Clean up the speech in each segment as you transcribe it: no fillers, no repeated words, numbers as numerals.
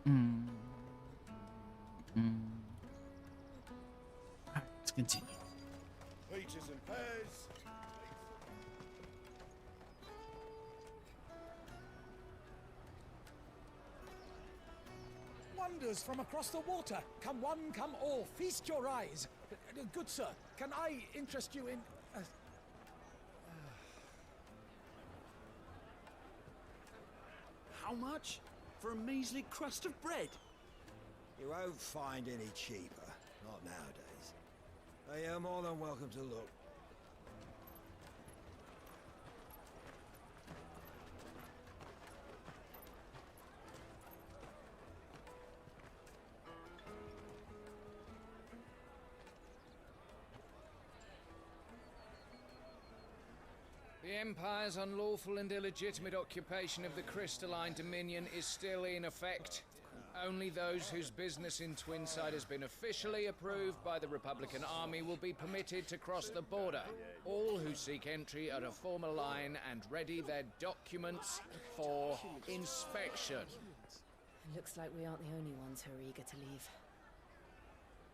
Mm. Alright, let's continue. Peaches and pears. Wonders from across the water. Come one, come all. Feast your eyes. Good sir, can I interest you in... How much? For a measly crust of bread? You won't find any cheaper. Not nowadays. But you're more than welcome to look. The Empire's unlawful and illegitimate occupation of the Crystalline Dominion is still in effect. Only those whose business in Twinside has been officially approved by the Republican Army will be permitted to cross the border. All who seek entry are to form a line and ready their documents for inspection. It looks like we aren't the only ones who are eager to leave.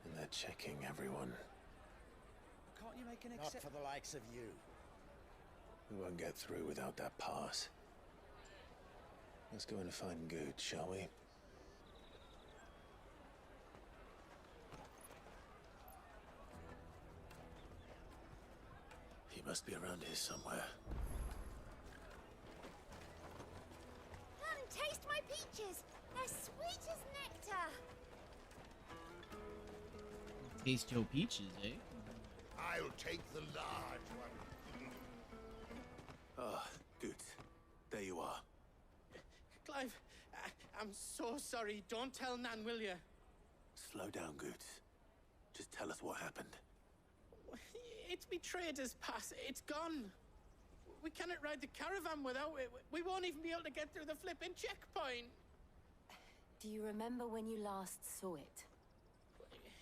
And they're checking everyone. Can't you make an Not for the likes of you. We won't get through without that pass. Let's go in and find Good, shall we? He must be around here somewhere. Come taste my peaches. They're sweet as nectar. Taste your peaches, eh? I'll take the large one. Ah, Good. There you are. Clive, I'm so sorry. Don't tell Nan, will you? Slow down, Good. Just tell us what happened. It's me trader's pass. It's gone. We cannot ride the caravan without it. We won't even be able to get through the flipping checkpoint. Do you remember when you last saw it?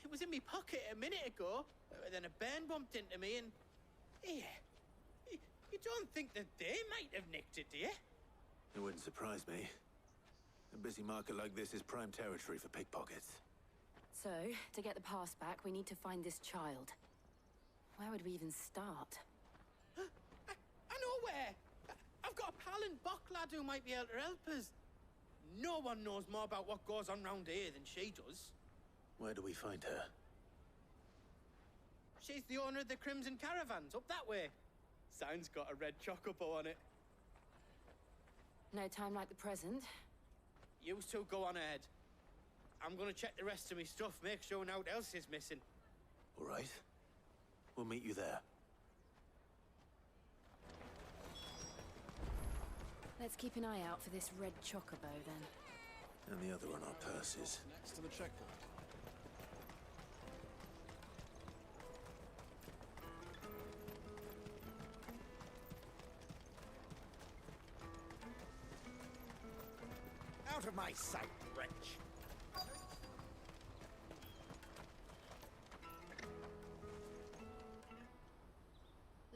It was in my pocket a minute ago. Then a bairn bumped into me and... Yeah. You don't think that they might have nicked it, do you? It wouldn't surprise me. A busy market like this is prime territory for pickpockets. So, to get the pass back, we need to find this child. Where would we even start? I know where! I've got a pal in Bock lad who might be able to help us. No one knows more about what goes on round here than she does. Where do we find her? She's the owner of the Crimson Caravans, up that way. Sign's got a red chocobo on it. No time like the present. You two go on ahead. I'm gonna check the rest of my stuff, make sure naught else is missing. All right. We'll meet you there. Let's keep an eye out for this red chocobo, then. And the other on our purses. Next to the checkpoint. Out of my sight, wretch.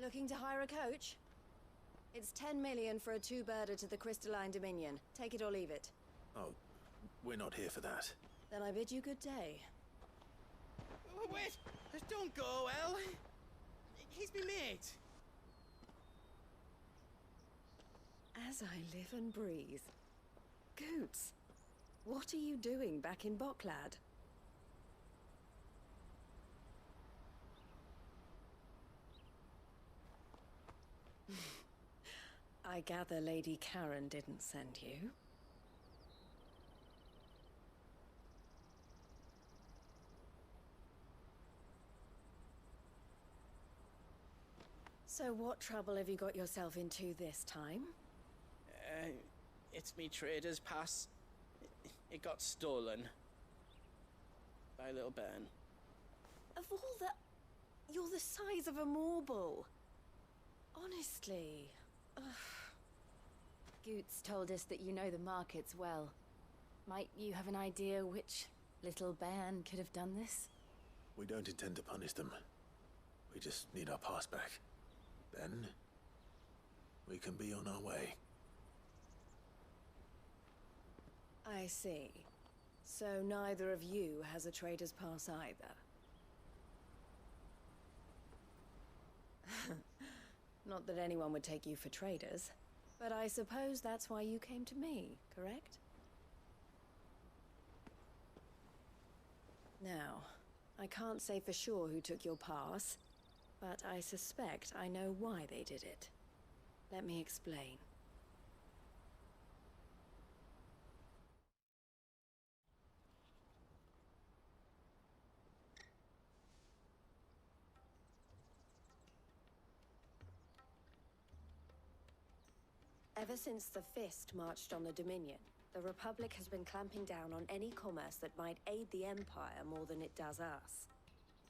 Looking to hire a coach? It's 10 million for a two-birder to the Crystalline Dominion. Take it or leave it. Oh, we're not here for that. Then I bid you good day. Oh, wait! Don't go, El! He's me mate. As I live and breathe. Goots, what are you doing back in Bocklad? I gather Lady Karen didn't send you. So what trouble have you got yourself into this time? It's me trader's pass. It got stolen. By a little bairn. Of all the... You're the size of a marble. Honestly. Ugh. Goots told us that you know the markets well. Might you have an idea which little bairn could have done this? We don't intend to punish them. We just need our pass back. Then, we can be on our way. I see. So neither of you has a trader's pass either. Not that anyone would take you for traders, but I suppose that's why you came to me, correct? Now, I can't say for sure who took your pass, but I suspect I know why they did it. Let me explain. Ever since the Fist marched on the Dominion, the Republic has been clamping down on any commerce that might aid the Empire more than it does us.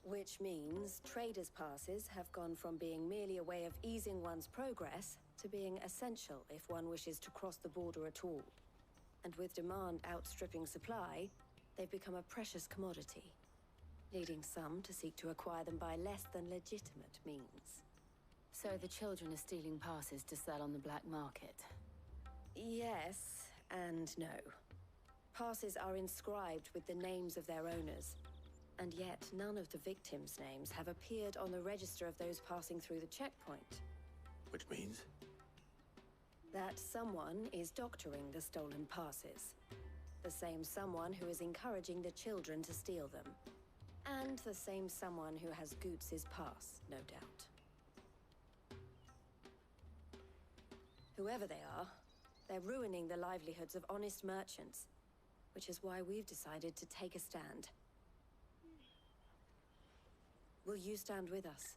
Which means traders' passes have gone from being merely a way of easing one's progress to being essential if one wishes to cross the border at all. And with demand outstripping supply, they've become a precious commodity, leading some to seek to acquire them by less than legitimate means. So the children are stealing passes to sell on the black market? Yes and no. Passes are inscribed with the names of their owners, and yet none of the victims' names have appeared on the register of those passing through the checkpoint. Which means? That someone is doctoring the stolen passes. The same someone who is encouraging the children to steal them. And the same someone who has Goots' pass, no doubt. Whoever they are, they're ruining the livelihoods of honest merchants, which is why we've decided to take a stand. Will you stand with us?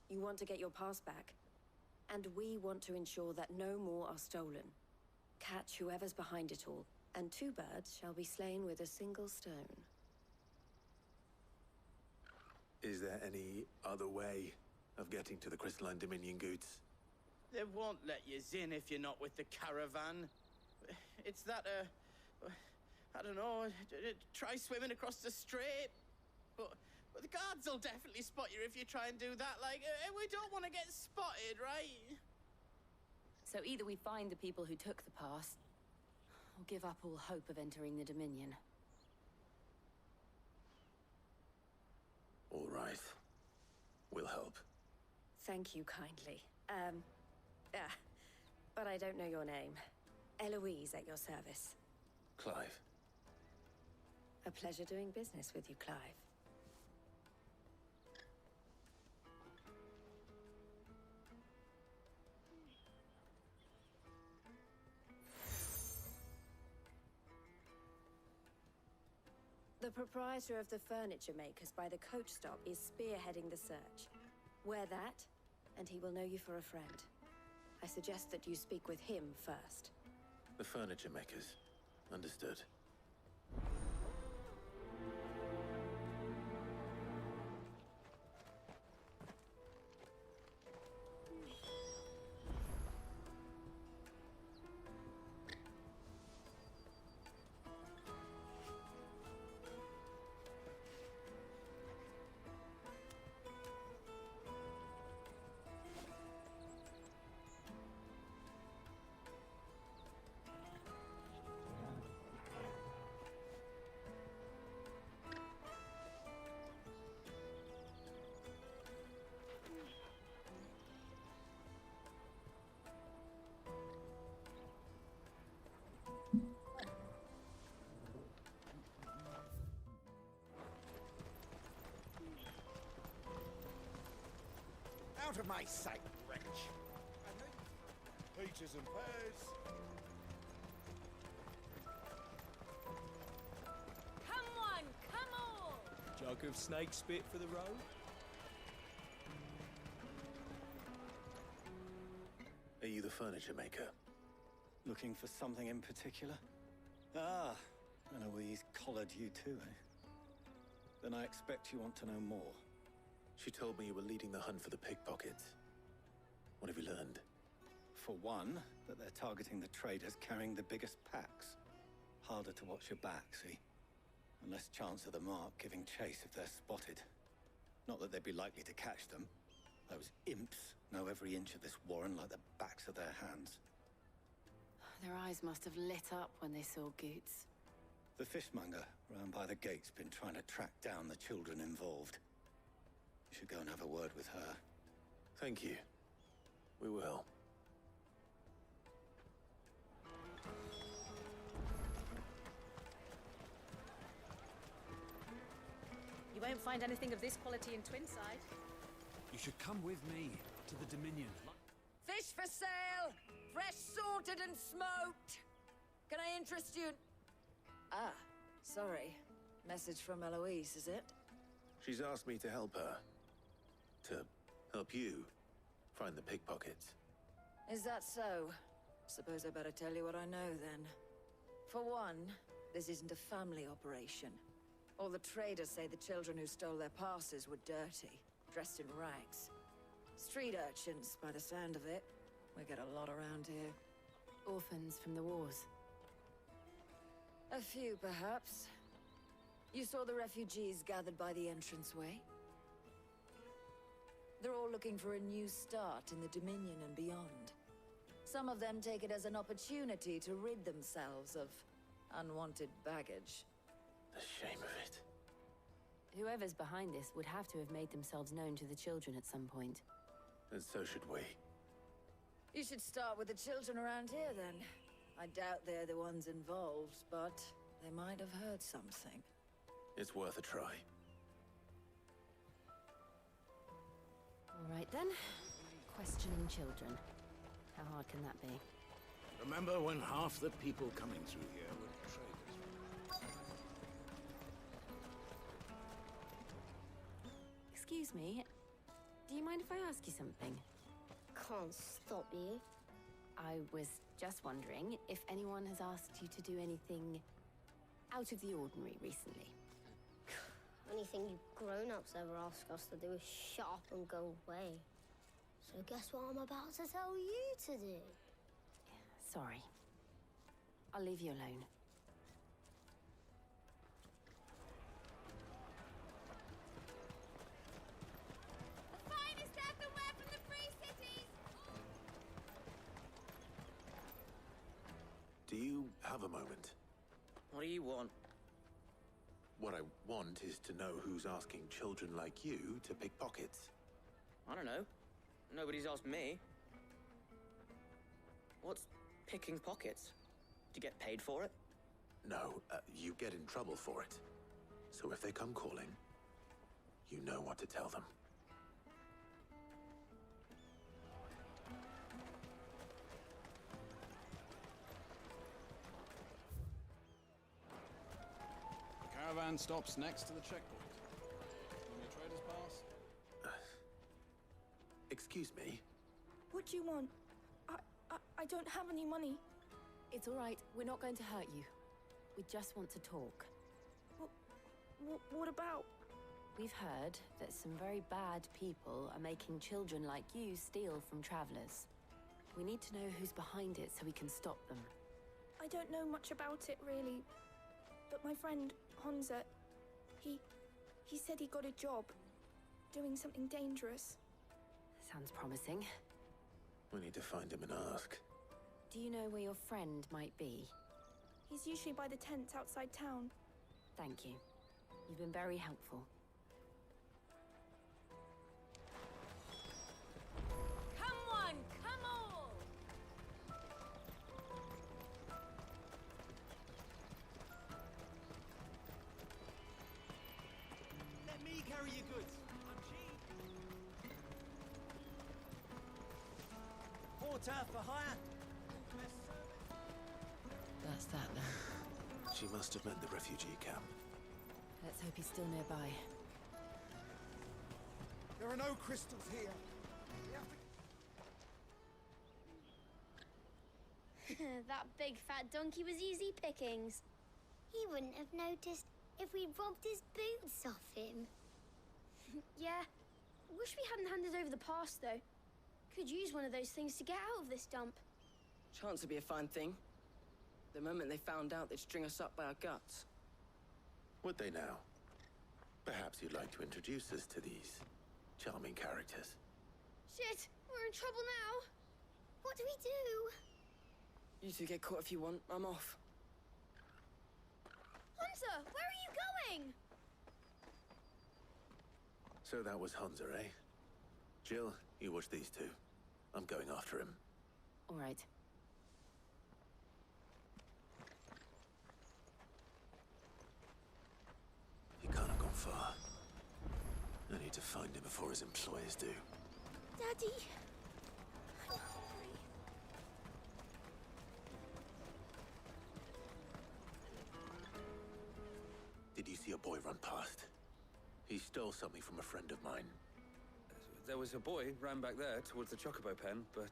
You want to get your pass back, and we want to ensure that no more are stolen. Catch whoever's behind it all, and 2 birds shall be slain with a single stone. Is there any other way of getting to the Crystalline Dominion, Goots? They won't let you in if you're not with the caravan. It's that, I don't know, try swimming across the strait. But the guards will definitely spot you if you try and do that. Like, we don't want to get spotted, right? So either we find the people who took the pass, or give up all hope of entering the Dominion. All right. We'll help. Thank you kindly. But I don't know your name. Eloise at your service. Clive. A pleasure doing business with you, Clive. The proprietor of the furniture makers by the coach stop is spearheading the search. Wear that, and he will know you for a friend. I suggest that you speak with him first. The furniture makers. Understood. Out of my sight, wretch! Peaches and pears. Come one, come all! Jug of snake spit for the road? Are you the furniture maker? Looking for something in particular? Ah, Eloise collared you too, eh? Then I expect you want to know more. She told me you were leading the hunt for the pickpockets. What have you learned? For one, that they're targeting the traders carrying the biggest packs. Harder to watch your back, see? And less chance of the mark giving chase if they're spotted. Not that they'd be likely to catch them. Those imps know every inch of this warren like the backs of their hands. Their eyes must have lit up when they saw Goots. The fishmonger round by the gate's been trying to track down the children involved. You should go and have a word with her. Thank you. We will. You won't find anything of this quality in Twinside. You should come with me to the Dominion. Fish for sale! Fresh sorted and smoked! Can I interest you? Ah, sorry. Message from Eloise, is it? She's asked me to help her. To help you find the pickpockets. Is that so? Suppose I better tell you what I know, then. For one, this isn't a family operation. All the traders say the children who stole their passes were dirty, dressed in rags. Street urchins, by the sound of it. We get a lot around here. Orphans from the wars. A few, perhaps. You saw the refugees gathered by the entranceway? They're all looking for a new start in the Dominion and beyond. Some of them take it as an opportunity to rid themselves of unwanted baggage. The shame of it. Whoever's behind this would have to have made themselves known to the children at some point. And so should we. You should start with the children around here, then. I doubt they're the ones involved, but they might have heard something. It's worth a try. All right, then. Questioning children. How hard can that be? Remember when half the people coming through here were traders? Excuse me. Do you mind if I ask you something? Can't stop you. I was just wondering if anyone has asked you to do anything out of the ordinary recently. Anything you grown-ups ever ask us to do is shut up and go away. So guess what I'm about to tell you to do? Sorry. I'll leave you alone. The finest earthenware from the Free Cities! Do you have a moment? What do you want? What I want is to know who's asking children like you to pick pockets. I don't know. Nobody's asked me. What's picking pockets? Do you get paid for it? No, you get in trouble for it. So if they come calling, you know what to tell them. The caravan stops next to the checkpoint. When your traders pass. Excuse me? What do you want? I don't have any money. It's all right. We're not going to hurt you. We just want to talk. What about? We've heard that some very bad people are making children like you steal from travelers. We need to know who's behind it so we can stop them. I don't know much about it, really. But my friend, Honza, he said he got a job doing something dangerous. Sounds promising. We need to find him and ask. Do you know where your friend might be? He's usually by the tents outside town. Thank you. You've been very helpful. Come on, come all! Let me carry your goods. I'm cheap. Porter for hire. That's that then. She must have meant the refugee camp. Let's hope he's still nearby. There are no crystals here. That big fat donkey was easy pickings. He wouldn't have noticed if we'd robbed his boots off him. Yeah. Wish we hadn't handed over the pass, though. Could use one of those things to get out of this dump. Chance would be a fine thing. The moment they found out, they'd string us up by our guts. Would they now? Perhaps you'd like to introduce us to these charming characters. Shit, we're in trouble now. What do we do? You two get caught if you want. I'm off. Hunter, where are you going? So that was Hunter, eh? Jill, you watch these two. I'm going after him. All right. He can't have gone far. I need to find him before his employers do. Daddy. I'm hungry. Did you see a boy run past? He stole something from a friend of mine. There was a boy ran back there towards the Chocobo pen, but...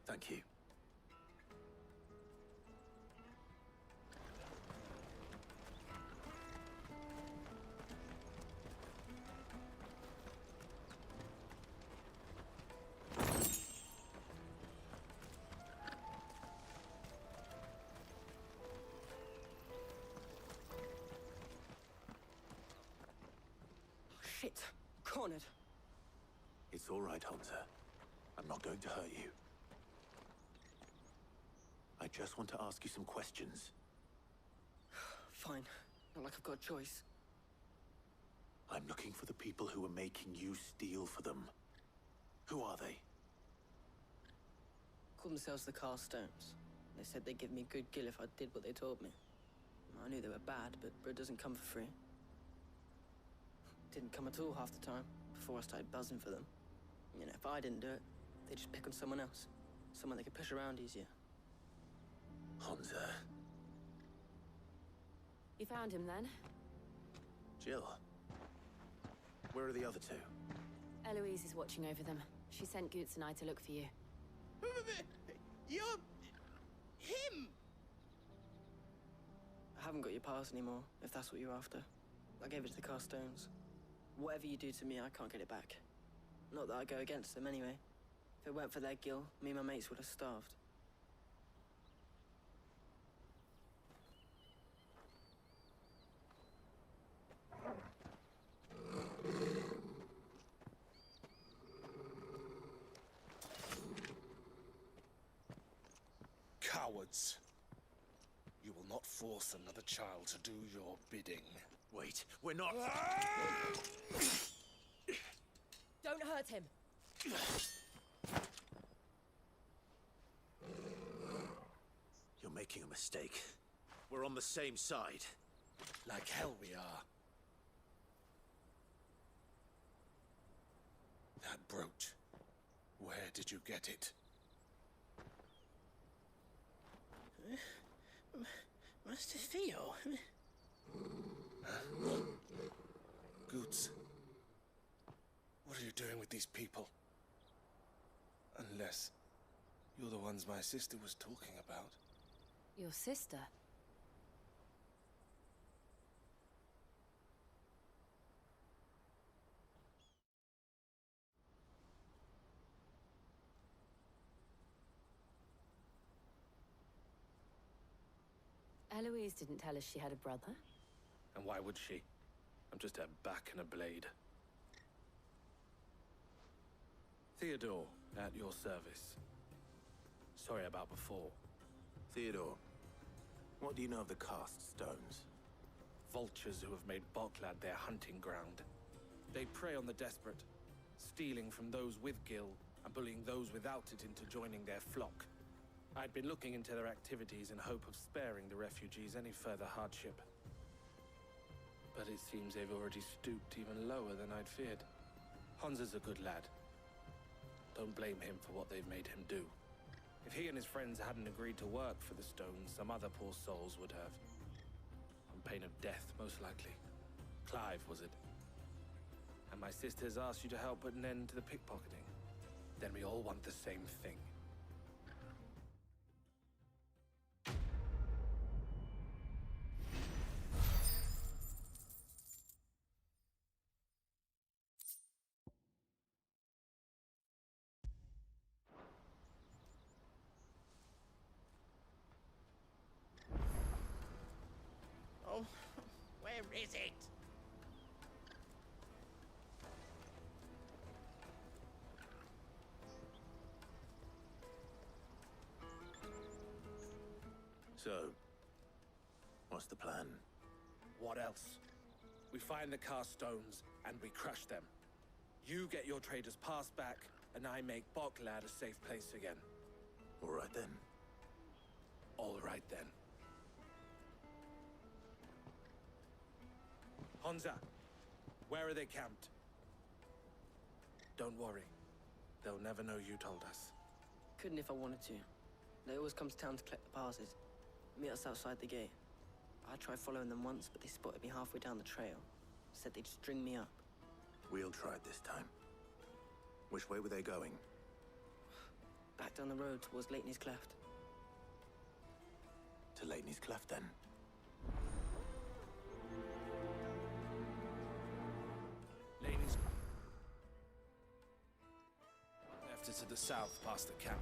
Thank you. Shit. Cornered. It's all right, Hunter. I'm not going to hurt you. I just want to ask you some questions. Fine. Not like I've got a choice. I'm looking for the people who are making you steal for them. Who are they? Called themselves the Carstones. They said they'd give me good gill if I did what they told me. I knew they were bad, but bread doesn't come for free. Didn't come at all half the time, before I started buzzing for them. You know, if I didn't do it, they'd just pick on someone else. Someone they could push around easier. Hunter. You found him then? Jill. Where are the other two? Eloise is watching over them. She sent Goots and I to look for you. You're... him! I haven't got your pass anymore, if that's what you're after. I gave it to the Carstones. Whatever you do to me, I can't get it back. Not that I go against them anyway. If it weren't for their gill, me and my mates would have starved. Cowards. You will not force another child to do your bidding. Wait, we're not... Don't hurt him. You're making a mistake. We're on the same side. Like hell we are. That brooch. Where did you get it? Master Theo? Goots. What are you doing with these people? Unless you're the ones my sister was talking about. Your sister? Eloise didn't tell us she had a brother. And why would she? I'm just a back and a blade. Theodore, at your service. Sorry about before. Theodore, what do you know of the Cast Stones? Vultures who have made Boklad their hunting ground. They prey on the desperate, stealing from those with gill and bullying those without it into joining their flock. I'd been looking into their activities in hope of sparing the refugees any further hardship. But it seems they've already stooped even lower than I'd feared. Hansa's a good lad. Don't blame him for what they've made him do. If he and his friends hadn't agreed to work for the Stones, some other poor souls would have. On pain of death, most likely. Clive, was it? And my sisters asked you to help put an end to the pickpocketing. Then we all want the same thing. Oh, where is it? So, What's the plan? What else? We find the cast stones and we crush them. You get your trader's pass back, and I make Boklad a safe place again. All right then. All right then. Honza, where are they camped? Don't worry. They'll never know you told us. Couldn't if I wanted to. They always come to town to collect the passes. Meet us outside the gate. I tried following them once, but they spotted me halfway down the trail. Said they'd string me up. We'll try it this time. Which way were they going? Back down the road towards Leitney's Cleft. To Leitney's Cleft, then. Ladies. Left it to the south, past the camp.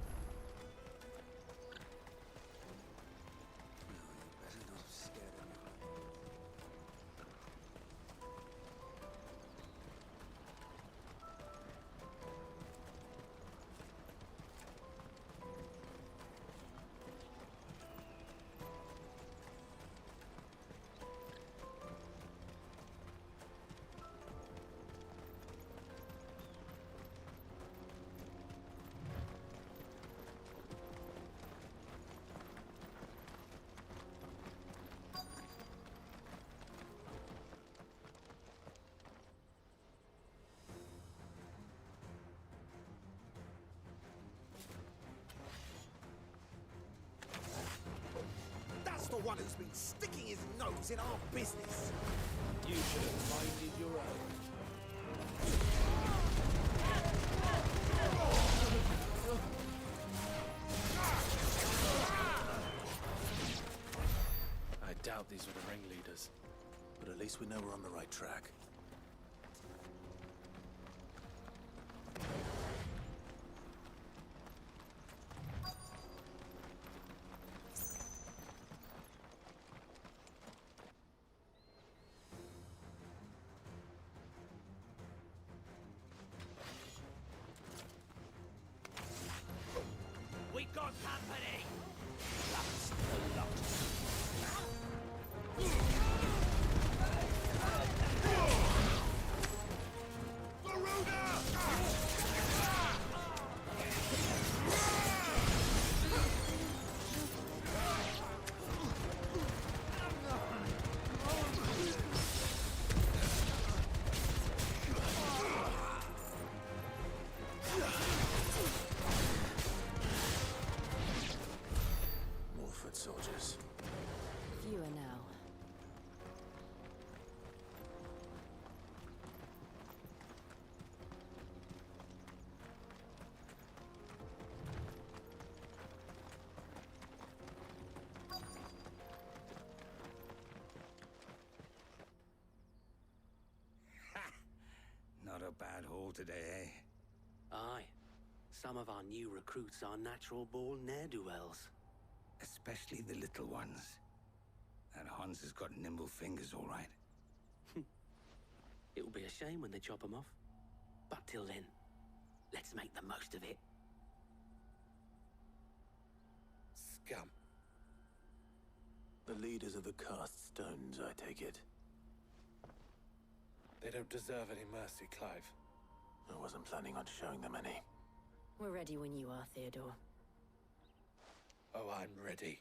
The one who's been sticking his nose in our business. You should have minded your own. I doubt these were the ringleaders. But at least we know we're on the right track. We got company! That's the lot. Soldiers. Fewer now. Not a bad haul today, eh? Aye. Some of our new recruits are natural-born ne'er-do-wells. Especially the little ones. That Hans has got nimble fingers, all right. It'll be a shame when they chop them off. But till then, let's make the most of it. Scum. The leaders of the cast stones, I take it. They don't deserve any mercy, Clive. I wasn't planning on showing them any. We're ready when you are, Theodore. Oh, I'm ready.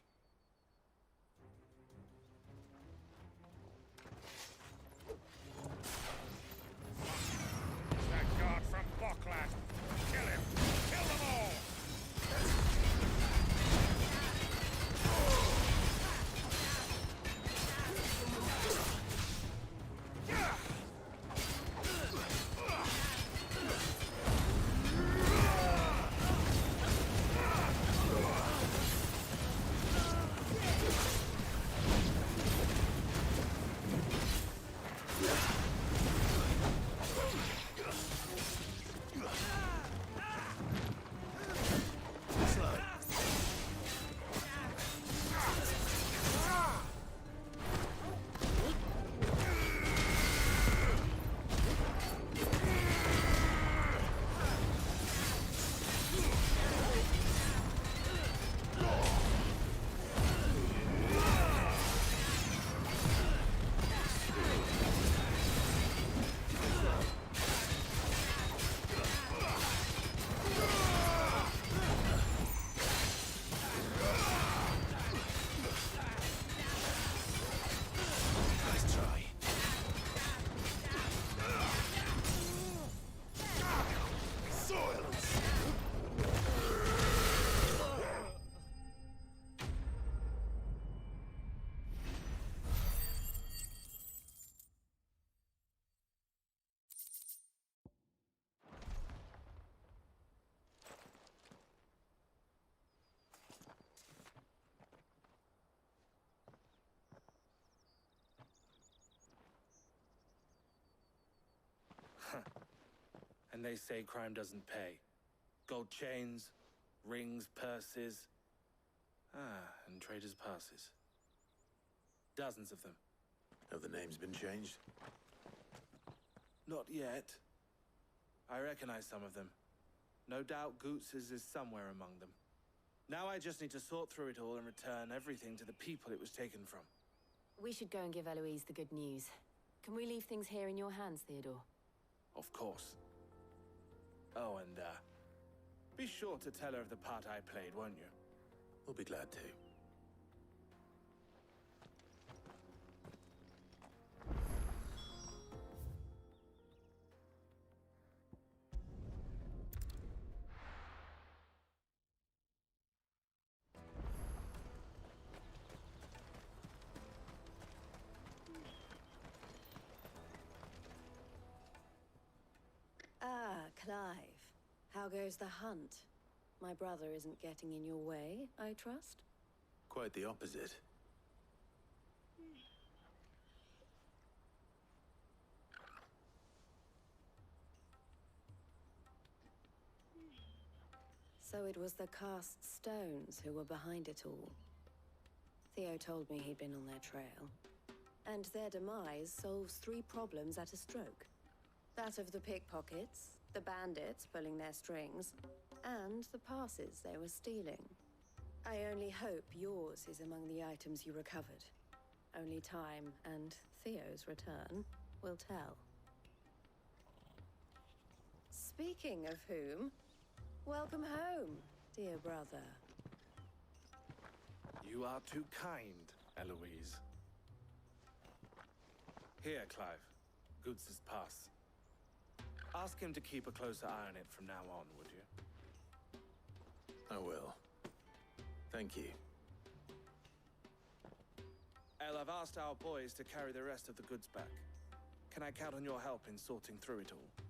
That guard from Boklad! Kill him! Kill them all! And they say crime doesn't pay. Gold chains, rings, purses. And traders' passes. Dozens of them. Have the names been changed? Not yet. I recognize some of them. No doubt Goots's is somewhere among them. Now I just need to sort through it all and return everything to the people it was taken from. We should go and give Eloise the good news. Can we leave things here in your hands, Theodore? Of course. Oh, and, be sure to tell her of the part I played, won't you? We'll be glad to. Ah, Clive. How goes the hunt? My brother isn't getting in your way, I trust? Quite the opposite. So it was the cast stones who were behind it all. Theo told me he'd been on their trail. And their demise solves 3 problems at a stroke. That of the pickpockets, the bandits pulling their strings, and the passes they were stealing. I only hope yours is among the items you recovered. Only time and Theo's return will tell. Speaking of whom, welcome home, dear brother. You are too kind, Eloise. Here, Clive. Goots's pass. Ask him to keep a closer eye on it from now on, would you? I will. Thank you. El, I've asked our boys to carry the rest of the goods back. Can I count on your help in sorting through it all?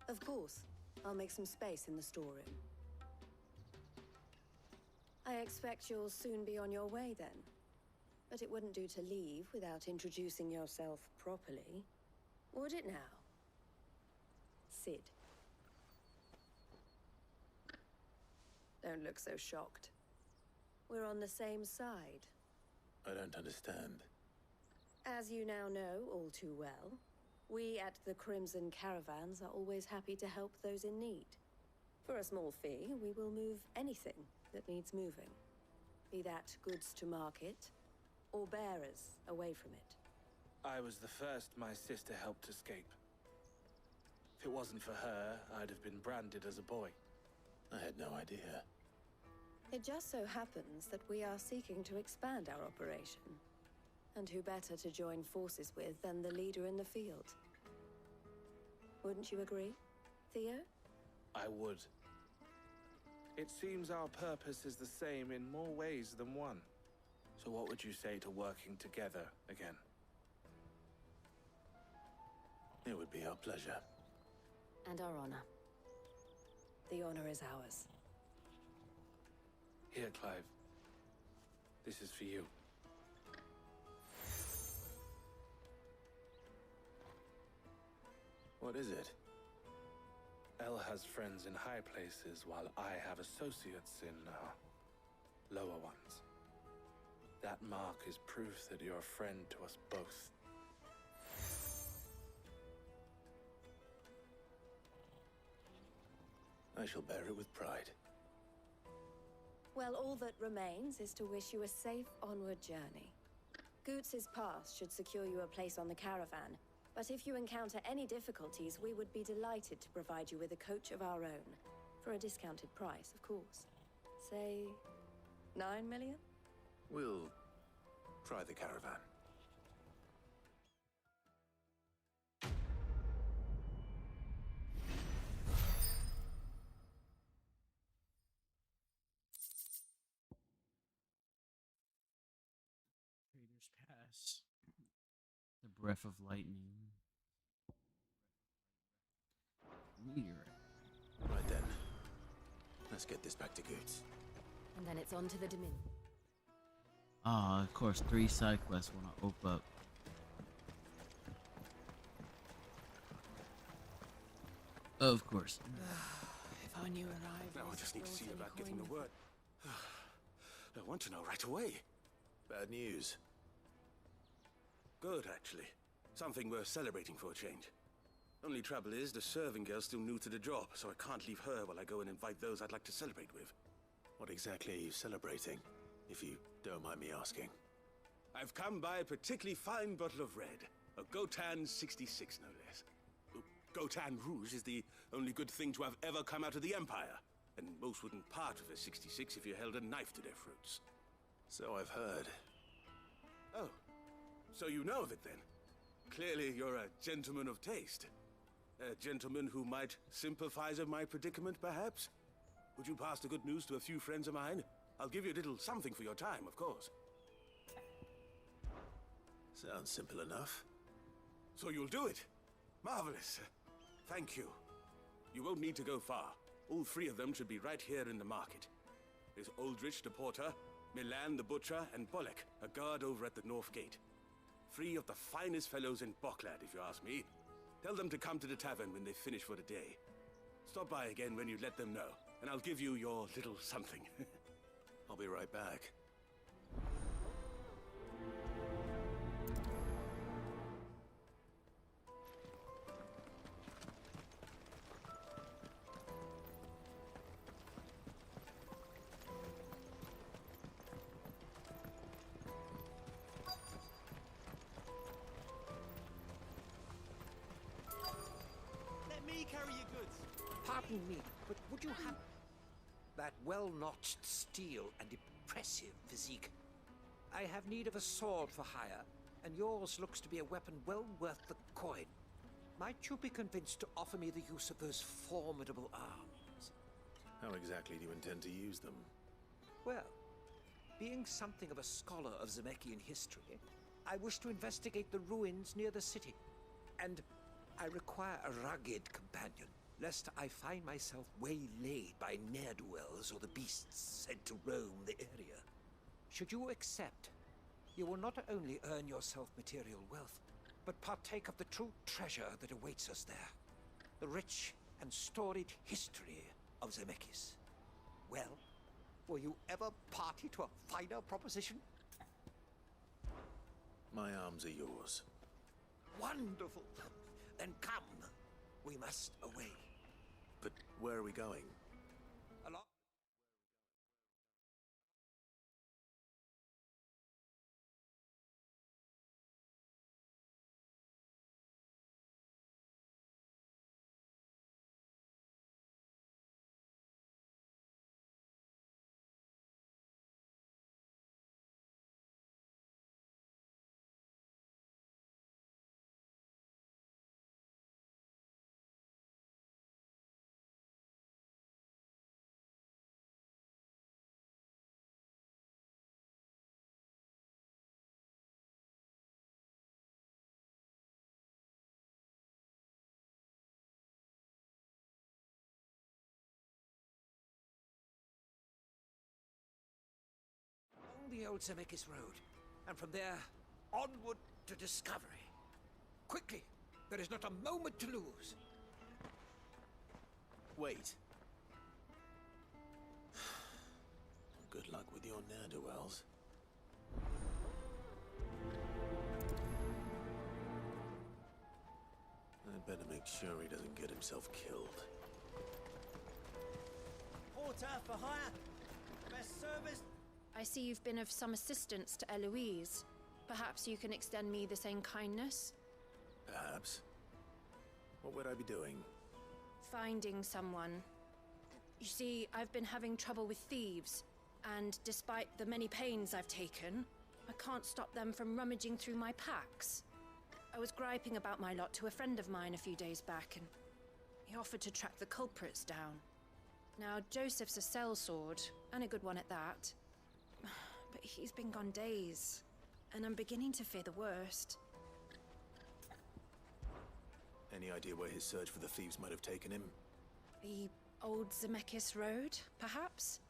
Of course. I'll make some space in the storeroom. I expect you'll soon be on your way then. But it wouldn't do to leave without introducing yourself properly. Would it now? Sid. Don't look so shocked. We're on the same side. I don't understand. As you now know all too well, we at the Crimson Caravans are always happy to help those in need. For a small fee, we will move anything that needs moving. Be that goods to market, or bearers away from it. I was the first my sister helped escape. If it wasn't for her, I'd have been branded as a boy. I had no idea. It just so happens that we are seeking to expand our operation. And who better to join forces with than the leader in the field? Wouldn't you agree, Theo? I would. It seems our purpose is the same in more ways than one. So what would you say to working together again? It would be our pleasure. And our honor. The honor is ours. Here, Clive. This is for you. What is it? El has friends in high places, while I have associates in, lower ones. That mark is proof that you're a friend to us both. I shall bear it with pride. Well, all that remains is to wish you a safe onward journey. Goots's pass should secure you a place on the caravan, but if you encounter any difficulties, we would be delighted to provide you with a coach of our own. For a discounted price, of course. Say, 9 million? We'll try the caravan. Trader's Pass. The Breath of Lightning. Meteorite. Right then. Let's get this back to Goots. And then it's on to the Dominion. Ah, of course, 3 side quests want to open up. Of course. If I knew arrived. Now I just need to see about getting the word. I want to know right away. Bad news. Good, actually. Something worth celebrating for a change. Only trouble is, the serving girl's still new to the job, so I can't leave her while I go and invite those I'd like to celebrate with. What exactly are you celebrating, if you don't mind me asking? I've come by a particularly fine bottle of red. A Gotan 66, no less. Gotan Rouge is the only good thing to have ever come out of the Empire. And most wouldn't part with a 66 if you held a knife to their throats. So I've heard. Oh, so you know of it then? Clearly you're a gentleman of taste. A gentleman who might sympathize with my predicament, perhaps? Would you pass the good news to a few friends of mine? I'll give you a little something for your time, of course. Sounds simple enough. So you'll do it? Marvelous. Thank you. You won't need to go far. All three of them should be right here in the market. There's Aldrich the porter, Milan the butcher, and Bolek, a guard over at the north gate. Three of the finest fellows in Boklad, if you ask me. Tell them to come to the tavern when they finish for the day. Stop by again when you let them know, and I'll give you your little something. I'll be right back. Let me carry your goods. Pardon me, but would you have that well-notched steel and impressive physique? I have need of a sword for hire, and yours looks to be a weapon well worth the coin. Might you be convinced to offer me the use of those formidable arms? How exactly do you intend to use them? Well, being something of a scholar of Zemeckis history, I wish to investigate the ruins near the city, and I require a rugged companion, lest I find myself waylaid by ne'er-do-wells or the beasts sent to roam the area. Should you accept, you will not only earn yourself material wealth, but partake of the true treasure that awaits us there. The rich and storied history of Zemeckis. Well, were you ever party to a finer proposition? My arms are yours. Wonderful! Then come. We must away. But where are we going? Along. The old Zemeckis Road, and from there, onward to discovery. Quickly! There is not a moment to lose! Wait. Good luck with your ne'er-do-wells. I'd better make sure he doesn't get himself killed. Porter for hire. Best service. I see you've been of some assistance to Eloise. Perhaps you can extend me the same kindness? Perhaps. What would I be doing? Finding someone. You see, I've been having trouble with thieves, and despite the many pains I've taken, I can't stop them from rummaging through my packs. I was griping about my lot to a friend of mine a few days back, and he offered to track the culprits down. Now, Joseph's a sellsword, and a good one at that. But he's been gone days, and I'm beginning to fear the worst. Any idea where his search for the thieves might have taken him? The old Zemeckis Road, perhaps?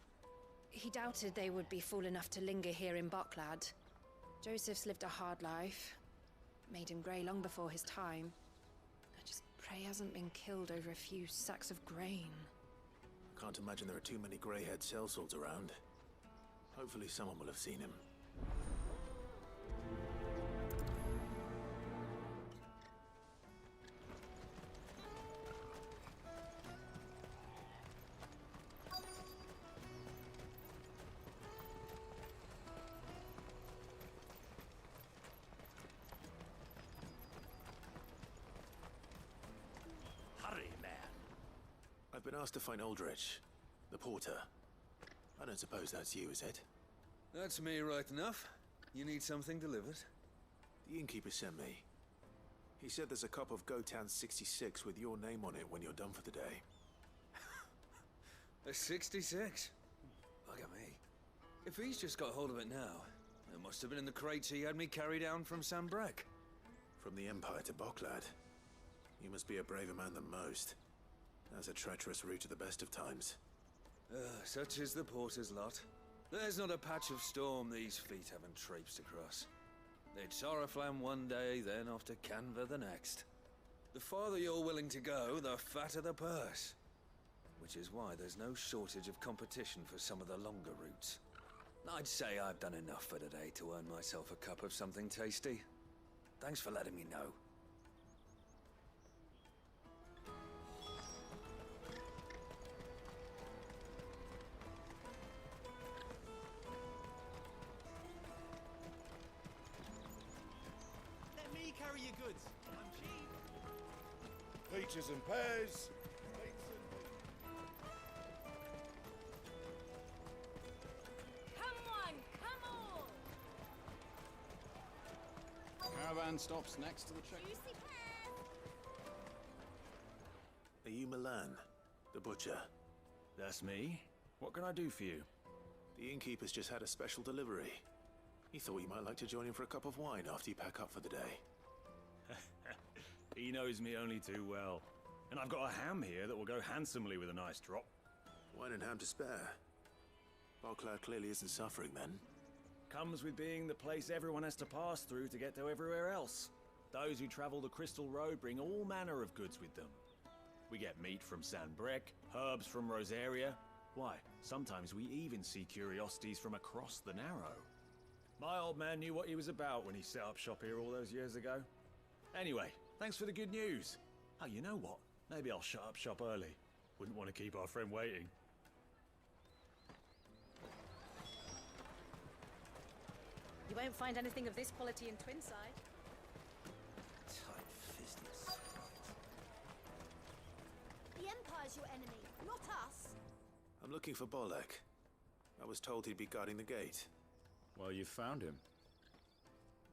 He doubted they would be fool enough to linger here in Boklad. Joseph's lived a hard life. Made him grey long before his time. I just Prey hasn't been killed over a few sacks of grain. I can't imagine there are too many grey-haired sellswords around. Hopefully someone will have seen him. Hurry, man. I've been asked to find Aldrich, the porter. I don't suppose that's you, is it? That's me right enough. You need something delivered? The innkeeper sent me. He said there's a cup of Gotan 66 with your name on it when you're done for the day. A 66? Look at me. If he's just got hold of it now, it must have been in the crates he had me carry down from Sambrek. From the Empire to Boklad. You must be a braver man than most. That's a treacherous route at the best of times. Such is the porter's lot. There's not a patch of storm these feet haven't traipsed across. It's Oriflamme one day, then off to Canva the next. The farther you're willing to go, the fatter the purse. Which is why there's no shortage of competition for some of the longer routes. I'd say I've done enough for today to earn myself a cup of something tasty. Thanks for letting me know. Let me carry your goods. I'm cheap. Peaches and pears. Come on, come on! Caravan stops next to the checkpoint. Are you Milan, the butcher? That's me. What can I do for you? The innkeeper's just had a special delivery. He thought you might like to join him for a cup of wine after you pack up for the day. He knows me only too well. And I've got a ham here that will go handsomely with a nice drop. Wine and ham to spare. Boklad clearly isn't suffering then. Comes with being the place everyone has to pass through to get to everywhere else. Those who travel the Crystal Road bring all manner of goods with them. We get meat from Sanbrek, herbs from Rosaria. Why, sometimes we even see curiosities from across the Narrow. My old man knew what he was about when he set up shop here all those years ago. Anyway, thanks for the good news. Oh, you know what? Maybe I'll shut up shop early. Wouldn't want to keep our friend waiting. You won't find anything of this quality in Twinside. Tight-fisted. The Empire's your enemy, not us. I'm looking for Bolek. I was told he'd be guarding the gate. Well, you found him.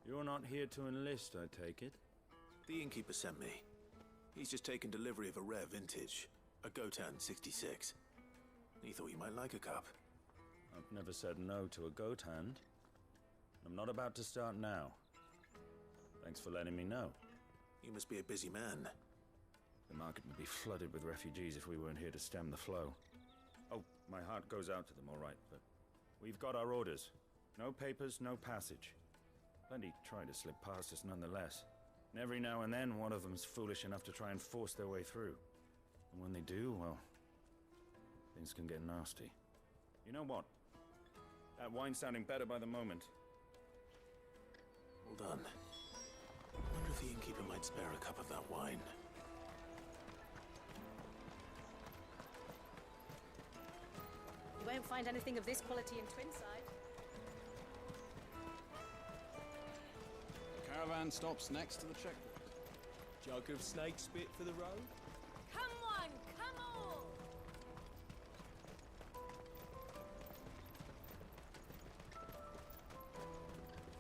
You're not here to enlist, I take it? The innkeeper sent me. He's just taken delivery of a rare vintage, a Gotan 66. He thought you might like a cup. I've never said no to a goat hand. I'm not about to start now. Thanks for letting me know. You must be a busy man. The market would be flooded with refugees if we weren't here to stem the flow. Oh, my heart goes out to them, all right, but we've got our orders. No papers, no passage. Plenty try to slip past us nonetheless. And every now and then, one of them's foolish enough to try and force their way through. And when they do, well, things can get nasty. You know what? That wine's sounding better by the moment. Hold on. I wonder if the innkeeper might spare a cup of that wine. You won't find anything of this quality in Twinside. The caravan stops next to the checkpoint. Jug of snake spit for the road? Come on, come on!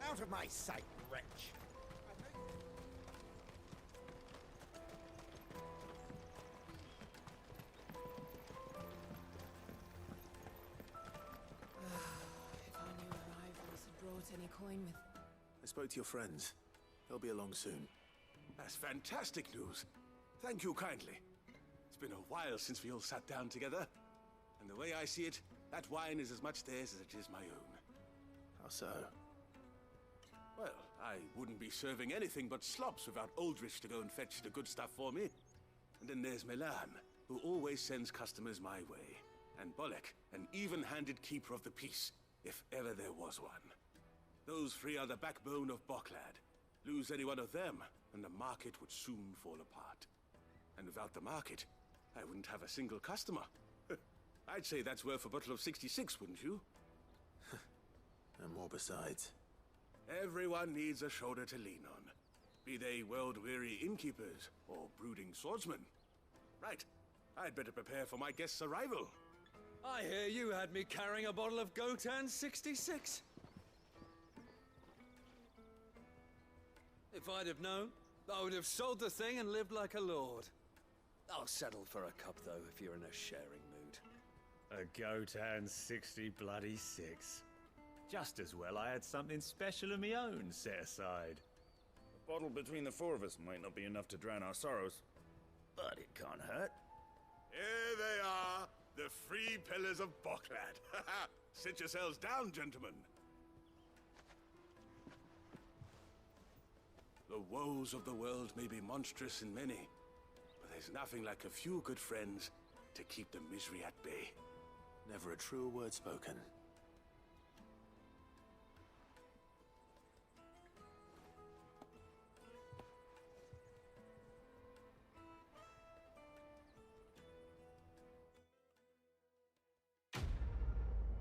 Out of my sight, wretch! If our new arrivals had brought any coin with... I spoke to your friends. They'll be along soon. That's fantastic news. Thank you kindly. It's been a while since we all sat down together. And the way I see it, that wine is as much theirs as it is my own. How so? Well, I wouldn't be serving anything but slops without Aldrich to go and fetch the good stuff for me. And then there's Milan, who always sends customers my way. And Bolek, an even-handed keeper of the peace, if ever there was one. Those three are the backbone of Boklad. Lose any one of them, and the market would soon fall apart. And without the market, I wouldn't have a single customer. I'd say that's worth a bottle of 66, wouldn't you? And more besides. Everyone needs a shoulder to lean on. Be they world-weary innkeepers or brooding swordsmen. Right, I'd better prepare for my guest's arrival. I hear you had me carrying a bottle of Gotan 66. If I'd have known, I would have sold the thing and lived like a lord. I'll settle for a cup, though, if you're in a sharing mood. A Gotan 60 bloody 6. Just as well I had something special of my own set aside. A bottle between the four of us might not be enough to drown our sorrows, but it can't hurt. Here they are, the three pillars of Boklad. Sit yourselves down, gentlemen. The woes of the world may be monstrous in many, but there's nothing like a few good friends to keep the misery at bay. Never a truer word spoken.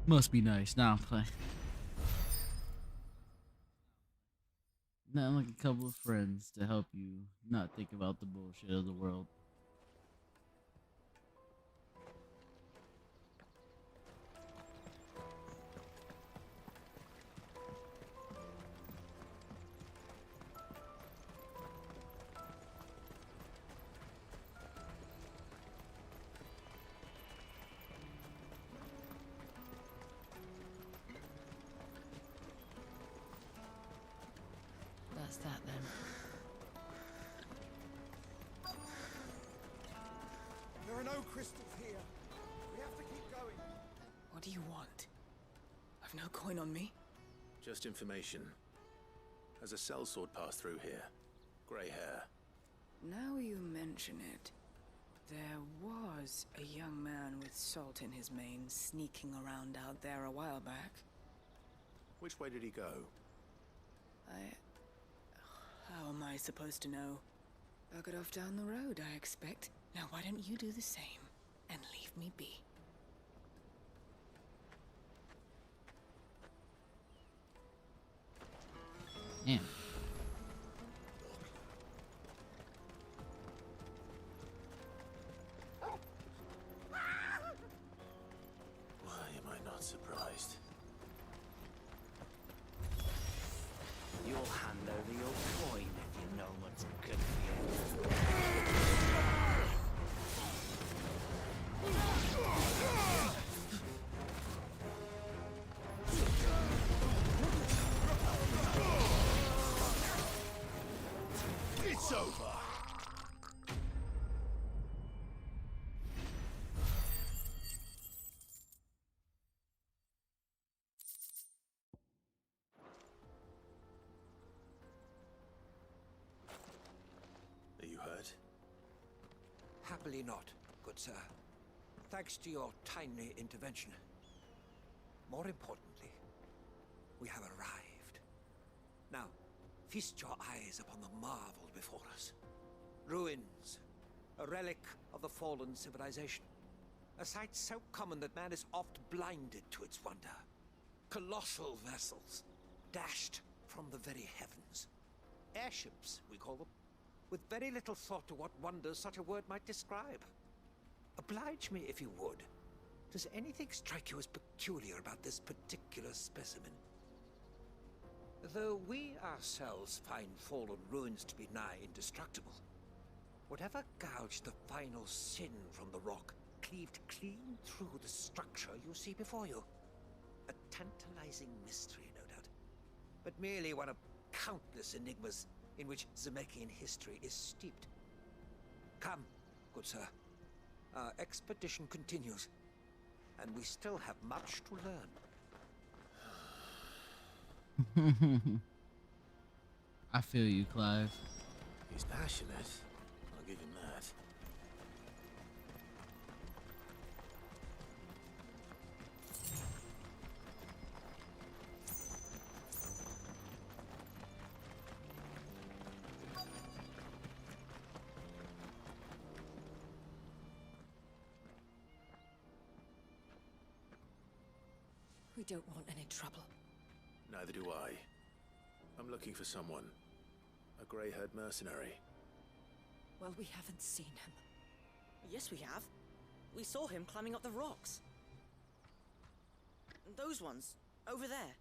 Must be nice. Now I'm playing. Not like a couple of friends to help you not think about the bullshit of the world. That's that then. There are no crystals here. We have to keep going. What do you want? I've no coin on me. Just information. Has a sellsword passed through here? Grey hair. Now you mention it, there was a young man with salt in his mane sneaking around out there a while back. Which way did he go? How am I supposed to know? Buggered off down the road, I expect. Now why don't you do the same and leave me be? Yeah. Why am I not surprised? You'll hand over your coin if you know what's good for you. It's over. Are you hurt? Happily not, good sir. Thanks to your timely intervention. More importantly, we have arrived. Now, feast your eyes upon the marvel before us. Ruins, a relic of the fallen civilization. A sight so common that man is oft blinded to its wonder. Colossal vessels, dashed from the very heavens. Airships, we call them, with very little thought to what wonders such a word might describe. Oblige me if you would. Does anything strike you as peculiar about this particular specimen? Though we ourselves find fallen ruins to be nigh indestructible, whatever gouged the final sin from the rock cleaved clean through the structure you see before you. A tantalizing mystery, no doubt, but merely one of countless enigmas in which Zemeckyan history is steeped. Come, good sir. Our expedition continues, and we still have much to learn. I feel you, Clive. He's passionate. I'll give him that. don't want any trouble. Neither do I. I'm looking for someone. A grey-haired mercenary. Well, we haven't seen him. Yes, we have. We saw him climbing up the rocks. Those ones, over there.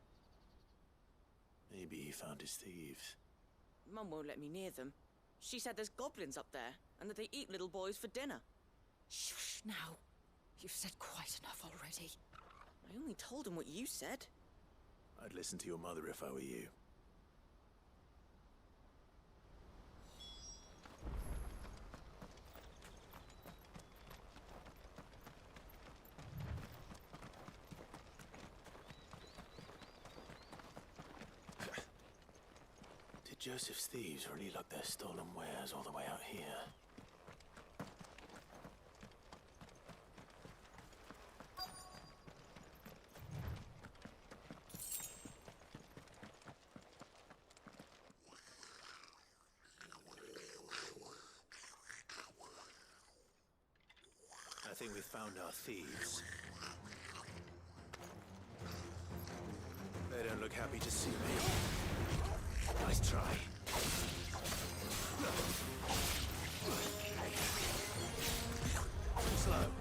Maybe he found his thieves. Mum won't let me near them. She said there's goblins up there, and that they eat little boys for dinner. Shush now. You've said quite enough already. I only told him what you said. I'd listen to your mother if I were you. Did Joseph's thieves really lug their stolen wares all the way out here? I think we found our thieves. They don't look happy to see me. Nice try. Slow.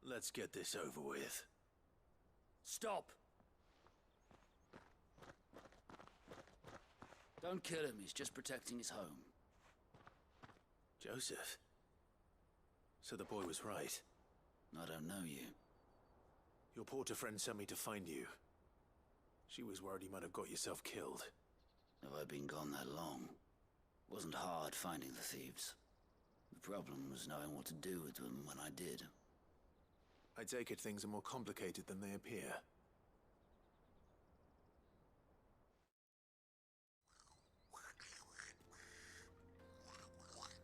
Let's get this over with. Stop! Don't kill him, he's just protecting his home. Joseph? So the boy was right. I don't know you. Your porter friend sent me to find you. She was worried you might have got yourself killed. Have I been gone that long? Wasn't hard finding the thieves. The problem was knowing what to do with them when I did. I take it things are more complicated than they appear.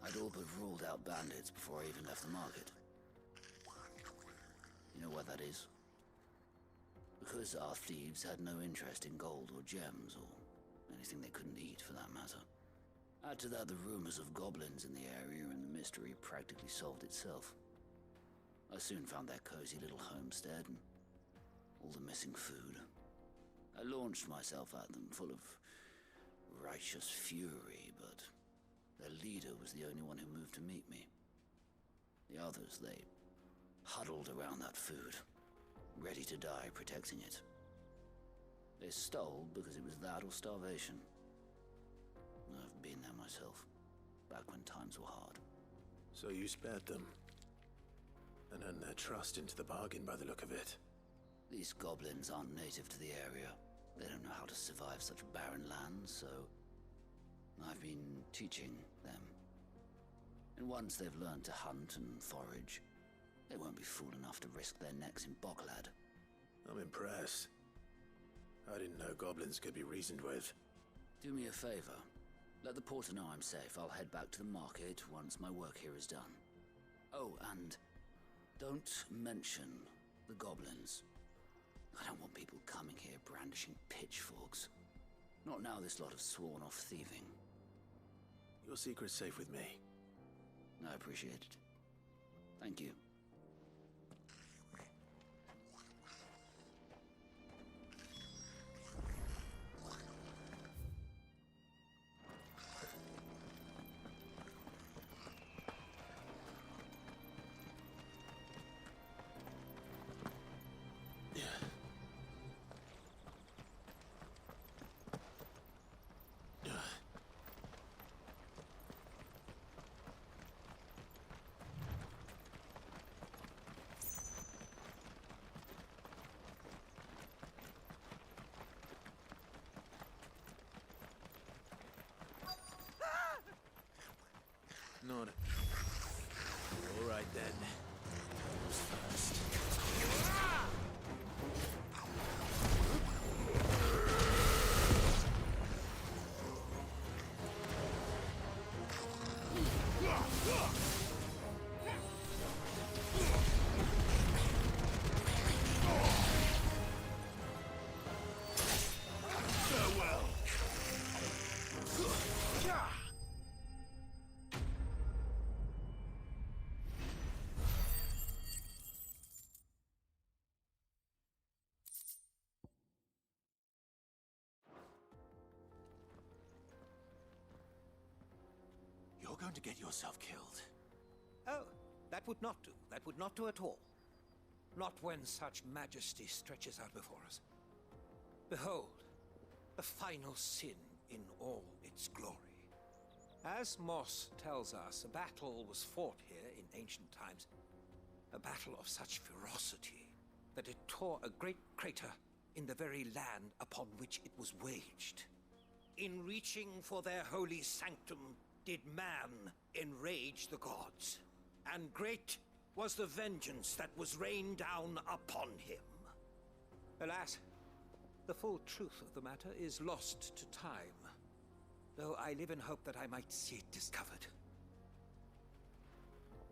I'd all but ruled out bandits before I even left the market. You know why that is? Because our thieves had no interest in gold or gems, or anything they couldn't eat for that matter. Add to that the rumors of goblins in the area, and the mystery practically solved itself. I soon found their cozy little homestead and all the missing food. I launched myself at them, full of righteous fury, but their leader was the only one who moved to meet me. The others, they huddled around that food, ready to die protecting it. They stole because it was that or starvation. I've been there myself, back when times were hard. So you spared them? And earned their trust into the bargain by the look of it. These goblins aren't native to the area. They don't know how to survive such barren lands, so I've been teaching them. And once they've learned to hunt and forage, they won't be fool enough to risk their necks in Boklad. I'm impressed. I didn't know goblins could be reasoned with. Do me a favor. Let the porter know I'm safe. I'll head back to the market once my work here is done. Oh, and don't mention the goblins. I don't want people coming here brandishing pitchforks. Not now this lot have sworn off thieving. Your secret's safe with me. I appreciate it. Thank you. nod. All right then. Who's first? Farewell. You're going to get yourself killed. Oh, that would not do. That would not do at all. Not when such majesty stretches out before us. Behold, the final sin in all its glory. As Moss tells us, a battle was fought here in ancient times. A battle of such ferocity that it tore a great crater in the very land upon which it was waged. In reaching for their holy sanctum, did man enrage the gods, and great was the vengeance that was rained down upon him. Alas, the full truth of the matter is lost to time, though I live in hope that I might see it discovered.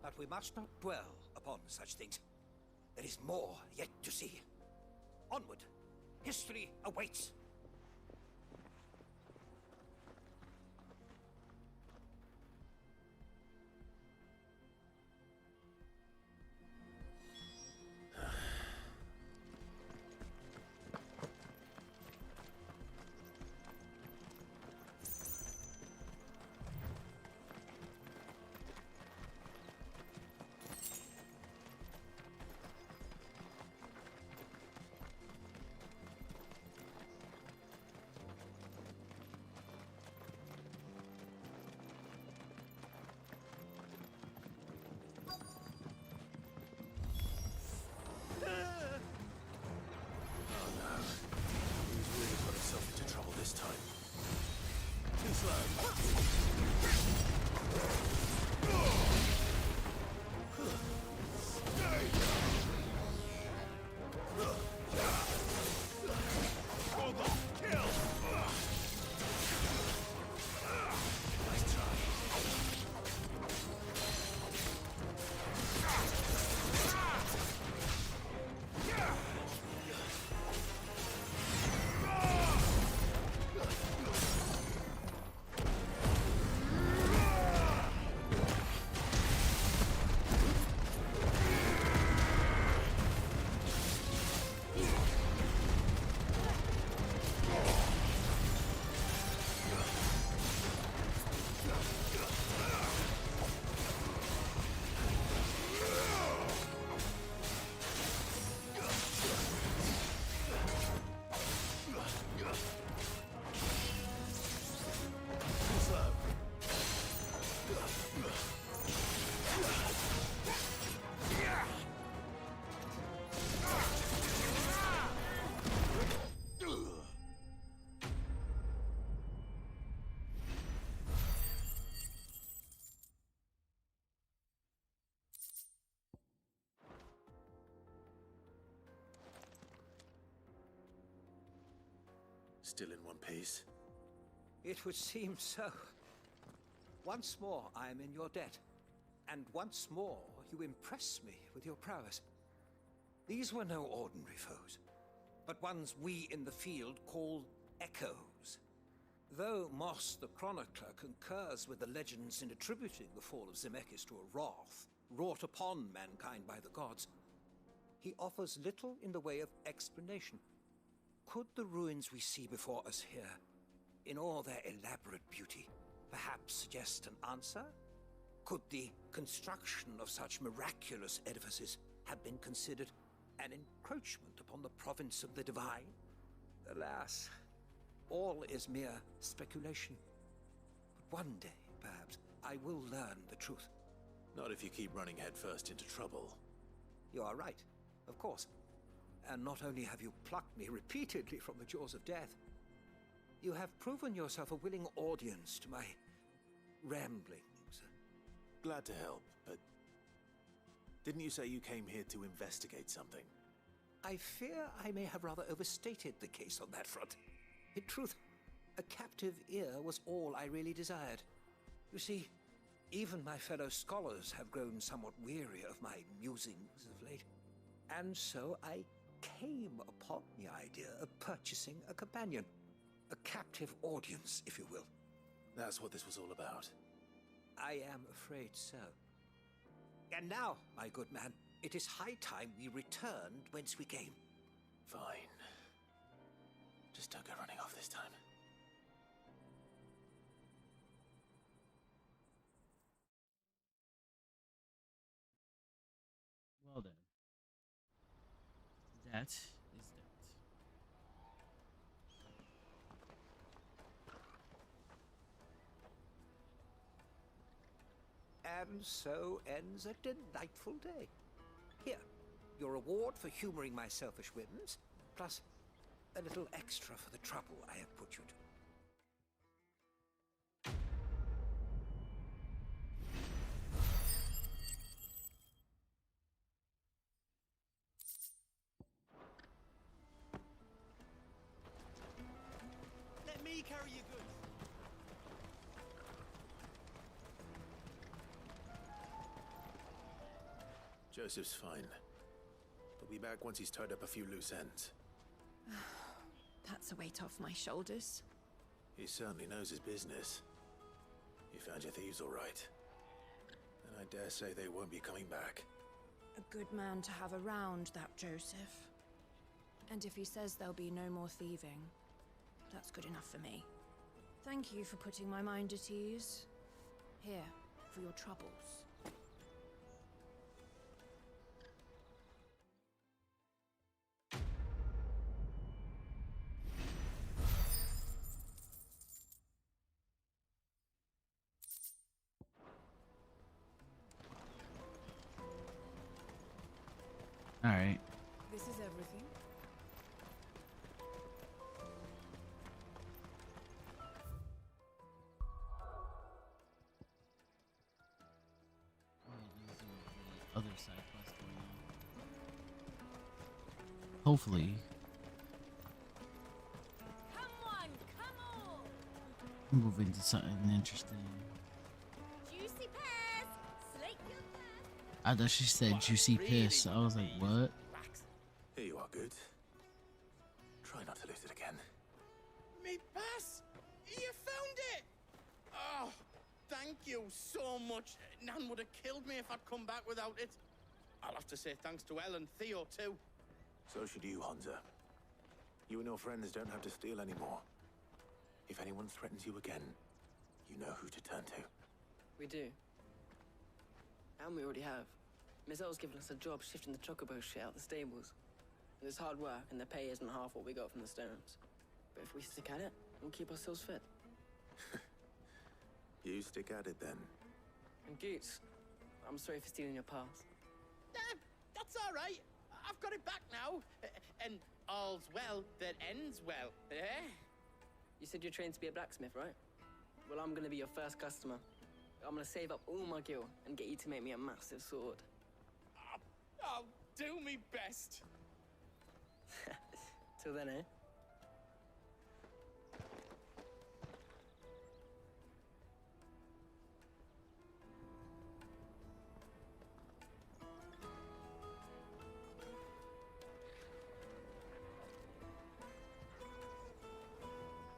But we must not dwell upon such things. There is more yet to see. Onward! History awaits! Still in one piece? It would seem so. Once more I am in your debt, and once more you impress me with your prowess. These were no ordinary foes, but ones we in the field call echoes. Though Moss the Chronicler concurs with the legends in attributing the fall of Zemeckis to a wrath wrought upon mankind by the gods, he offers little in the way of explanation. Could the ruins we see before us here, in all their elaborate beauty, perhaps suggest an answer? Could the construction of such miraculous edifices have been considered an encroachment upon the province of the divine? Alas, all is mere speculation. But one day, perhaps, I will learn the truth. Not if you keep running headfirst into trouble. You are right, of course. And not only have you plucked me repeatedly from the jaws of death, you have proven yourself a willing audience to my ramblings. Glad to help, but didn't you say you came here to investigate something? I fear I may have rather overstated the case on that front. In truth, a captive ear was all I really desired. You see, even my fellow scholars have grown somewhat weary of my musings of late. And so I came upon the idea of purchasing a companion. A captive audience, if you will. That's what this was all about. I am afraid so. And now, my good man, it is high time we returned whence we came. Fine. Just don't go running off this time. Well then. That is that. And so ends a delightful day. Here, your reward for humoring my selfish whims, plus a little extra for the trouble I have put you to. Let me carry your goods. Joseph's fine. He'll be back once he's tied up a few loose ends. That's a weight off my shoulders. He certainly knows his business. You found your thieves all right. And I dare say they won't be coming back. A good man to have around, that Joseph. And if he says there'll be no more thieving, that's good enough for me. Thank you for putting my mind at ease. Here, for your troubles. All right. This is everything. Other side quest going on. Hopefully. Move into something interesting. Juicy pears! Slake your I thought she said juicy piss. I was like, what? Here you are, good. Try not to lose it again. Me pass! You found it! Oh, thank you so much. Nan would have killed me if I'd come back without it. I'll have to say thanks to Elle and Theo, too. So should you, Hansa. You and your friends don't have to steal anymore. If anyone threatens you again, you know who to turn to. We do. And we already have. Miss Elle's given us a job shifting the chocobo shit out the stables. And it's hard work, and the pay isn't half what we got from the stones. But if we stick at it, we'll keep ourselves fit. You stick at it then. And Goots, I'm sorry for stealing your pass. That's all right. I've got it back now. And all's well that ends well, eh? You said you're trained to be a blacksmith, right? Well, I'm gonna be your first customer. I'm gonna save up all my gil and get you to make me a massive sword. I'll do me best. Till then, eh?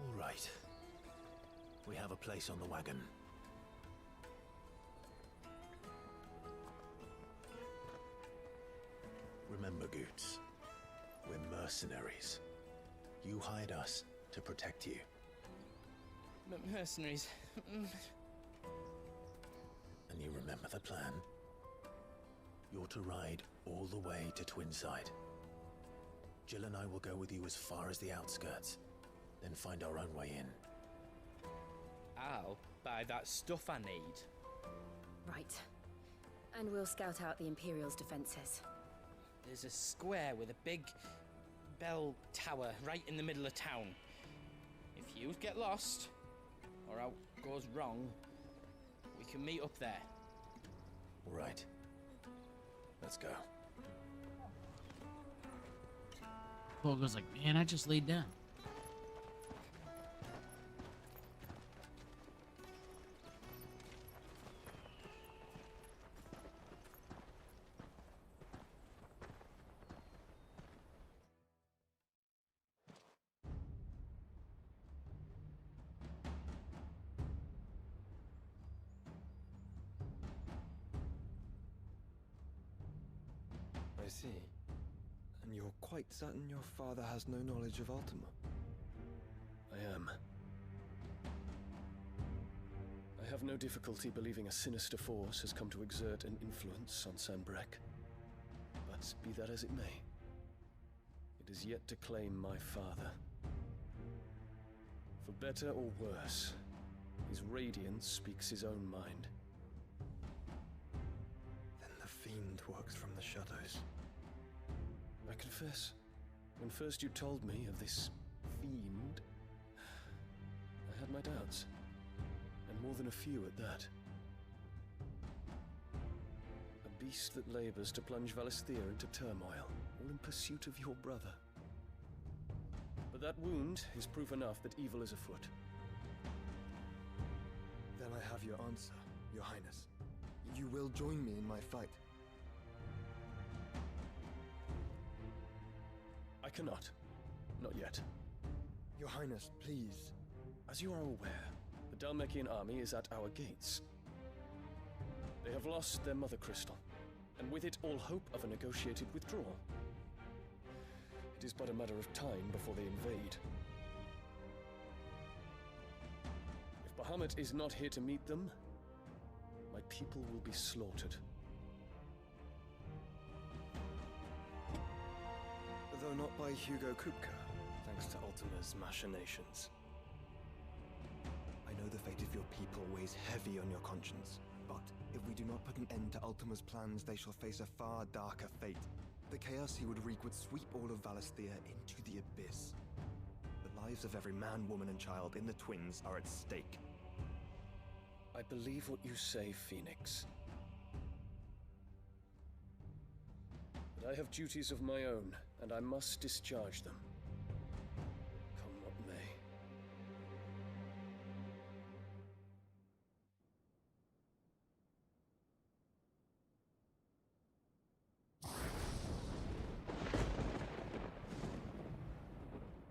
All right. We have a place on the wagon. Remember, Goots, we're mercenaries. You hired us to protect you. Mercenaries. And you remember the plan? You're to ride all the way to Twinside. Jill and I will go with you as far as the outskirts, then find our own way in. I'll buy that stuff I need. Right. And we'll scout out the Imperial's defenses. There's a square with a big bell tower right in the middle of town. If you get lost, or out goes wrong, we can meet up there. Right. Let's go. Pogo's like, man, I just laid down. I see. And you're quite certain your father has no knowledge of Ultima? I am. I have no difficulty believing a sinister force has come to exert an influence on Sanbreque. But be that as it may, it is yet to claim my father. For better or worse, his radiance speaks his own mind. Then the fiend works from the shadows. I confess, when first you told me of this fiend, I had my doubts, and more than a few at that. A beast that labors to plunge Valisthea into turmoil, all in pursuit of your brother. But that wound is proof enough that evil is afoot. Then I have your answer, Your Highness. You will join me in my fight. I cannot. Not yet. Your Highness, please. As you are aware, the Dhalmekian army is at our gates. They have lost their mother crystal, and with it all hope of a negotiated withdrawal. It is but a matter of time before they invade. If Bahamut is not here to meet them, my people will be slaughtered. Though not by Hugo Kupka, thanks to Ultima's machinations. I know the fate of your people weighs heavy on your conscience, but if we do not put an end to Ultima's plans, they shall face a far darker fate. The chaos he would wreak would sweep all of Valisthea into the abyss. The lives of every man, woman, and child in the Twins are at stake. I believe what you say, Phoenix. But I have duties of my own, and I must discharge them. Come what may.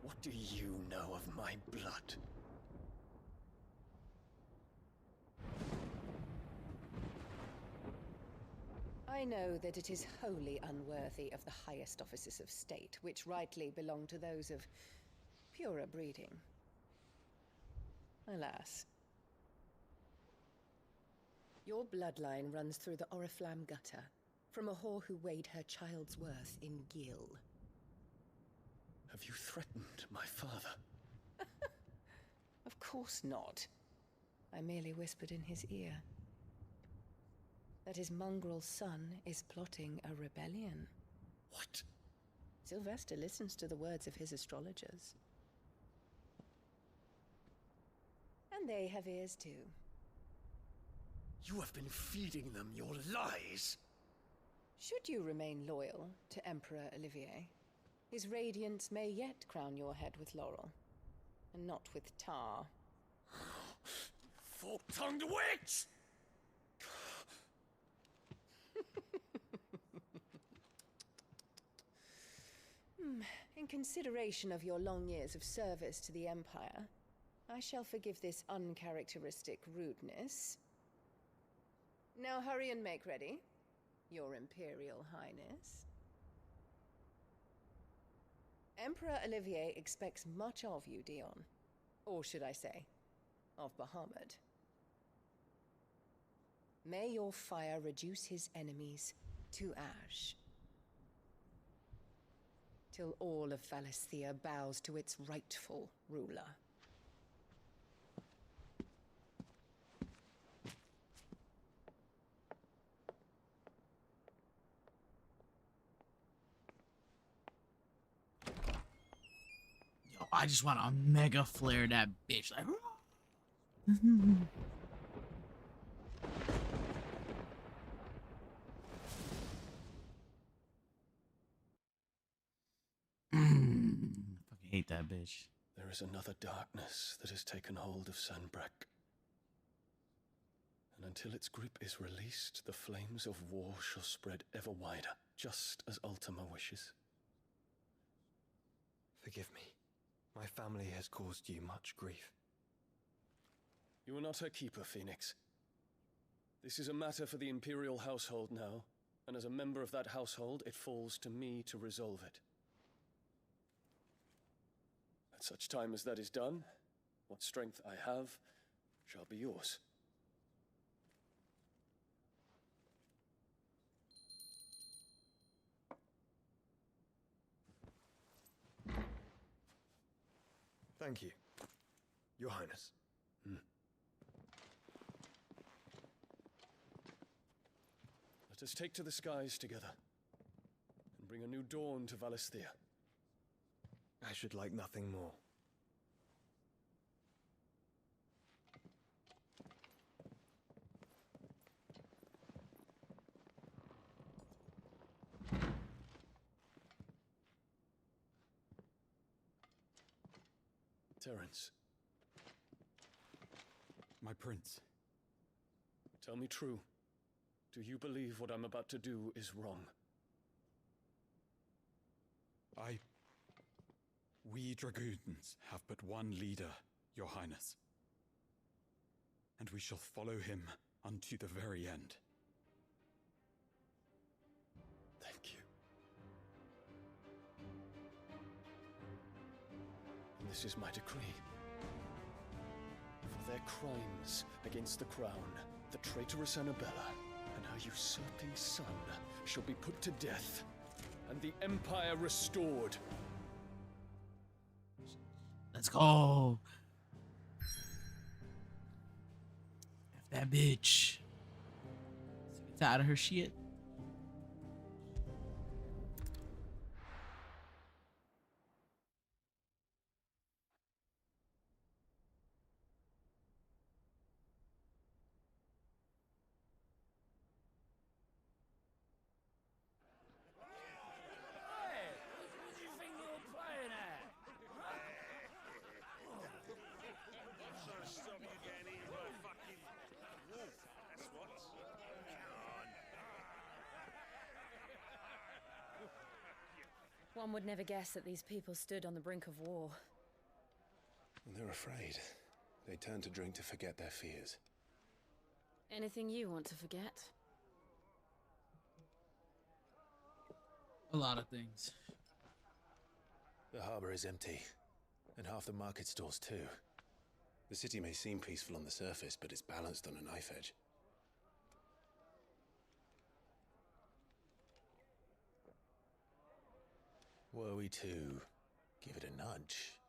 What do you know of my blood? I know that it is wholly unworthy of the highest offices of state, which rightly belong to those of purer breeding. Alas. Your bloodline runs through the Oriflamme gutter, from a whore who weighed her child's worth in gil. Have you threatened my father? Of course not. I merely whispered in his ear that his mongrel son is plotting a rebellion. What? Sylvester listens to the words of his astrologers. And they have ears too. You have been feeding them your lies! Should you remain loyal to Emperor Olivier, his radiance may yet crown your head with laurel, and not with tar. Fork-tongued witch! In consideration of your long years of service to the Empire, I shall forgive this uncharacteristic rudeness. Now hurry and make ready, Your Imperial Highness. Emperor Olivier expects much of you, Dion. Or should I say, of Bahamut. May your fire reduce his enemies to ash, till all of Valisthea bows to its rightful ruler. Yo, I just want to mega flare that bitch. Like, hate that bitch. There is another darkness that has taken hold of Sanbreque. And until its grip is released, the flames of war shall spread ever wider, just as Ultima wishes. Forgive me. My family has caused you much grief. You are not her keeper, Phoenix. This is a matter for the Imperial household now, and as a member of that household, it falls to me to resolve it. At such time as that is done, what strength I have shall be yours. Thank you, Your Highness. Let us take to the skies together, and bring a new dawn to Valisthea. I should like nothing more. Terence. My prince. Tell me true. Do you believe what I'm about to do is wrong? We dragoons have but one leader, Your Highness. And we shall follow him unto the very end. Thank you. And this is my decree. For their crimes against the crown, the traitorous Annabella and her usurping son shall be put to death, and the Empire restored. Let's go. F that bitch. Gets out of her shit. One would never guess that these people stood on the brink of war. They're afraid. They turn to drink to forget their fears. Anything you want to forget? A lot of things. The harbor is empty, and half the market stalls too. The city may seem peaceful on the surface, but it's balanced on a knife edge. Were we to give it a nudge,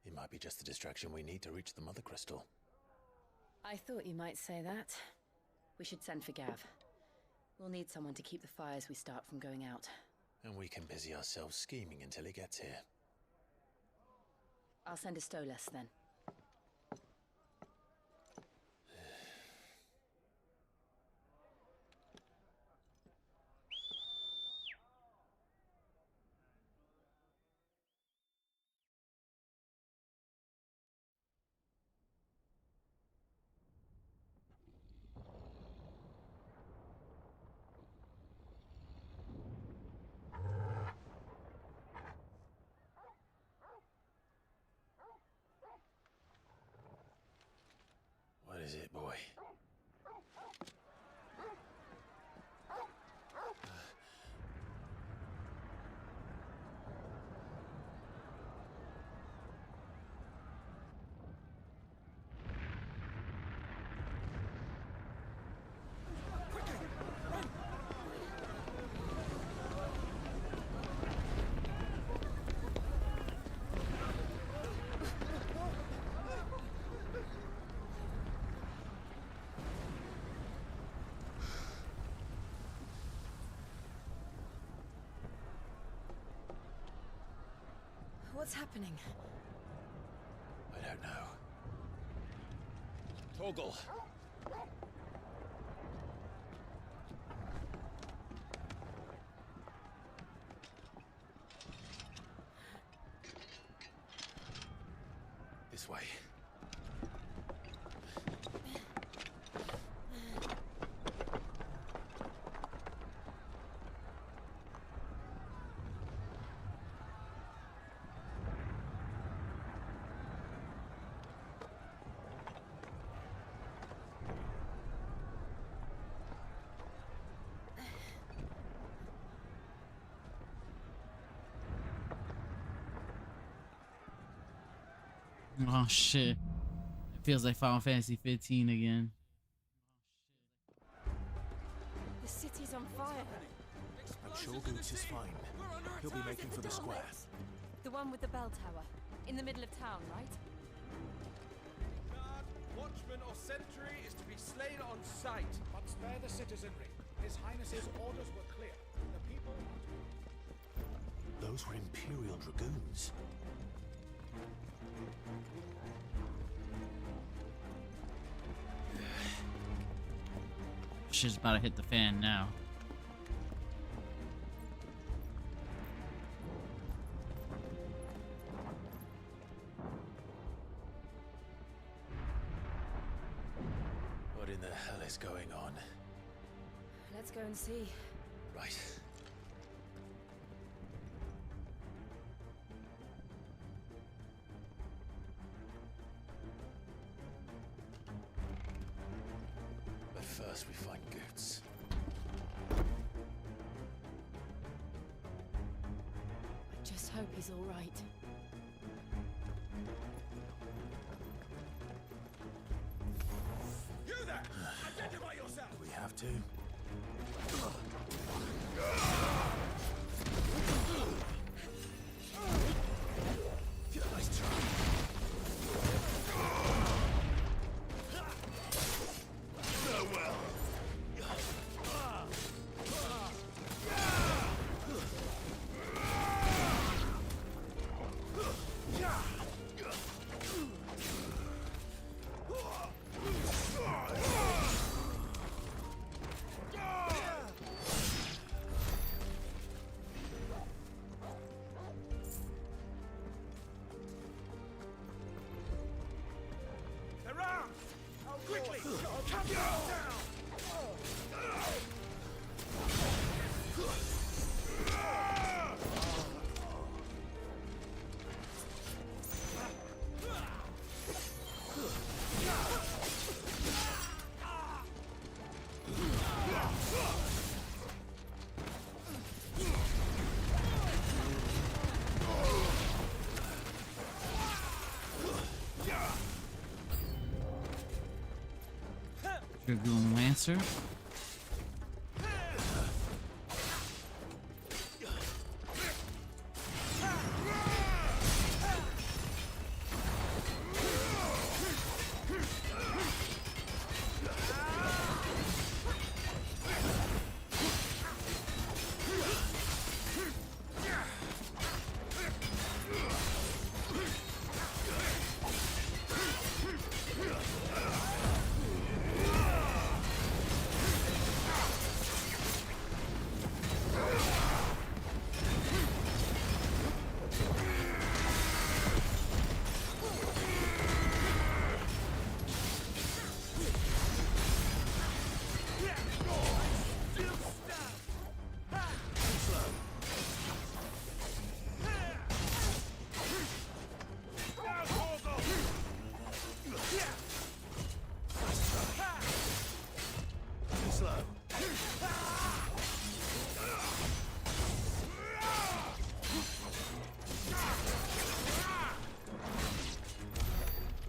it might be just the distraction we need to reach the Mother Crystal. I thought you might say that. We should send for Gav. We'll need someone to keep the fires we start from going out. And we can busy ourselves scheming until he gets here. I'll send a Stolas then. What is it, boy? What's happening? I don't know. Torgal! way. Oh shit. It feels like Final Fantasy 15 again. The city's on fire. I'm sure Goots is fine. He'll be making for the square. The one with the bell tower. In the middle of town, right? Guard, watchman, or sentry is to be slain on sight. But spare the citizenry. His Highness's orders were clear. The people are to... Those were Imperial Dragoons. Shit's about to hit the fan now. What in the hell is going on? Let's go and see. Right. But first we find Goots. I just hope he's all right. You there! Identify yourself! Do we have to? Nice try. Farewell. Around! Quickly! Come down! Dragoon Lancer.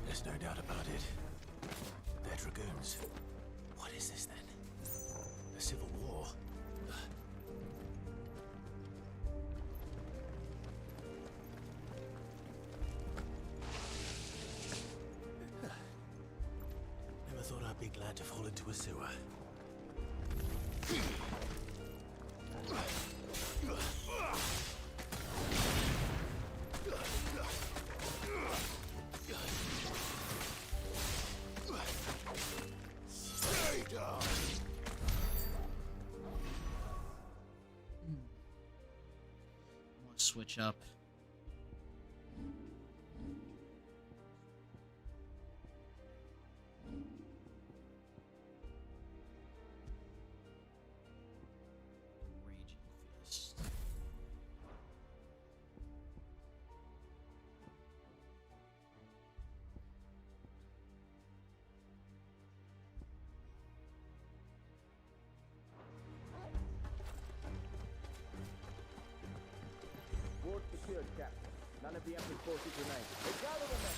There's no doubt about it. They're Dragoons. What is this then? A civil war? Never thought I'd be glad to fall into a sewer. Stay down. Switch up. secured, Captain. None of the Emperor's forces remain. Gather the men!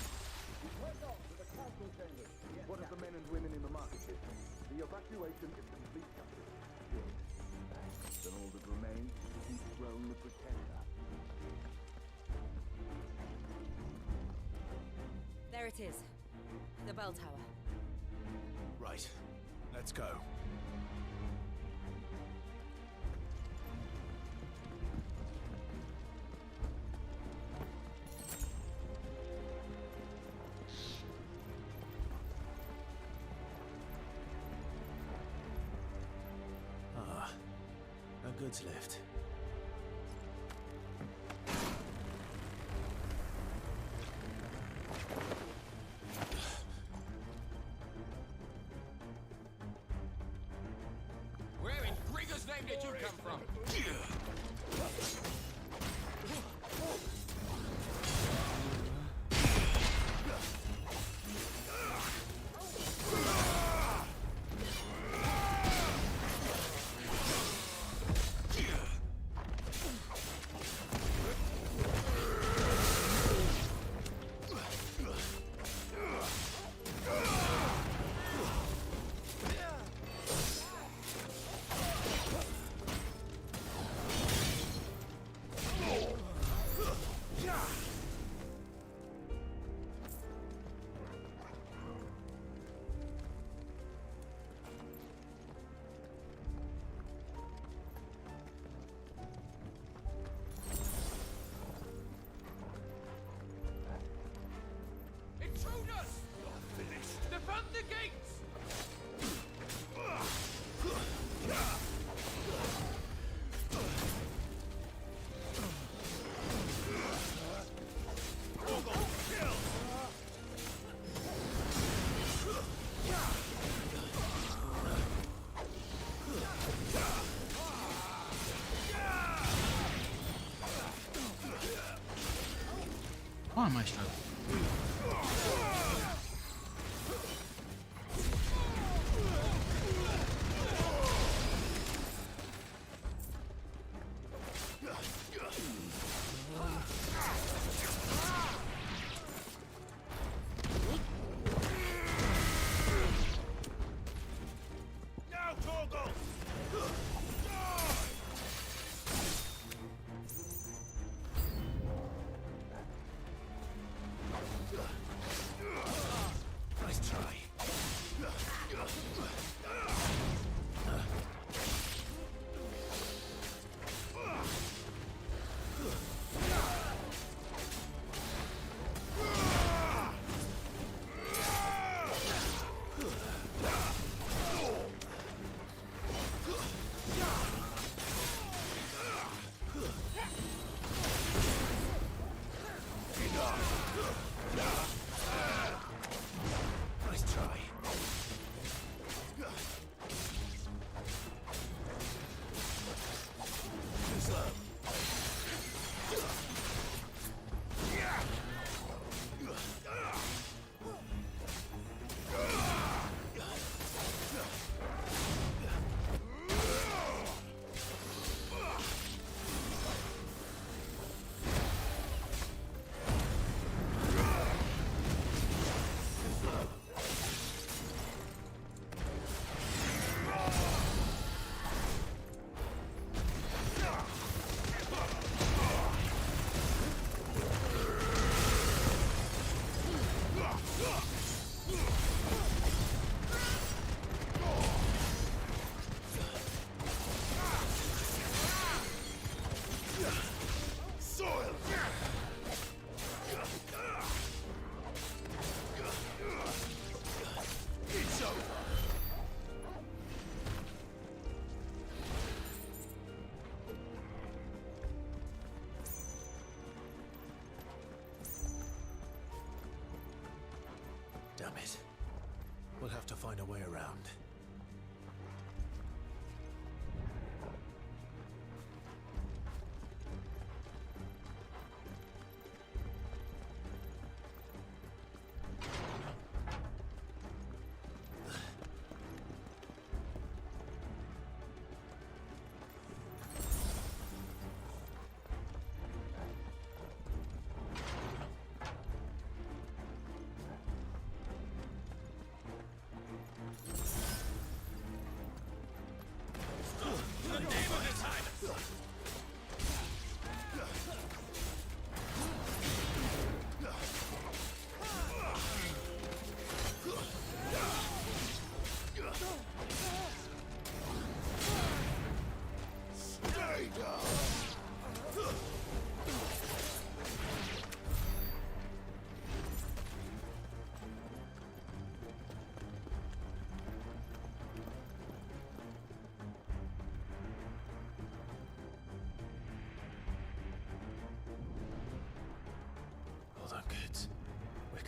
We press on to the council chambers. What of the men and women in the market district? The evacuation is complete, Captain. Good. Then all that remains is to dethrone the Pretender. There it is. The bell tower. Right. Let's go. Ah, a goods lift. Where in Grieger's name did you come from? Intruders! Defend the gates! Why am I struggling? Now, Torgal! Nice try. Nice try. Soil! It's over! Damn it. We'll have to find a way around.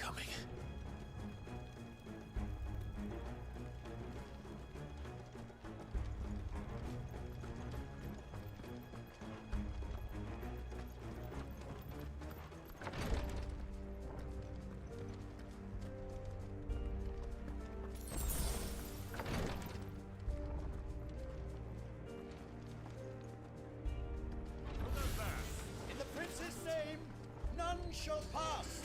coming. In the prince's name, none shall pass.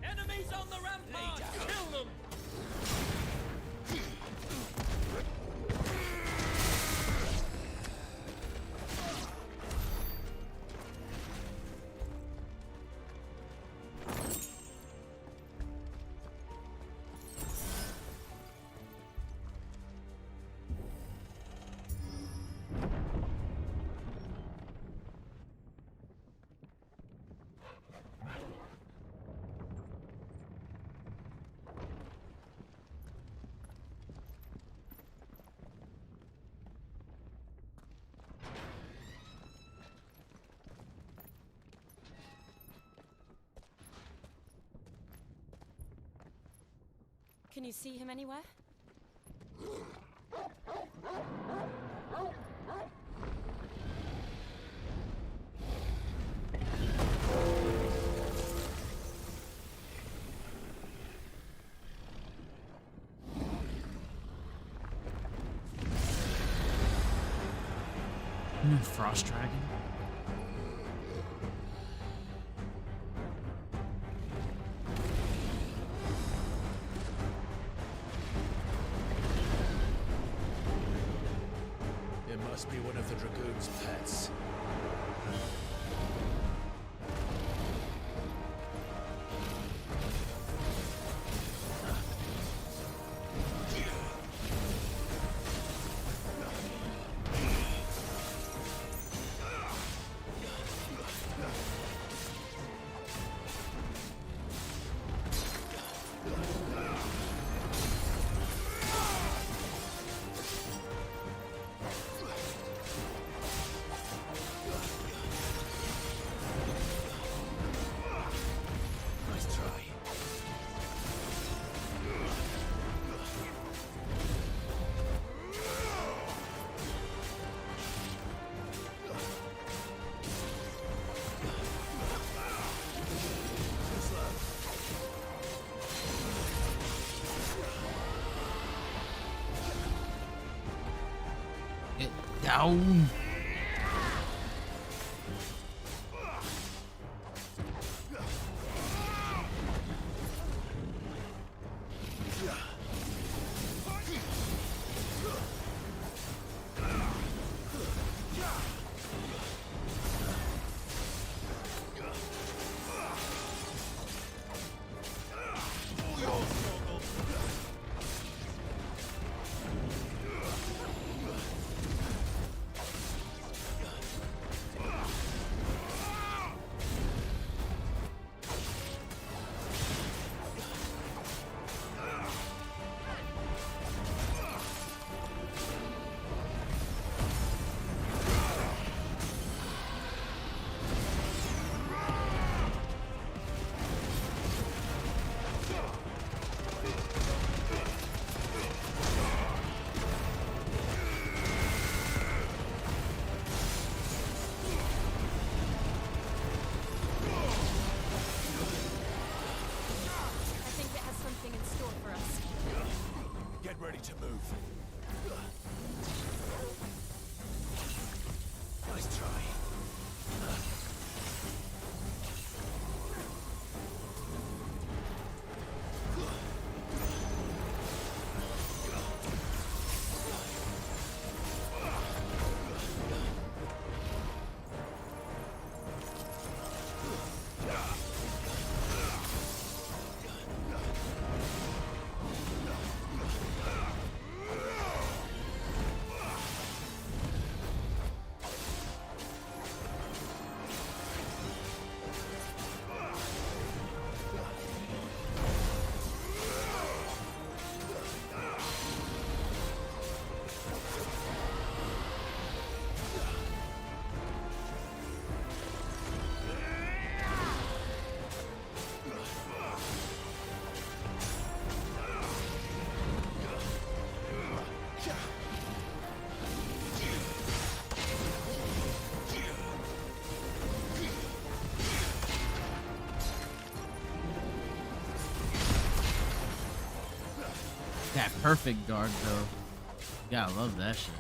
Enemies on the rampart! Kill them! Can you see him anywhere? Frost Dragon. It must be one of the Dragoon's pets. Down. Ready to move. Nice try. That perfect guard though. You gotta love that shit.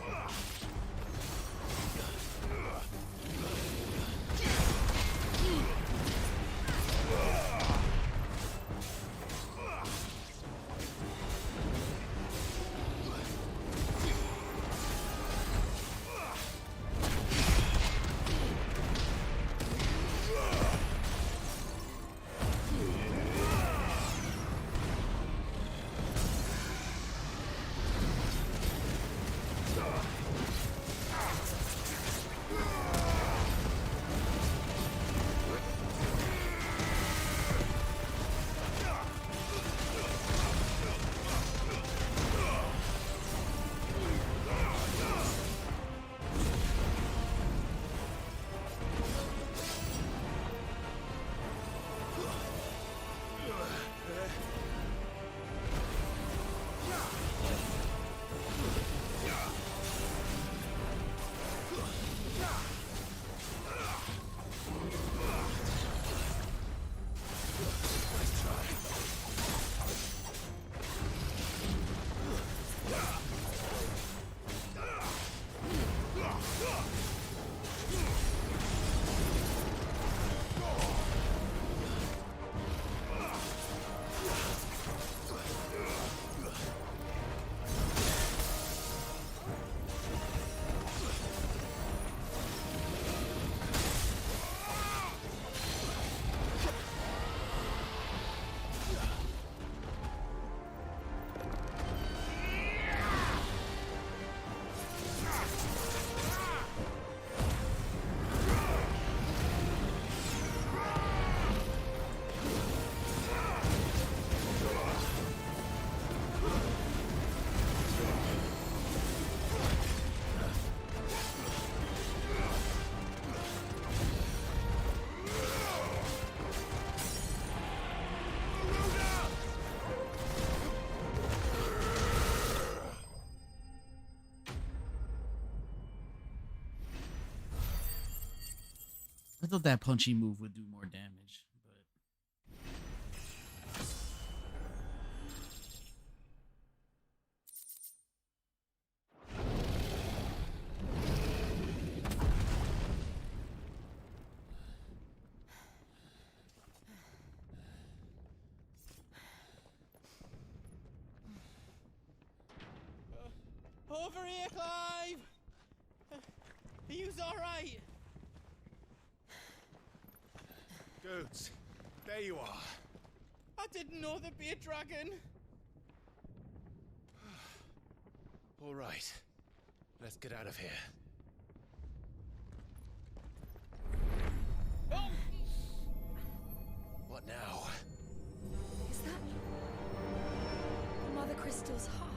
I thought that punchy move would do more damage, but over here, Clive! Are you alright? Goats, there you are. I didn't know there'd be a dragon. All right, let's get out of here. Oh! What now? Is that Mother Crystal's heart?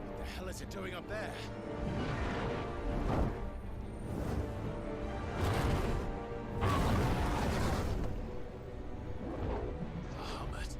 What the hell is it doing up there? Bahamut.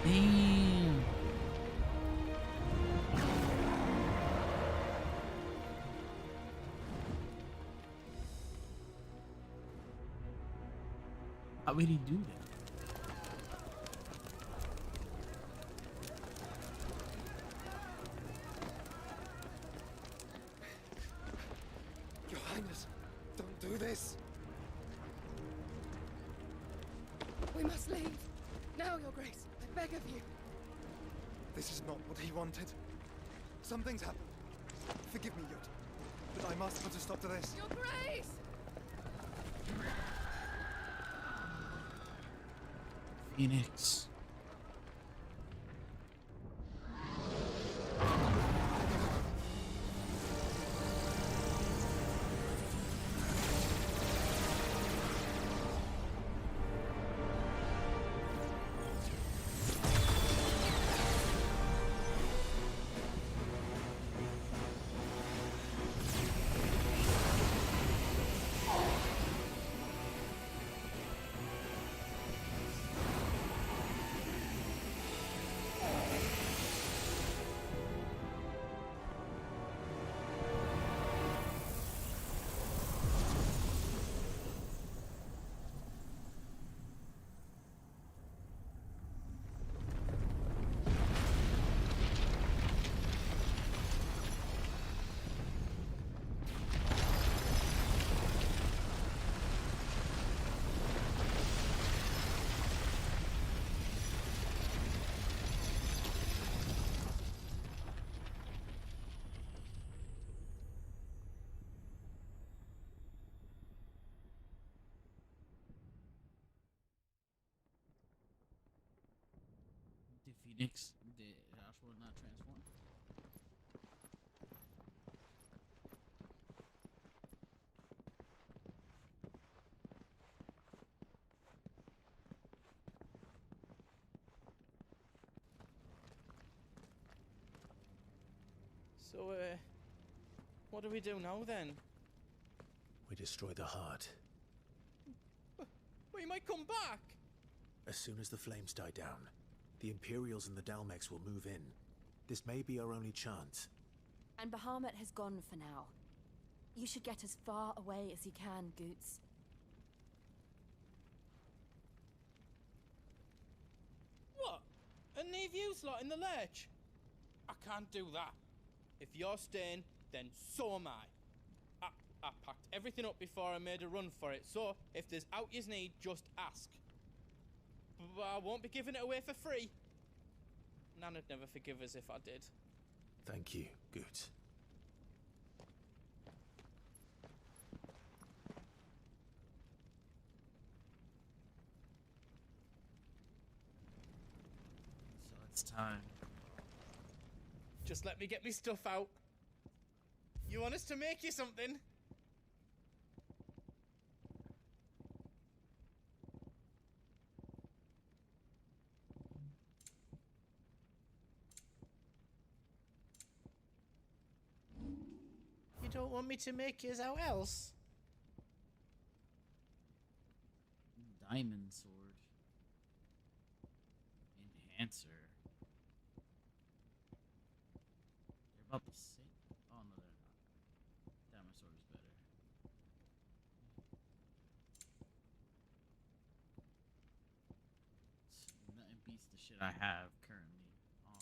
Damn. How would he do that? Your Highness, don't do this. We must leave. Now, Your Grace. I beg of you. This is not what he wanted. Something's happened. Forgive me, Yod, but I must put a stop to this. Your Grace! Phoenix. The Phoenix, the actual not transform. So, what do we do now then? We destroy the heart. We might come back! As soon as the flames die down, the Imperials and the Dalmex will move in. This may be our only chance. And Bahamut has gone for now. You should get as far away as you can, Goots. What? And leave you lot in the lurch? I can't do that. If you're staying, then so am I. I packed everything up before I made a run for it, so if there's out you need, just ask. But I won't be giving it away for free. Nana'd never forgive us if I did. Thank you, Goots. So it's time. Just let me get me stuff out. You want us to make you something? You don't want me to make yours out else? diamond sword. Enhancer. They're about the same. Oh no, they're not. Diamond sword is better. Nothing beats the shit I have currently on.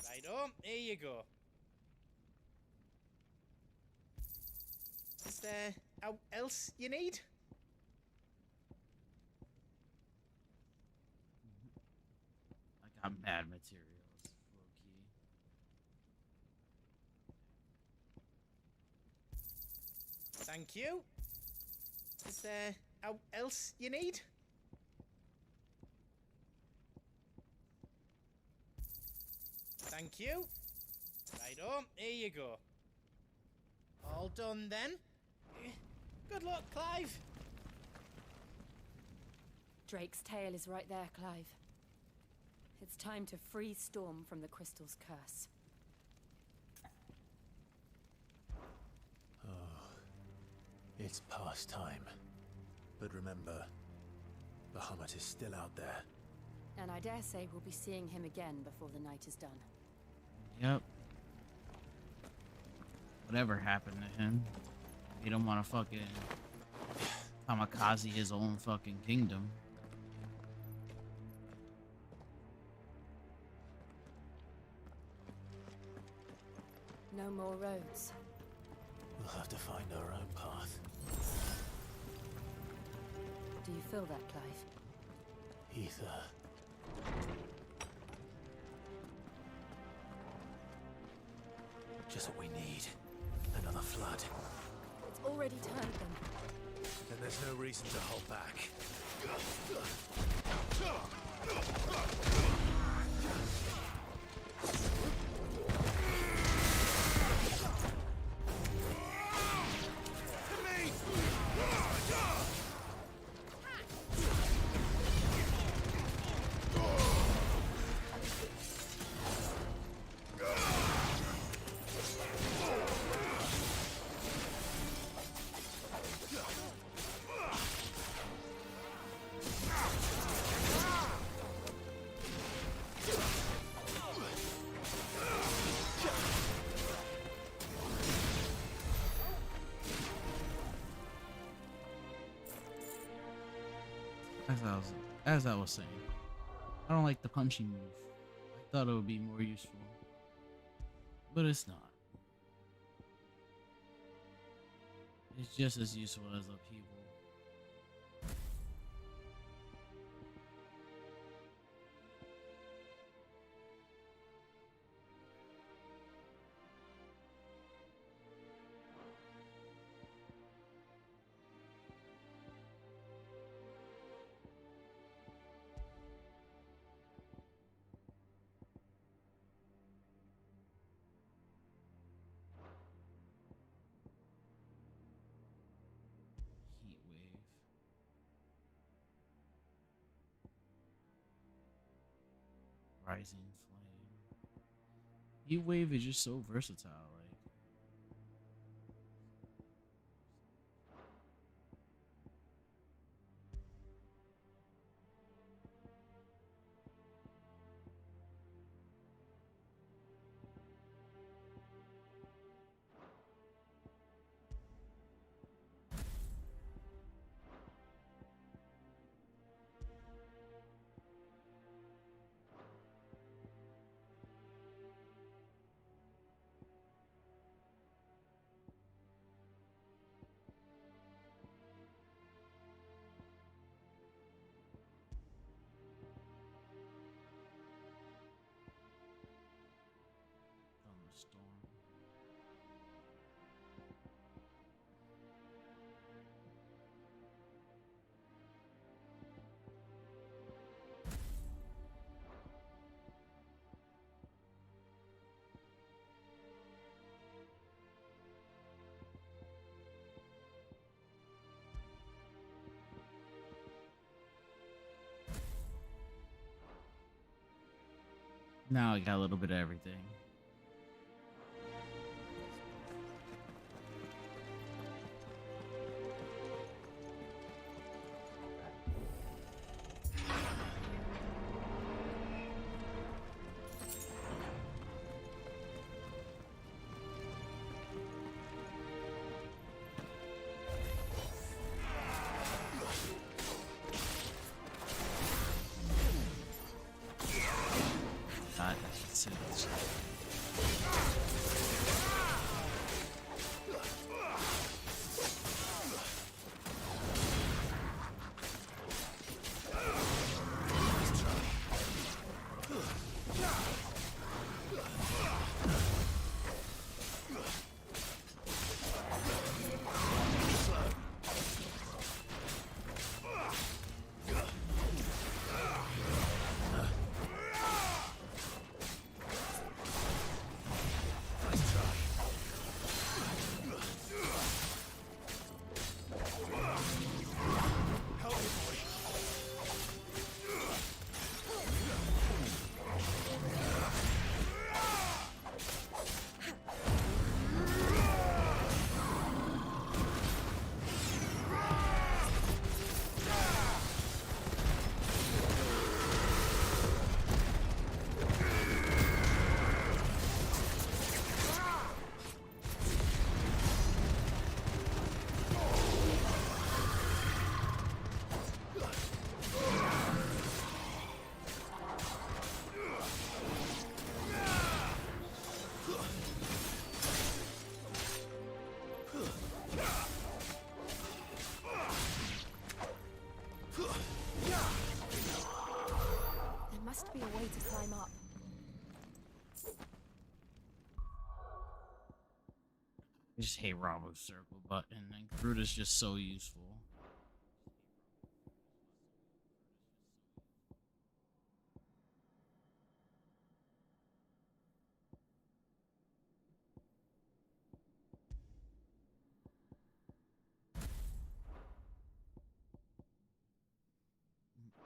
Right on, here you go. Is there else you need? I got mad materials, low key. Thank you. Is there else you need? Thank you. Right on, here you go. All done then. Good luck, Clive. Drake's tail is right there, Clive. It's time to free Storm from the Crystal's curse. Oh, it's past time. But remember, Bahamut is still out there. And I dare say we'll be seeing him again before the night is done. Yep. Whatever happened to him, he don't want to fucking kamikaze his own fucking kingdom. No more roads. We'll have to find our own path. Do you feel that, Clive? Ether. Just what we need. Another flood. It's already turned them. Then there's no reason to hold back. As I was saying, I don't like the punching move. I thought it would be more useful, but it's not. It's just as useful as upheaval. Heat wave. Rising flame. Heat wave is just so versatile. Like, Now I got a little bit of everything. Be a way to climb up. I just hate Rambo's circle button, and Groot is just so useful.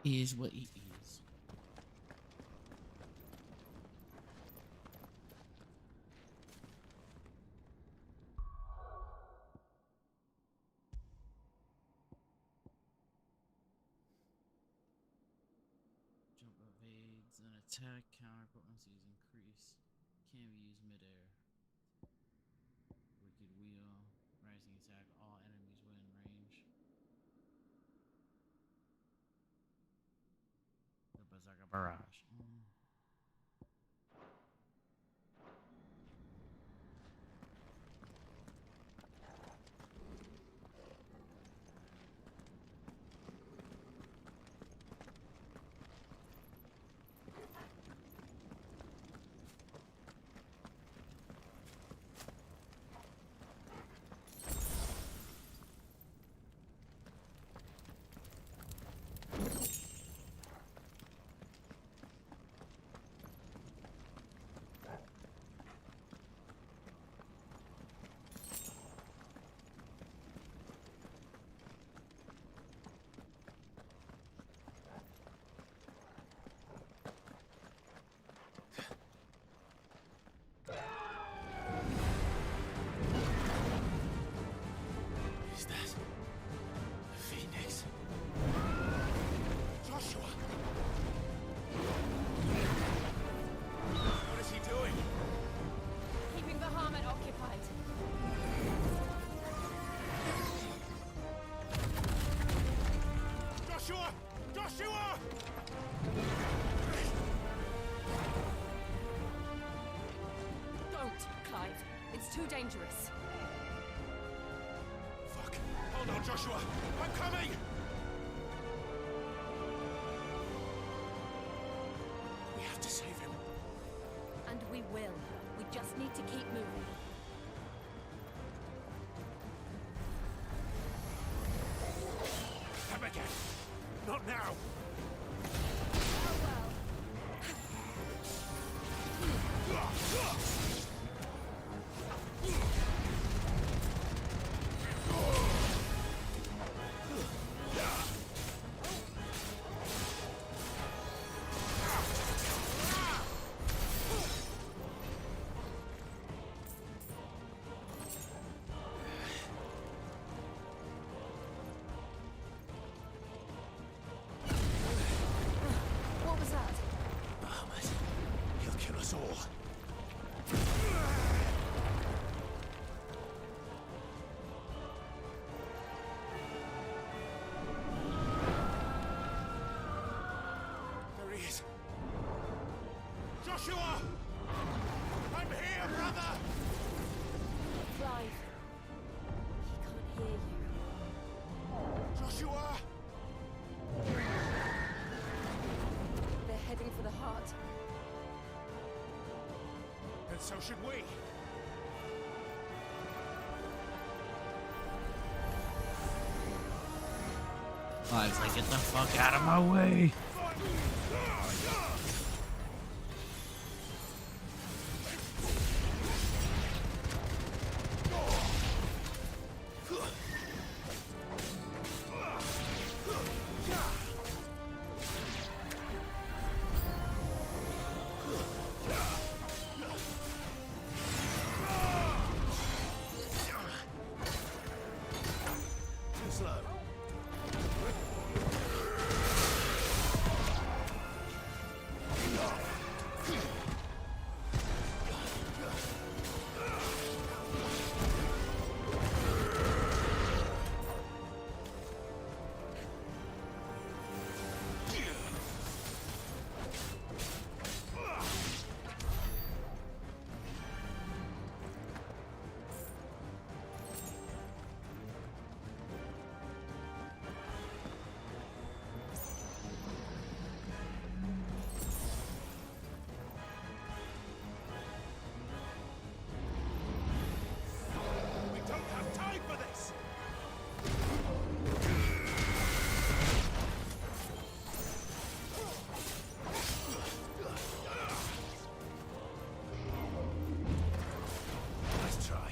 Is what he is. Jump evades an attack counter potency is increased. Can be used midair. Wicked wheel. Rising attack. All enemies within range. The Berserker Barrage. Is that the Phoenix? Joshua! What is he doing? Keeping the Bahamut occupied. Joshua! Joshua! Don't, Clive. It's too dangerous. Fuck! Hold on, Joshua! I'm coming! We have to save him. And we will. We just need to keep moving. Come again! Not now! Joshua! I'm here, brother! Clive. He can't hear you. Joshua! They're heading for the heart. And so should we. Clive's like, get the fuck out of my way. Too slow. We don't have time for this! Nice try.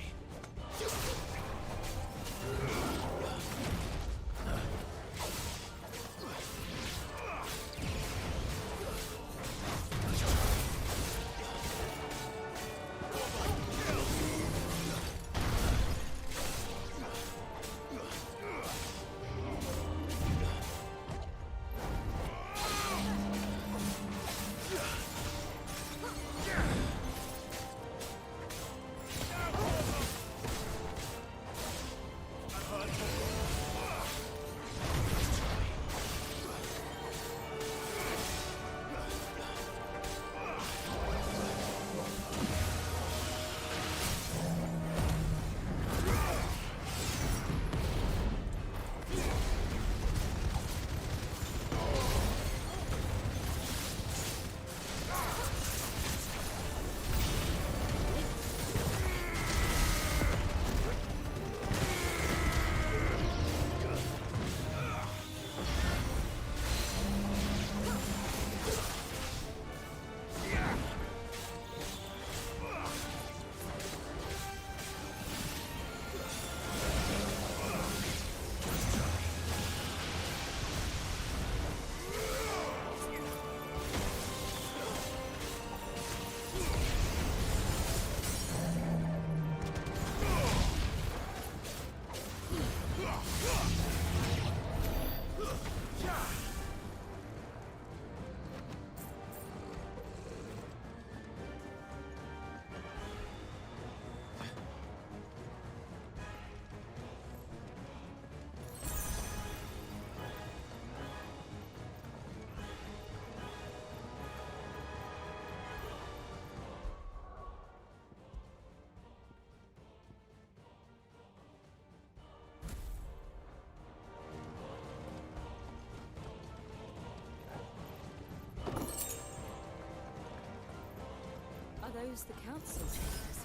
Are those the council chambers?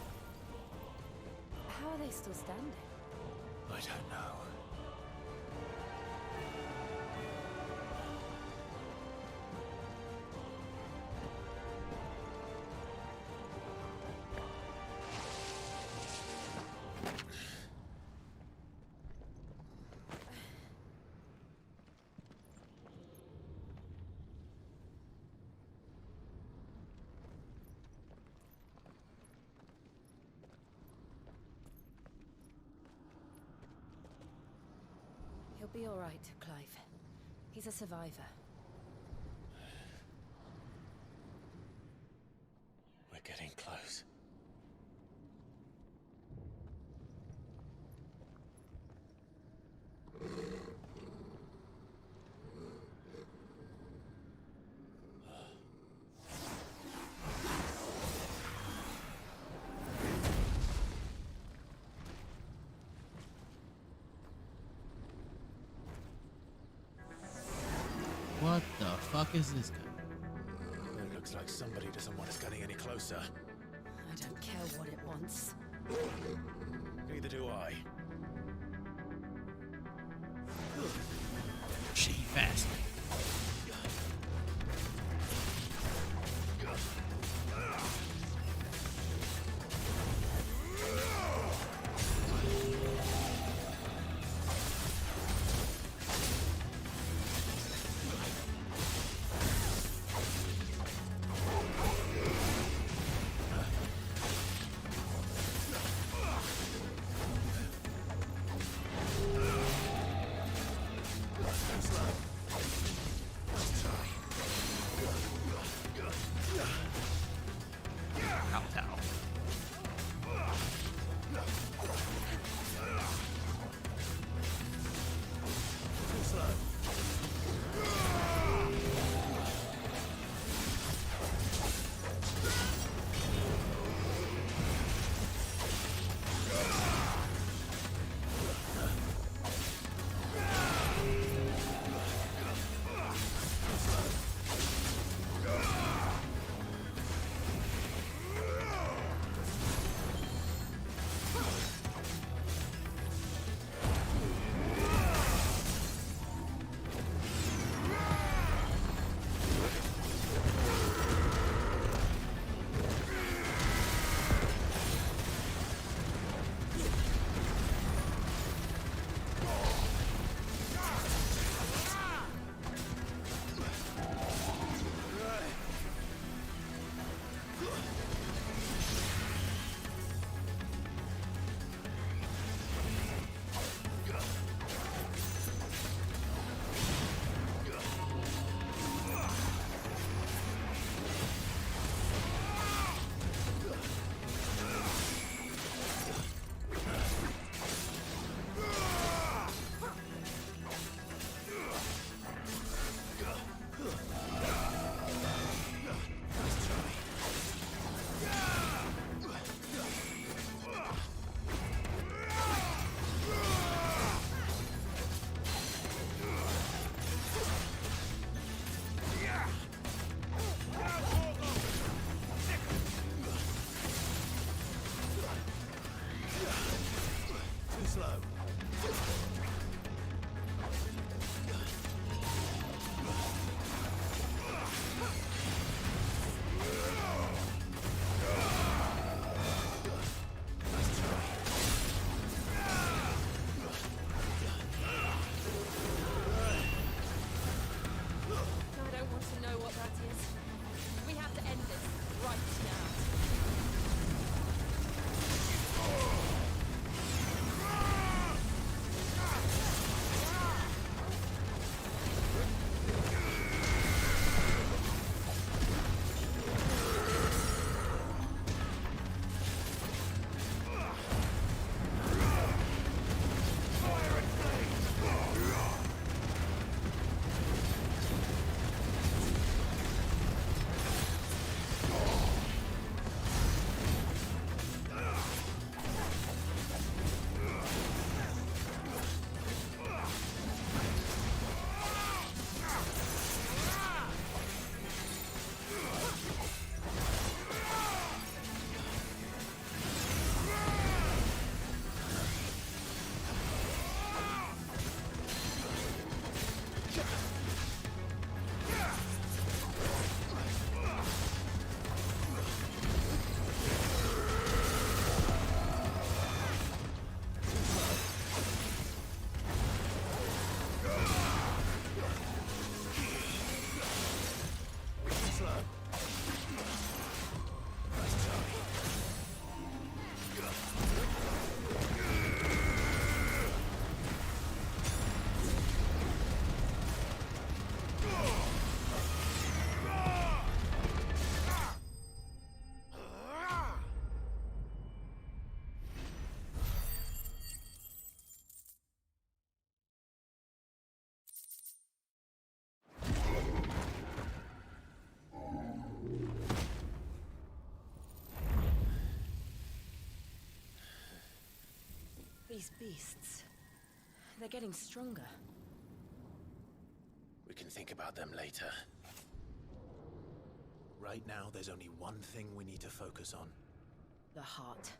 How are they still standing? I don't know. He'll be all right, Clive. He's a survivor. We're getting close. What the fuck is this guy? It looks like somebody doesn't want us getting any closer. I don't care what it wants. Neither do I. She fast. These beasts, they're getting stronger. We can think about them later. Right now, there's only one thing we need to focus on. The heart.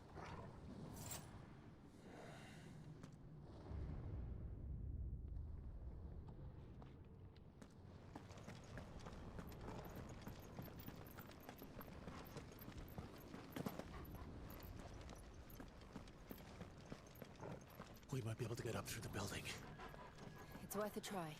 We might be able to get up through the building. It's worth a try.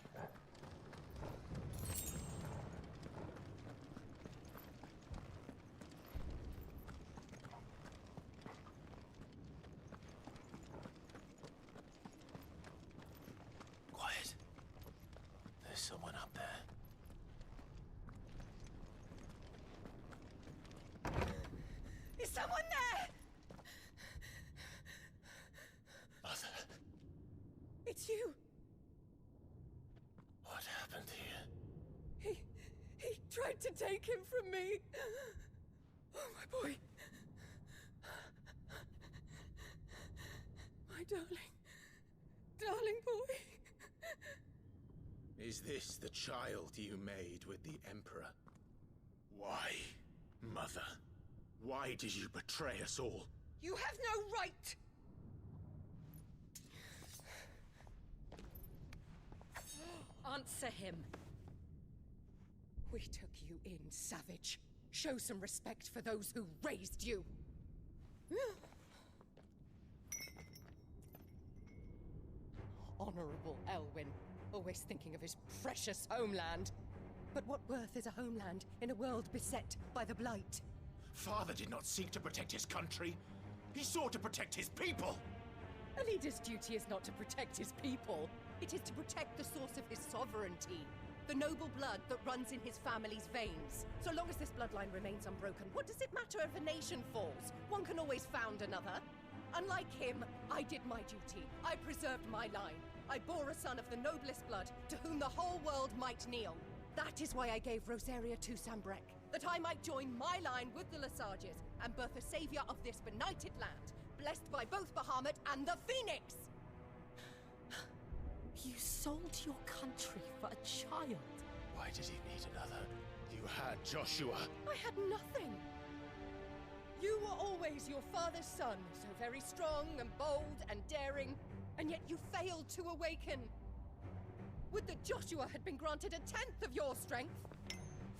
Quiet. There's someone up there. Is someone there? Mother. It's you. What happened here? He tried to take him from me. Oh, my boy. My darling boy. Is this the child you made with the Emperor? Why, Mother? Why did you betray us all? You have no right. Answer him. We took you in, savage. Show some respect for those who raised you. Honorable Elwyn, always thinking of his precious homeland. But what worth is a homeland in a world beset by the Blight? Father did not seek to protect his country. He sought to protect his people. A leader's duty is not to protect his people. It is to protect the source of his sovereignty. The noble blood that runs in his family's veins. So long as this bloodline remains unbroken, what does it matter if a nation falls? One can always found another. Unlike him, I did my duty. I preserved my line. I bore a son of the noblest blood, to whom the whole world might kneel. That is why I gave Rosaria to Sambrek, that I might join my line with the Lesages and birth a savior of this benighted land, blessed by both Bahamut and the Phoenix! You sold your country for a child. Why did he need another? You had Joshua. I had nothing. You were always your father's son, so very strong and bold and daring, and yet you failed to awaken. Would that Joshua had been granted 1/10 of your strength?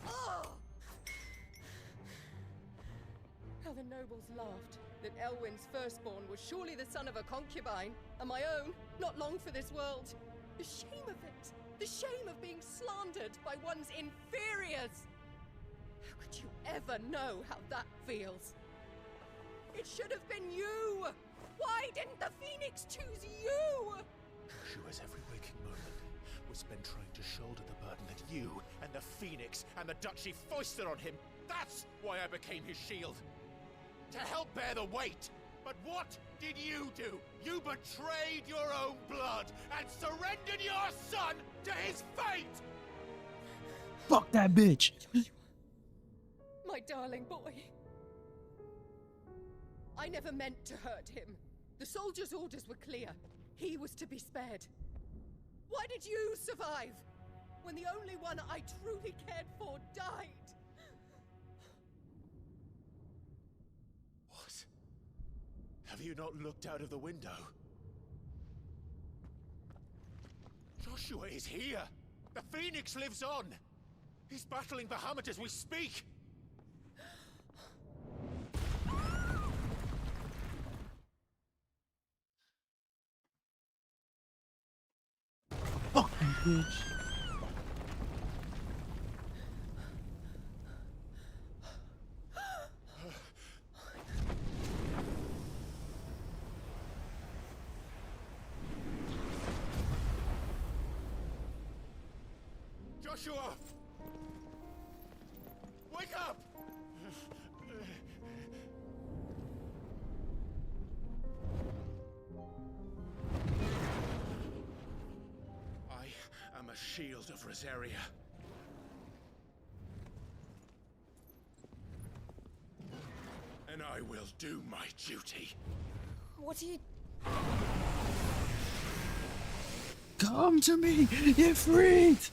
Oh! How the nobles laughed that Elwyn's firstborn was surely the son of a concubine, and my own, not long for this world. The shame of it! The shame of being slandered by one's inferiors! How could you ever know how that feels? It should have been you! Why didn't the Phoenix choose you? Joshua's every waking moment was spent trying to shoulder the burden that you and the Phoenix and the Duchy foisted on him. That's why I became his shield. To help bear the weight. But what did you do? You betrayed your own blood and surrendered your son to his fate! Fuck that bitch! My darling boy. I never meant to hurt him. The soldiers' orders were clear. He was to be spared. Why did you survive when the only one I truly cared for died? What? Have you not looked out of the window? Joshua is here! The Phoenix lives on! He's battling Bahamut as we speak! Fucking bitch. Joshua! Wake up! I am a shield of Rosaria. And I will do my duty. What are you... Come to me, you freak!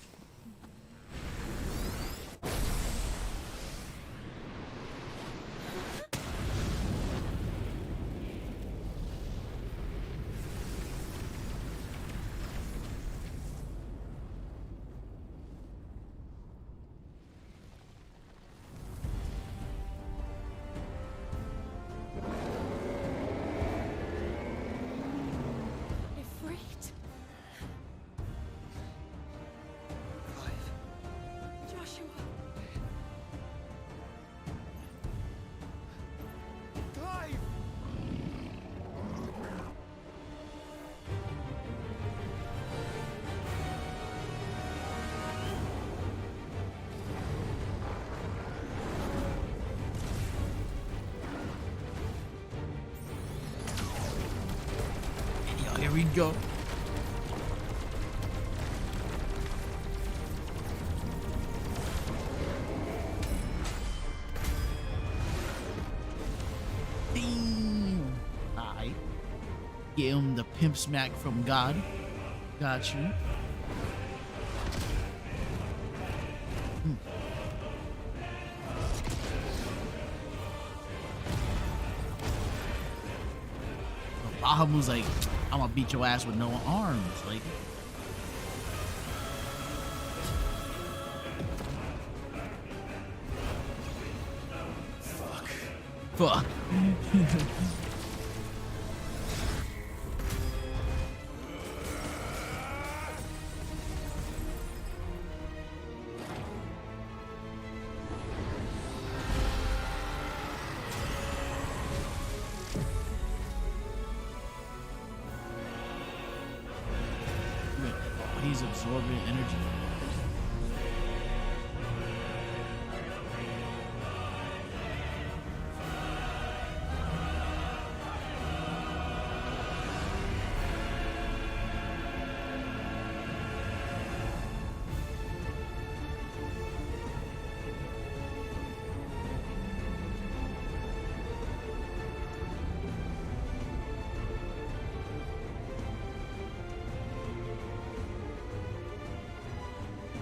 we go. Damn. Alright. Get him the pimp smack from God. Got you. Bahamut's like, I'm gonna beat your ass with no arms. Like, fuck. He's absorbing energy.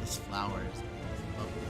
This flower is lovely.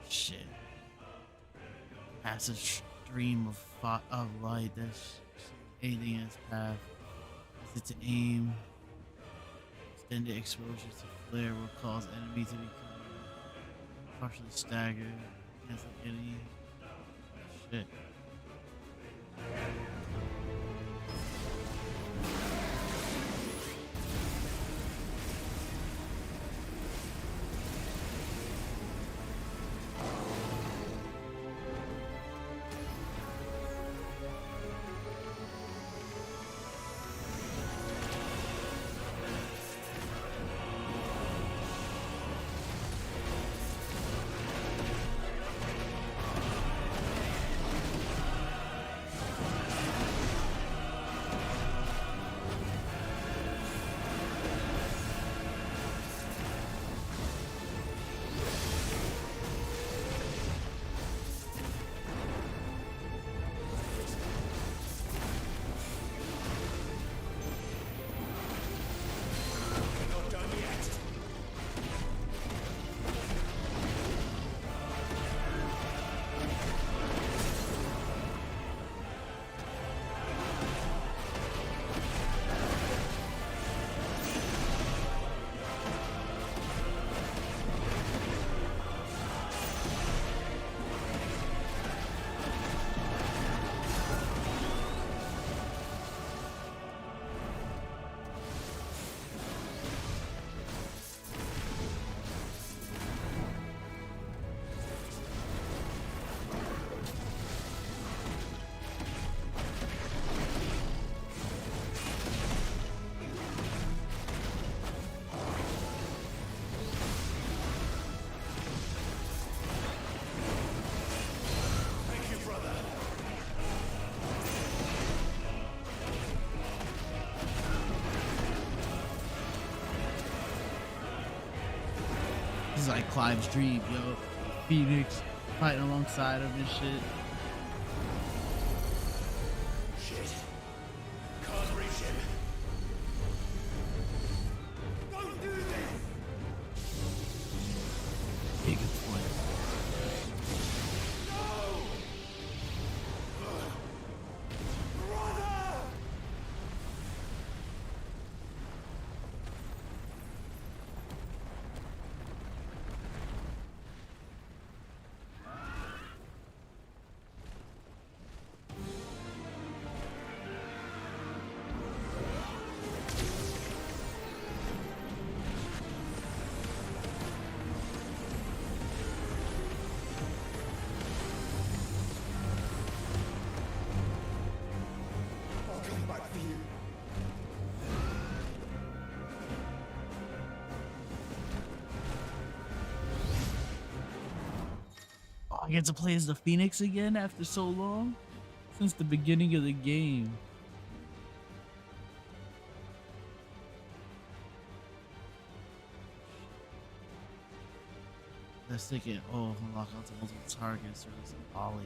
Shit. Pass a stream of light that's anything in its path. As its aim, extended exposure to flare will cause enemy to become partially staggered, cancel any shit. like Clive's dream, yo. Phoenix fighting alongside him and shit. Shit. Can't reach him. Don't do this! Yeah, good point. I get to play as the Phoenix again after so long? Since the beginning of the game. They're thinking, oh, unlock out to multiple targets or there's an ollie.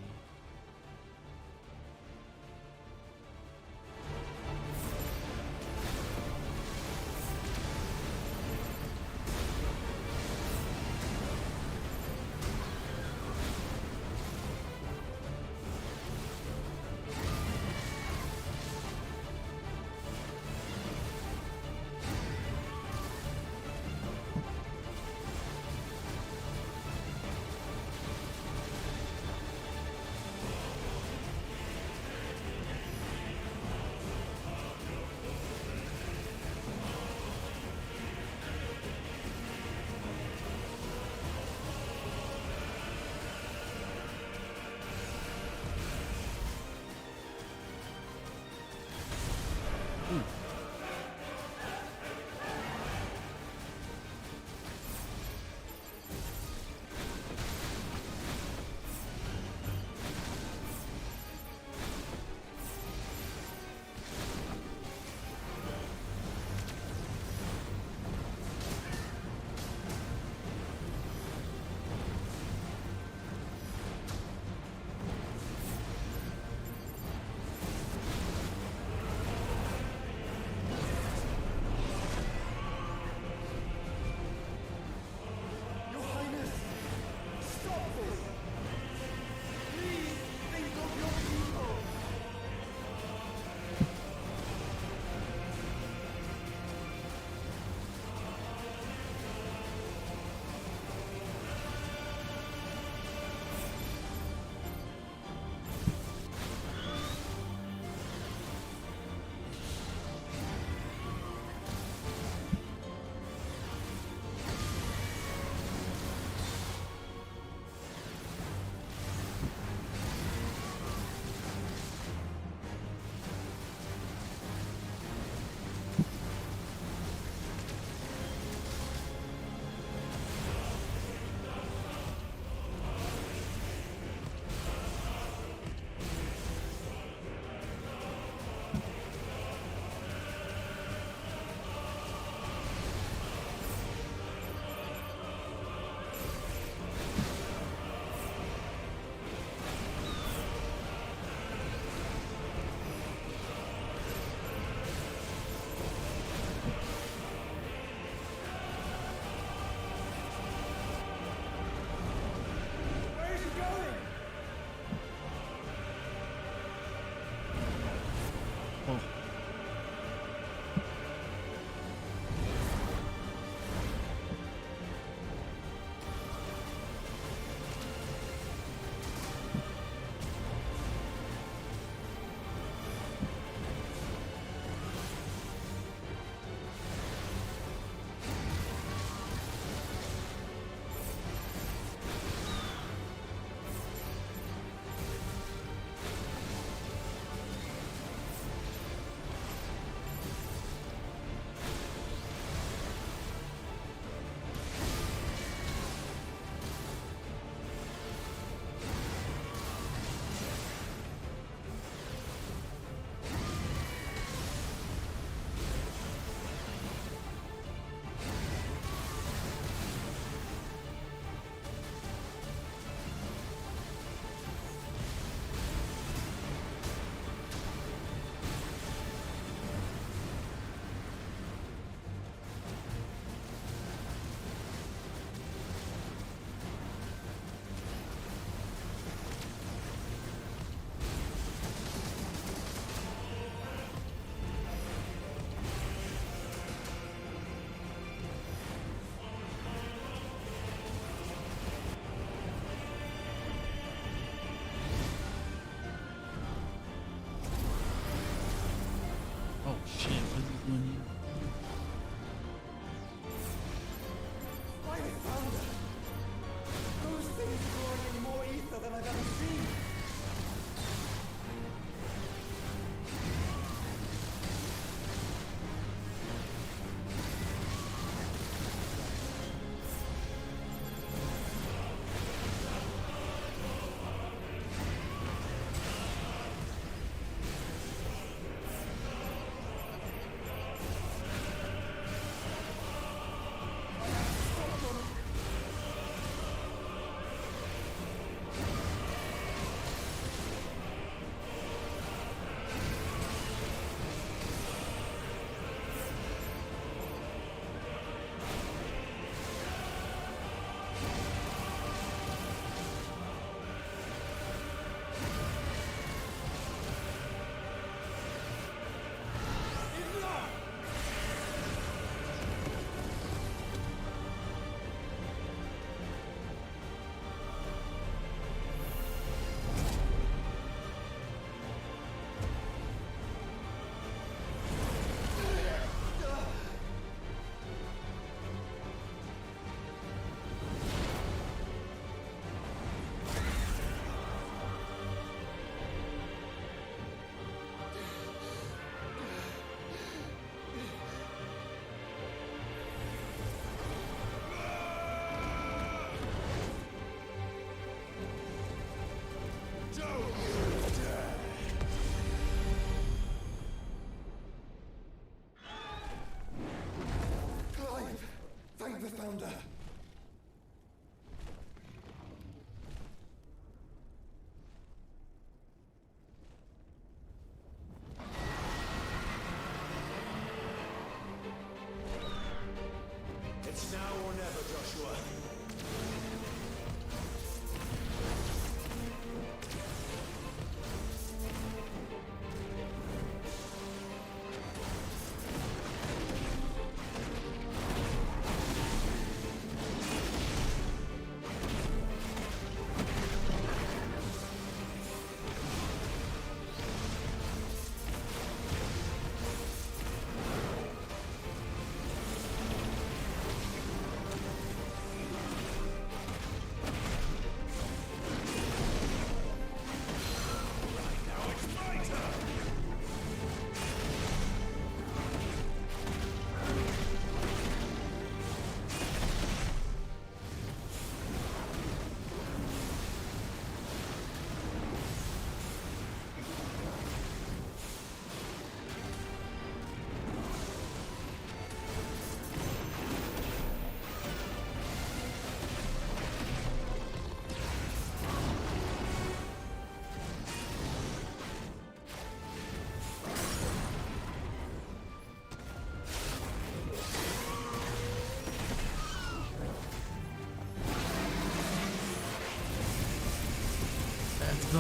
Let's go.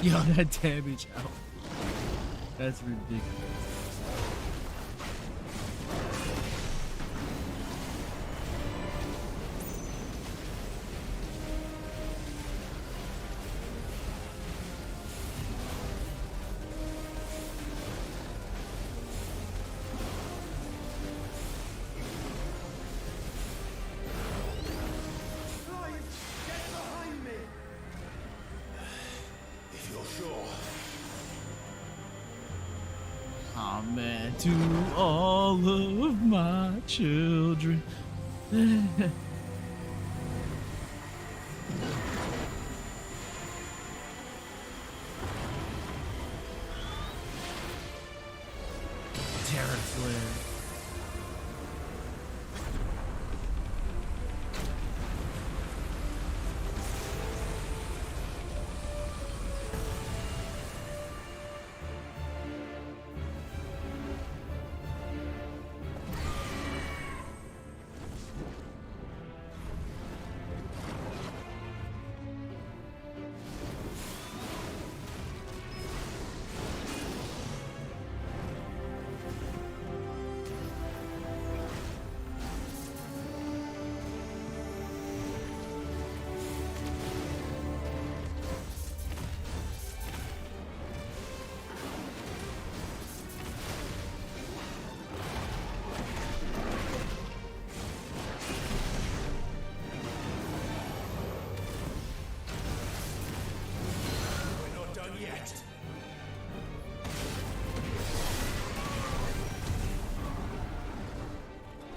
Yo, that damage out. That's ridiculous. Amen to all of my children. Terror flare.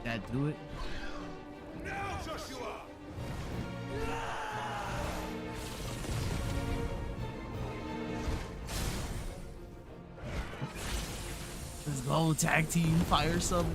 That do it? Now, Joshua! Let's go, tag team, fire summon.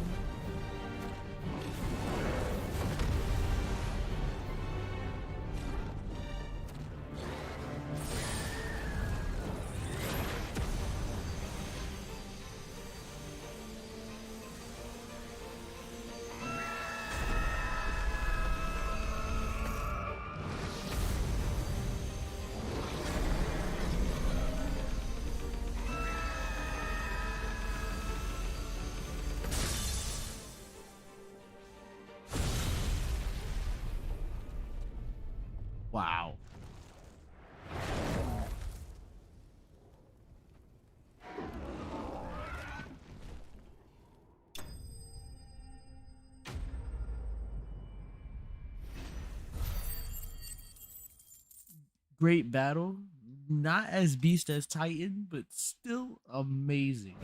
Wow. Great battle. Not as beast as Titan, but still amazing.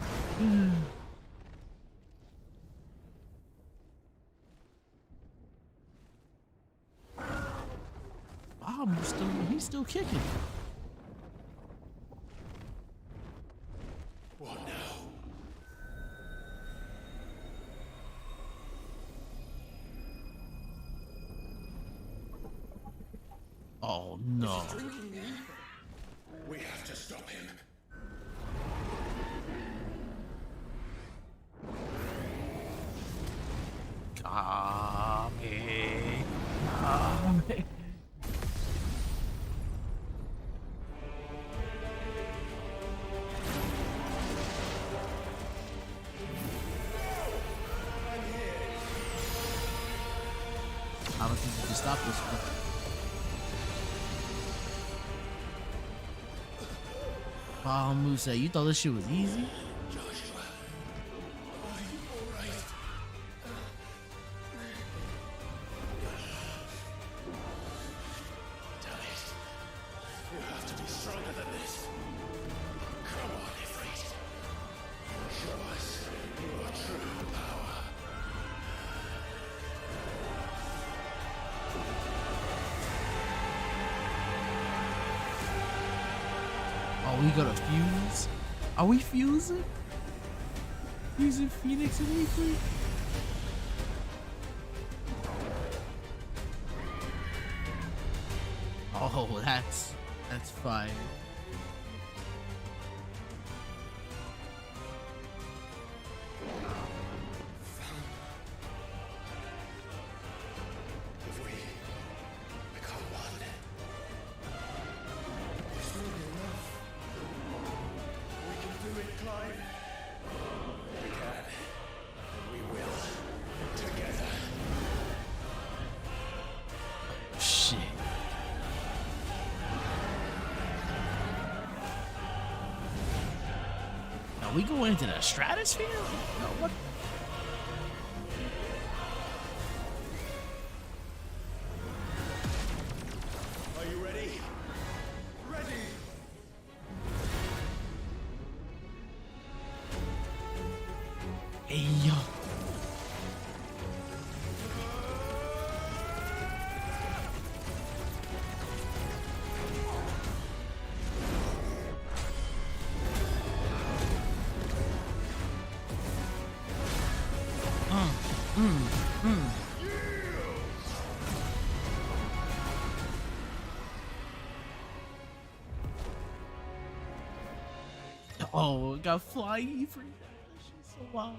He's still kicking. What now? Oh no. We have to stop him. Kame. I don't think you can stop this one. Musa, you thought this shit was easy? Joshua, are you alright? Damn it. You have to be stronger than this. Come on, Ifrit. Show us your true power. Oh, we gotta fuse? Are we fusing? Fusing Phoenix and Ifrit? Oh, that's fire. we going into the stratosphere? No, what? Are you ready? Ready! Hey, yo. Oh, got flying Ifrit. She's so wild.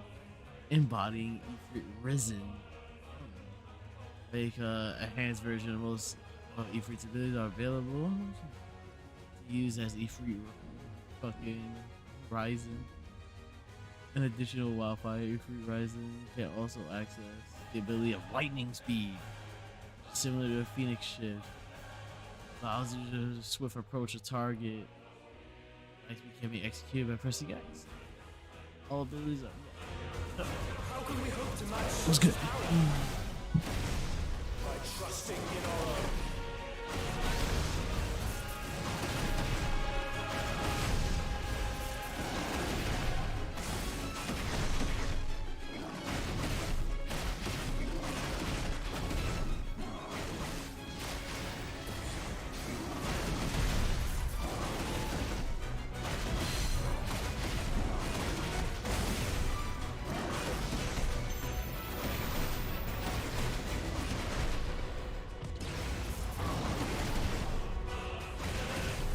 Embodying Ifrit Risen. Make a enhanced version of most of Ifrit's abilities are available to use as Ifrit fucking Rising. An additional wildfire Ifrit Rising can also access the ability of lightning speed, similar to a Phoenix shift. Allows you to swift approach a target. X can be executed by pressing X. All abilities are. How can we hope to match What's good? by trusting in our own?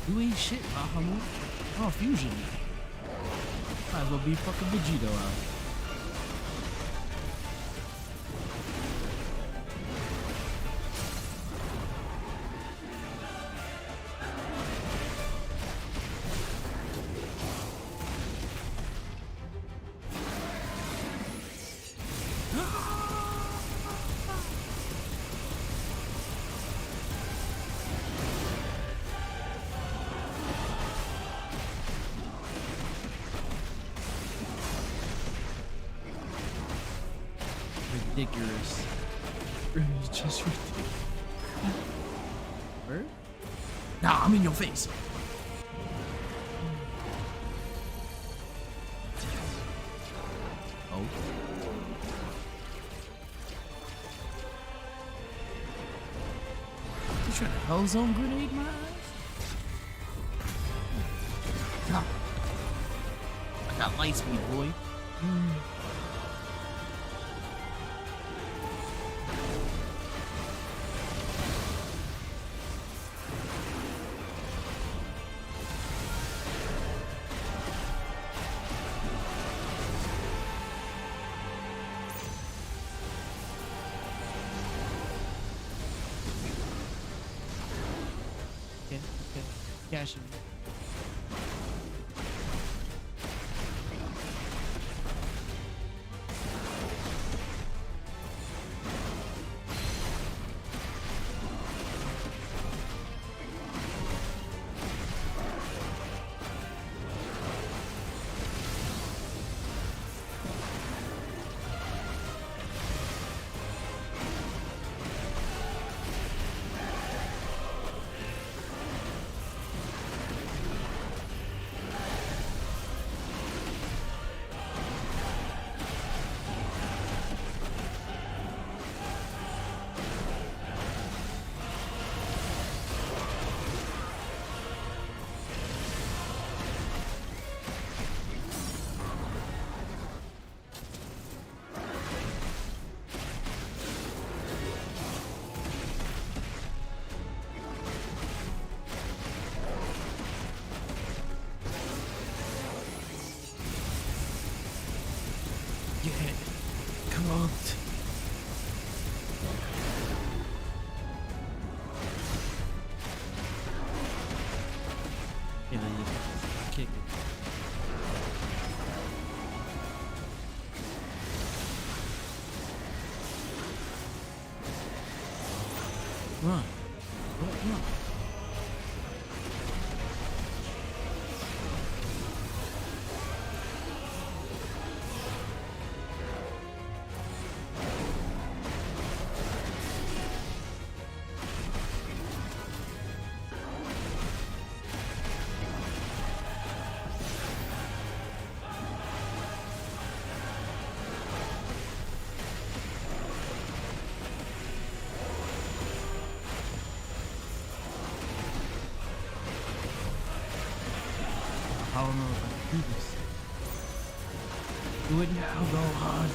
You ain't shit, Bahamut. Oh, fusion. Might as well be fucking Vegito out. Ridiculous. It's just ridiculous. Where? Nah, I'm in your face. Oh. You trying to hell zone grenade my eyes? Nah. I got light speed, boy. Cash him. Cooked. And then you kick it. Run. Run. I don't know if I can do this. Do it now, Gohan.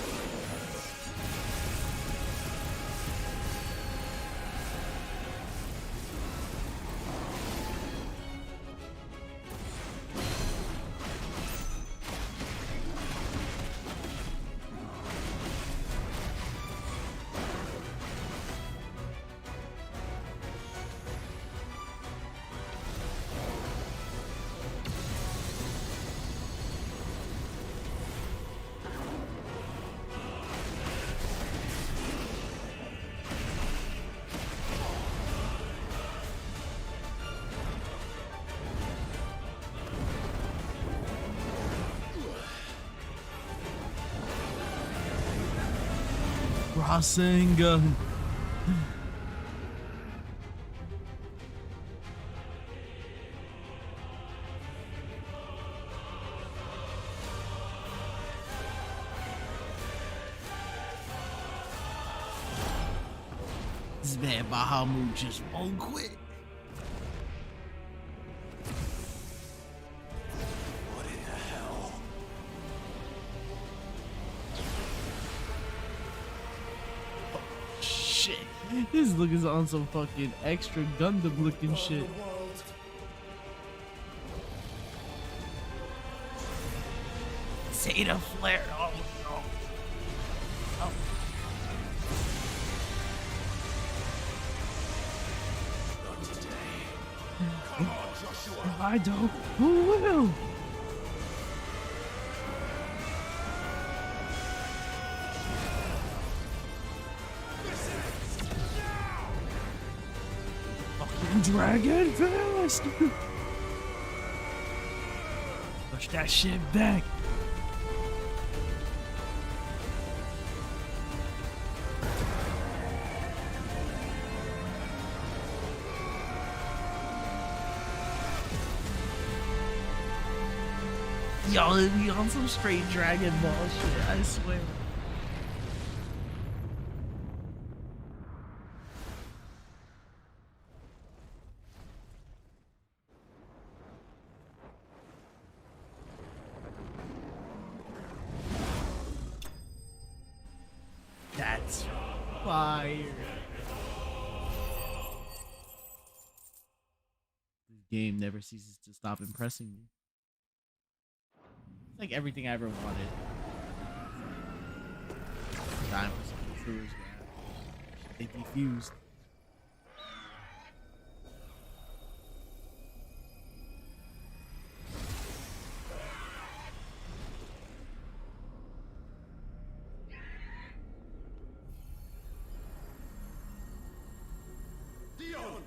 Rasengan. This man Bahamut just won't quit. What in the hell? Shit. This look is on some fucking extra Gundam looking shit. Zeta flare. Oh no. Oh. Not today. Come on, Joshua. If I don't, who will? Fucking dragon fast! Push that shit back. Y'all be on some straight Dragon Ball shit, I swear. That's fire. This game never ceases to stop impressing me. It's like everything I ever wanted. Time for some truers, man. They defused. Dion!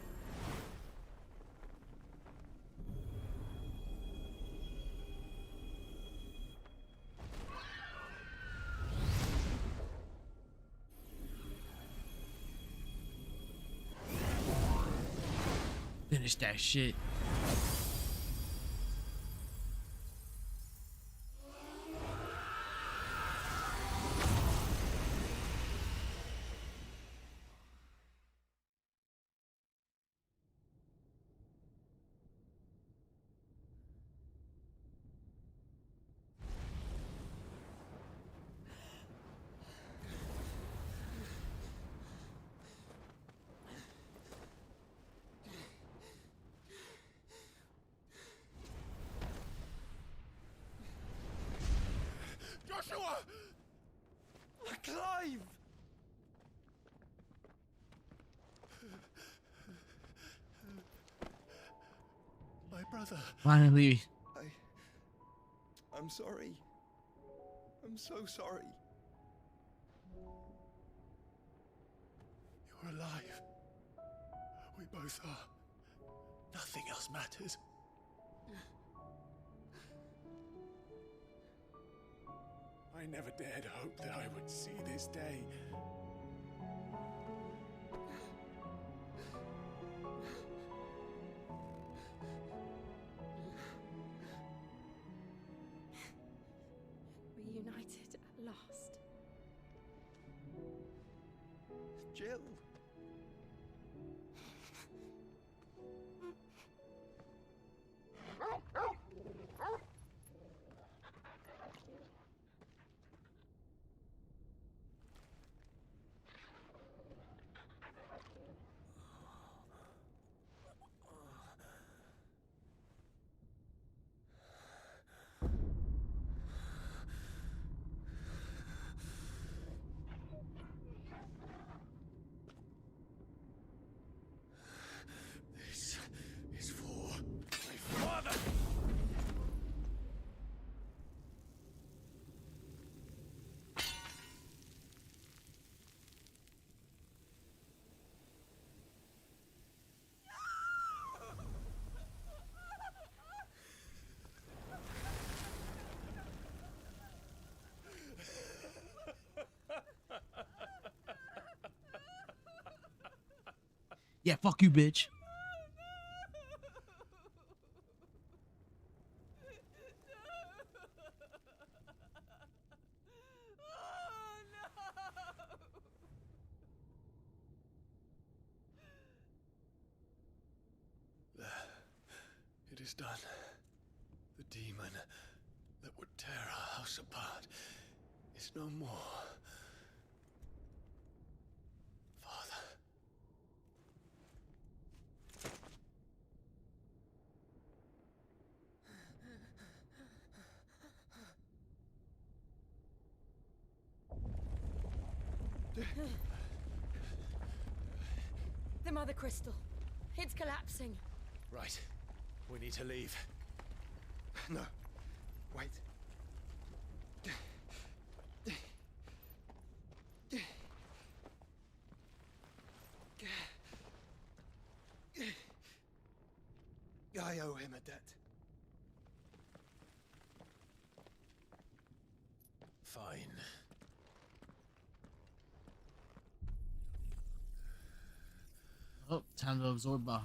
Finish that shit. Joshua! Clive! My brother. Finally. I'm sorry. I'm so sorry. You're alive. We both are. Nothing else matters. I never dared hope that I would see this day. Reunited at last. Jill. Yeah, fuck you, bitch. There. It is done. The demon that would tear our house apart is no more. Father. The Mother Crystal. It's collapsing. Right. We need to leave. No. Wait. I owe him a debt. Fine. Oh, time to absorb Baja.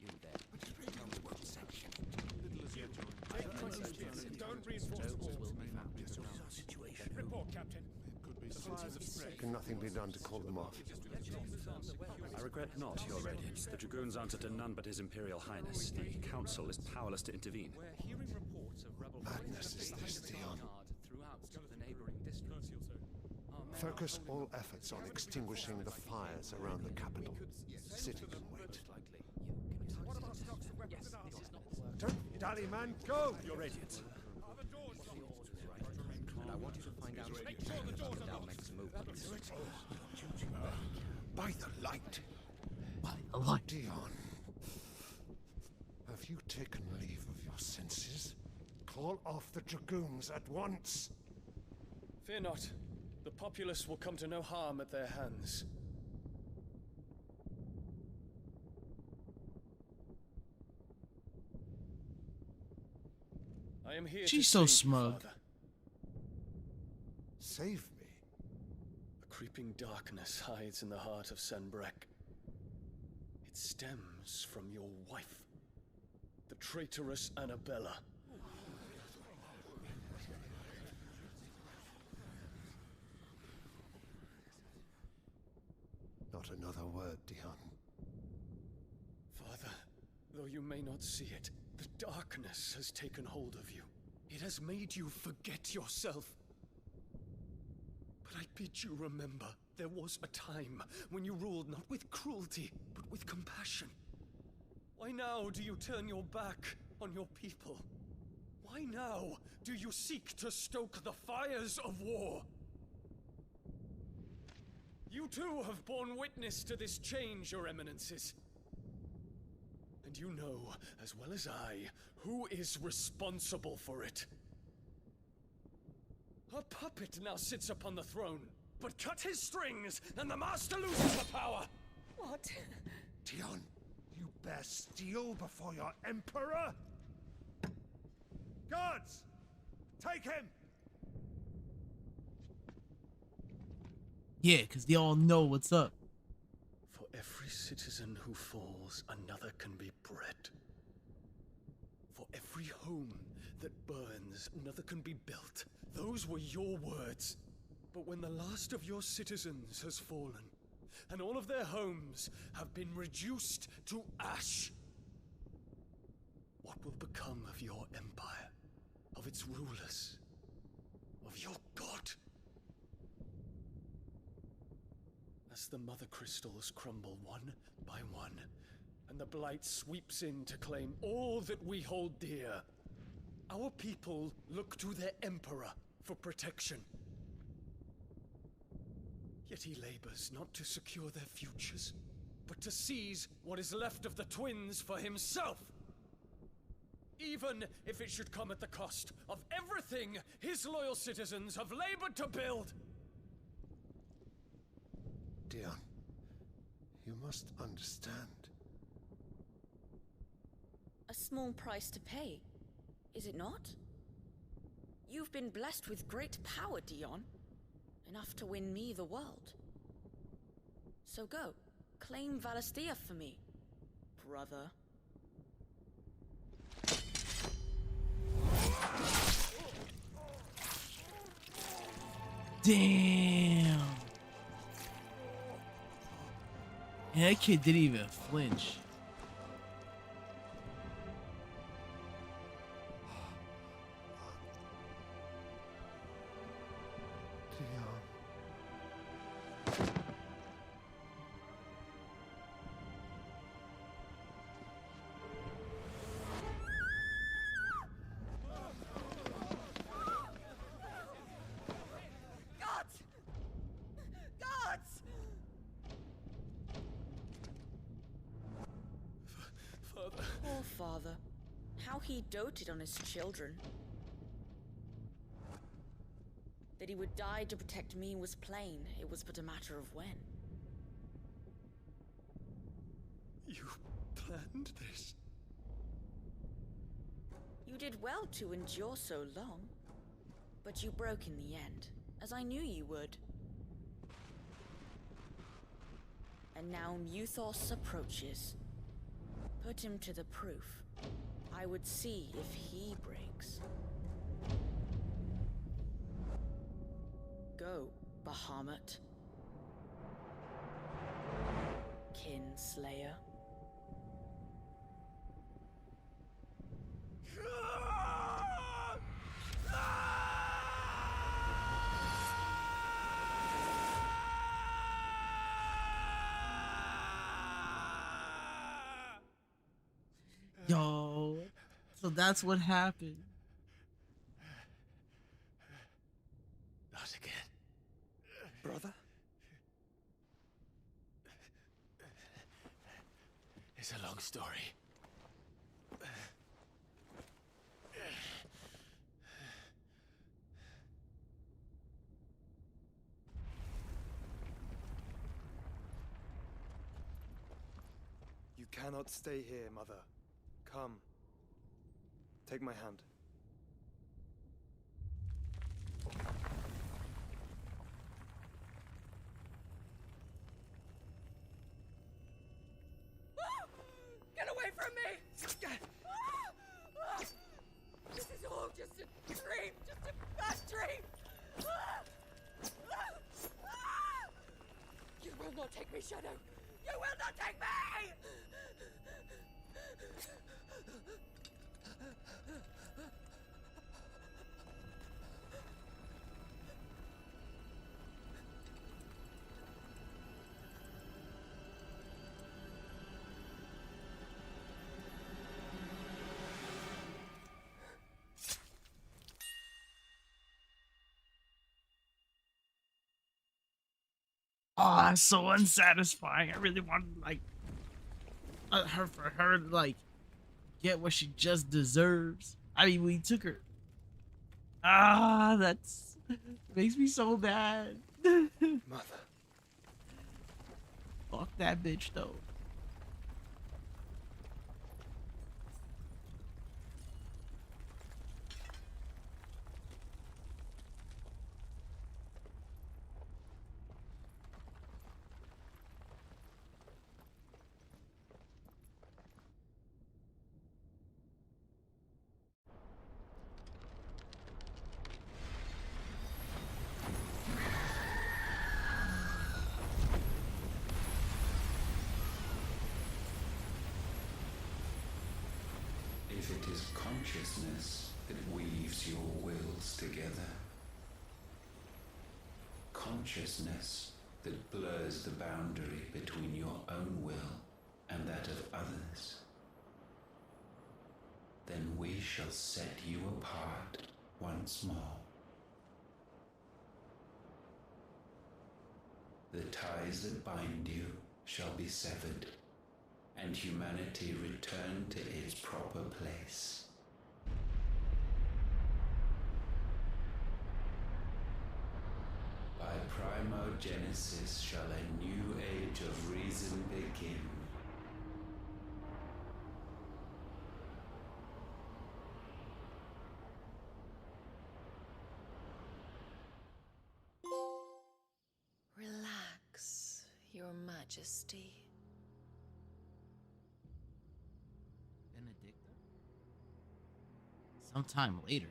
You there. Tell me what section. Don't reinforce the walls. This is our situation. Report, Captain. Can nothing be done to call them off? I regret not, Your Radiance. The Dragoons answer to none but His Imperial Highness. The Council is powerless to intervene. We're hearing reports of rebel Madness is this, Dion. throughout the neighboring districts. Focus all efforts on extinguishing the fires around the capital. City can wait. Don't dally, man. Go! Your Radiance. And I want you to find out make sure the doors are locked. By the light. By the light. Dion. Have you taken leave of your senses? Call off the Dragoons at once. Fear not. The populace will come to no harm at their hands. I am here She's to so save you, smug. Father. Save me? A creeping darkness hides in the heart of Sanbreque. It stems from your wife, the traitorous Annabella. Not another word, Dion. Father, though you may not see it, the darkness has taken hold of you. It has made you forget yourself. But I bid you remember, there was a time when you ruled not with cruelty, but with compassion. Why now do you turn your back on your people? Why now do you seek to stoke the fires of war? You too have borne witness to this change, Your Eminences. And you know, as well as I, who is responsible for it. A puppet now sits upon the throne, but cut his strings, and the master loses the power! What? Dion, you bear steel before your emperor? Guards! Take him! Yeah, because they all know what's up. For every citizen who falls, another can be bred. For every home that burns, another can be built. Those were your words. But when the last of your citizens has fallen, and all of their homes have been reduced to ash, what will become of your empire, of its rulers, of your god? As the Mother Crystals crumble one by one, and the Blight sweeps in to claim all that we hold dear, our people look to their Emperor for protection. Yet he labors not to secure their futures, but to seize what is left of the twins for himself. Even if it should come at the cost of everything his loyal citizens have labored to build. Dion, you must understand. A small price to pay, is it not? You've been blessed with great power, Dion. Enough to win me the world. So go, claim Valisthea for me, brother. Damn. Yeah, that kid didn't even flinch. Gods! Gods! Father. Poor father. How he doted on his children. That he would die to protect me was plain. It was but a matter of when. You planned this? You did well to endure so long. But you broke in the end, as I knew you would. And now Muthos approaches. Put him to the proof. I would see if he breaks. Go, Bahamut. Kinslayer. Yo, so that's what happened. Not again. Brother? It's a long story. You cannot stay here, Mother. Come. Take my hand. Get away from me! This is all just a dream, just a bad dream! You will not take me, Shadow! You will not take me! Oh, so unsatisfying. I really wanted like for her to like get what she just deserves. I mean, we took her. Ah, that's makes me so bad. Mother. Fuck that bitch though. If it is consciousness that weaves your wills together, consciousness that blurs the boundary between your own will and that of others, then we shall set you apart once more. The ties that bind you shall be severed, and humanity return to its proper place. By Primogenesis shall a new age of reason begin. Relax, Your Majesty. Benedicta? Sometime later.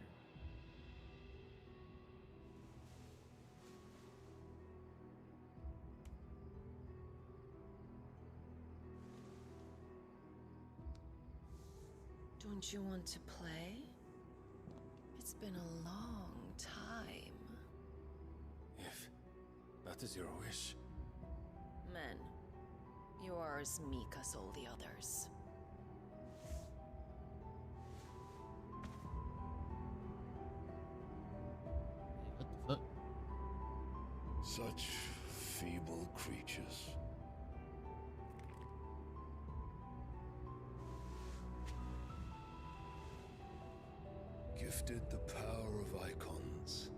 Don't you want to play? It's been a long time. If that is your wish. Men, you are as meek as all the others. What the fuck? Such feeble creatures. Gifted the power of icons,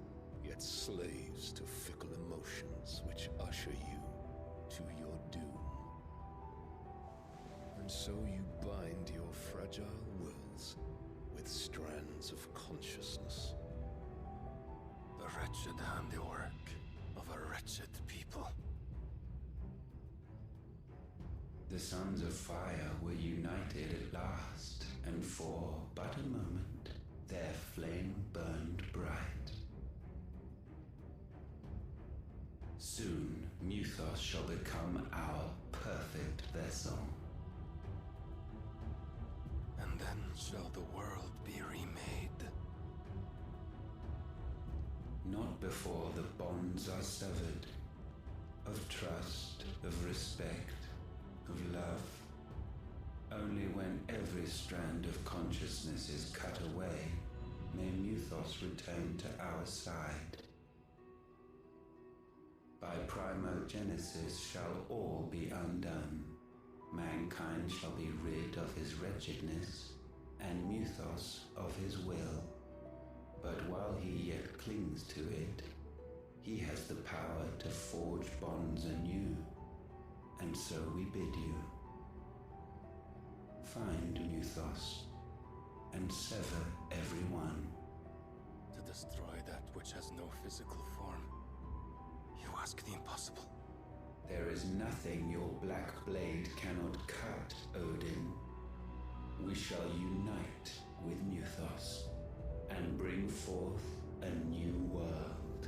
yet slaves to fickle emotions which usher you to your doom. And so you bind your fragile wills with strands of consciousness. The wretched handiwork of a wretched people. The Sons of Fire were united at last, and for but a moment, their flame burned bright. Soon, Muthos shall become our perfect vessel. And then shall the world be remade. Not before the bonds are severed, of trust, of respect, of love. Only when every strand of consciousness is cut away, may Muthos return to our side. By primogenesis shall all be undone. Mankind shall be rid of his wretchedness, and Muthos of his will. But while he yet clings to it, he has the power to forge bonds anew, and so we bid you. Find Muthos, and sever everyone. To destroy that which has no physical form. You ask the impossible. There is nothing your black blade cannot cut, Odin. We shall unite with Muthos, and bring forth a new world.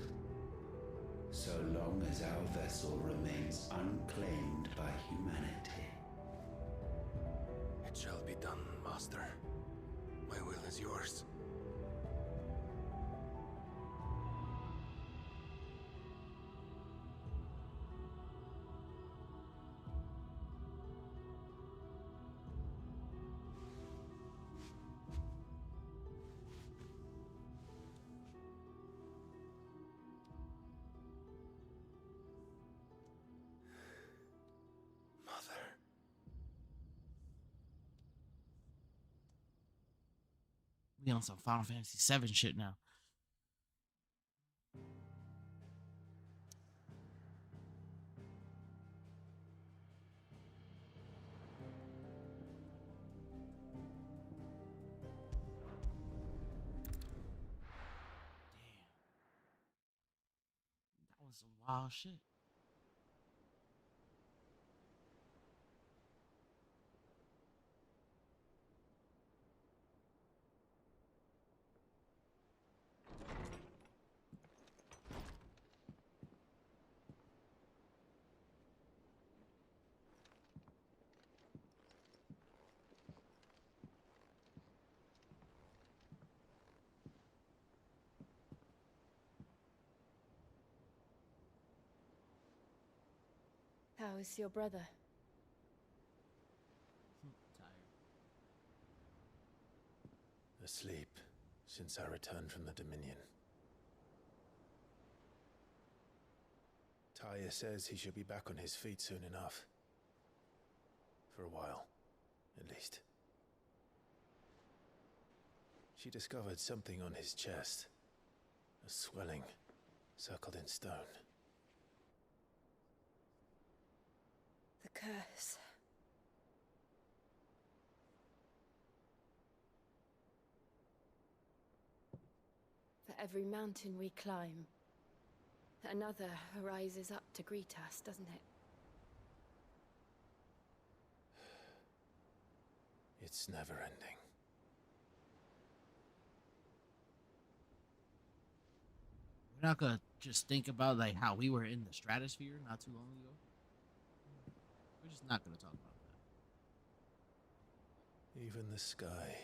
So long as our vessel remains unclaimed by humanity. It shall be done, Master. My will is yours. We on some Final Fantasy VII shit now. Damn. That was some wild shit. How is your brother? Asleep since I returned from the Dominion. Taya says he should be back on his feet soon enough. For a while, at least. She discovered something on his chest. A swelling, circled in stone. curse. For every mountain we climb, another rises up to greet us, doesn't it? It's never ending. We're not gonna just think about like how we were in the stratosphere not too long ago. We're just not gonna talk about that. Even the sky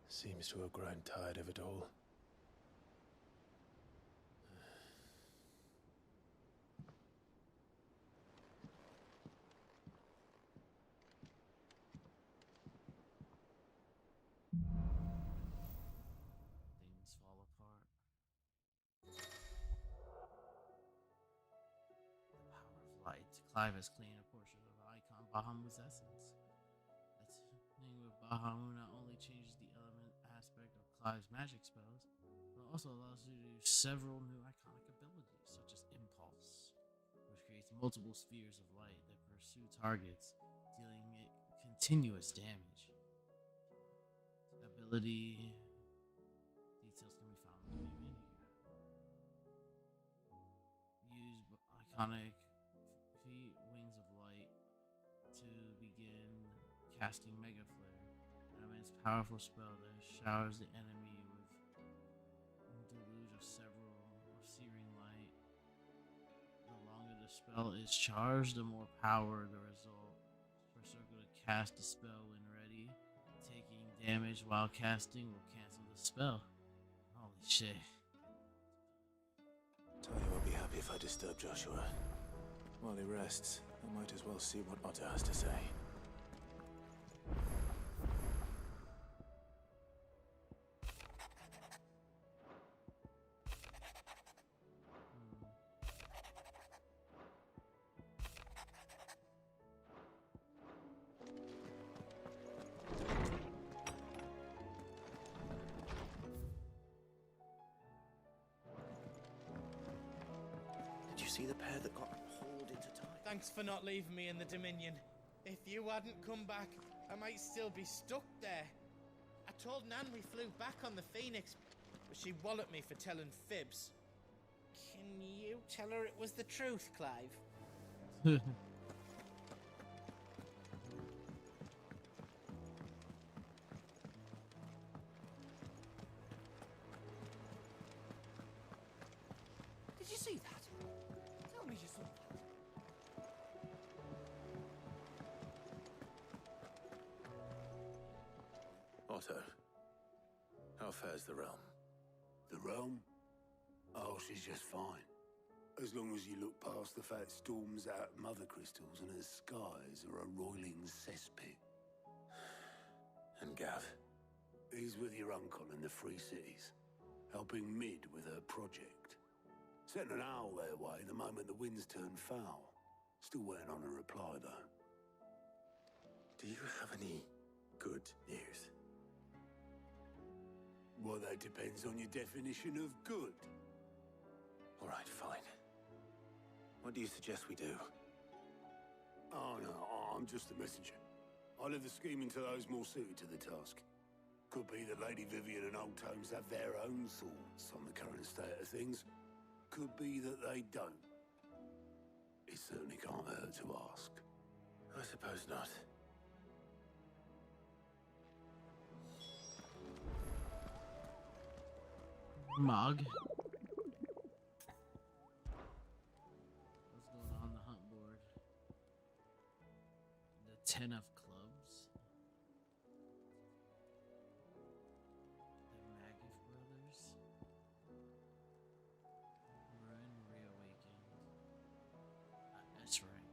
seems to have grown tired of it all. Things fall apart. The power of light. Clive has claimed a portion of Icon Bahamut's essence. Attaining with Bahamut not only changes the element aspect of Clive's magic spells, but also allows you to use several new iconic abilities, such as Impulse, which creates multiple spheres of light that pursue targets, dealing it continuous damage. Ability details can be found in the main menu. Use iconic feet, Wings of Light, to begin casting Mega Flare, an immense powerful spell that showers the enemy with a deluge of searing light. The longer the spell is charged, the more power the result. For circle to cast the spell when ready. Taking damage while casting will cancel the spell. Holy shit. Talia won't be happy if I disturb Joshua. While he rests, I might as well see what Otto has to say. Did you see the pair that got hauled into time? Thanks for not leaving me in the Dominion. If you hadn't come back, I might still be stuck there. I told Nan we flew back on the Phoenix, but she walloped me for telling fibs. Can you tell her it was the truth, Clive? Did you see that? Tell me you saw that. Otto, how fares the realm? The realm? Oh, she's just fine. As long as you look past the fact storms out mother crystals and her skies are a roiling cesspit. And Gav? He's with your uncle in the Free Cities, helping Mid with her project. Sent an owl their way the moment the winds turned foul. Still waiting on a reply, though. Do you have any good news? Well, that depends on your definition of good. All right, fine. What do you suggest we do? Oh, no, I'm just a messenger. I leave the scheming to those more suited to the task. Could be that Lady Vivian and Old Tomes have their own thoughts on the current state of things. Could be that they don't. It certainly can't hurt to ask. I suppose not. Mog. What's going on the hunt board? The 10 of clubs. The Magif brothers. Ruin reawakened. S rank.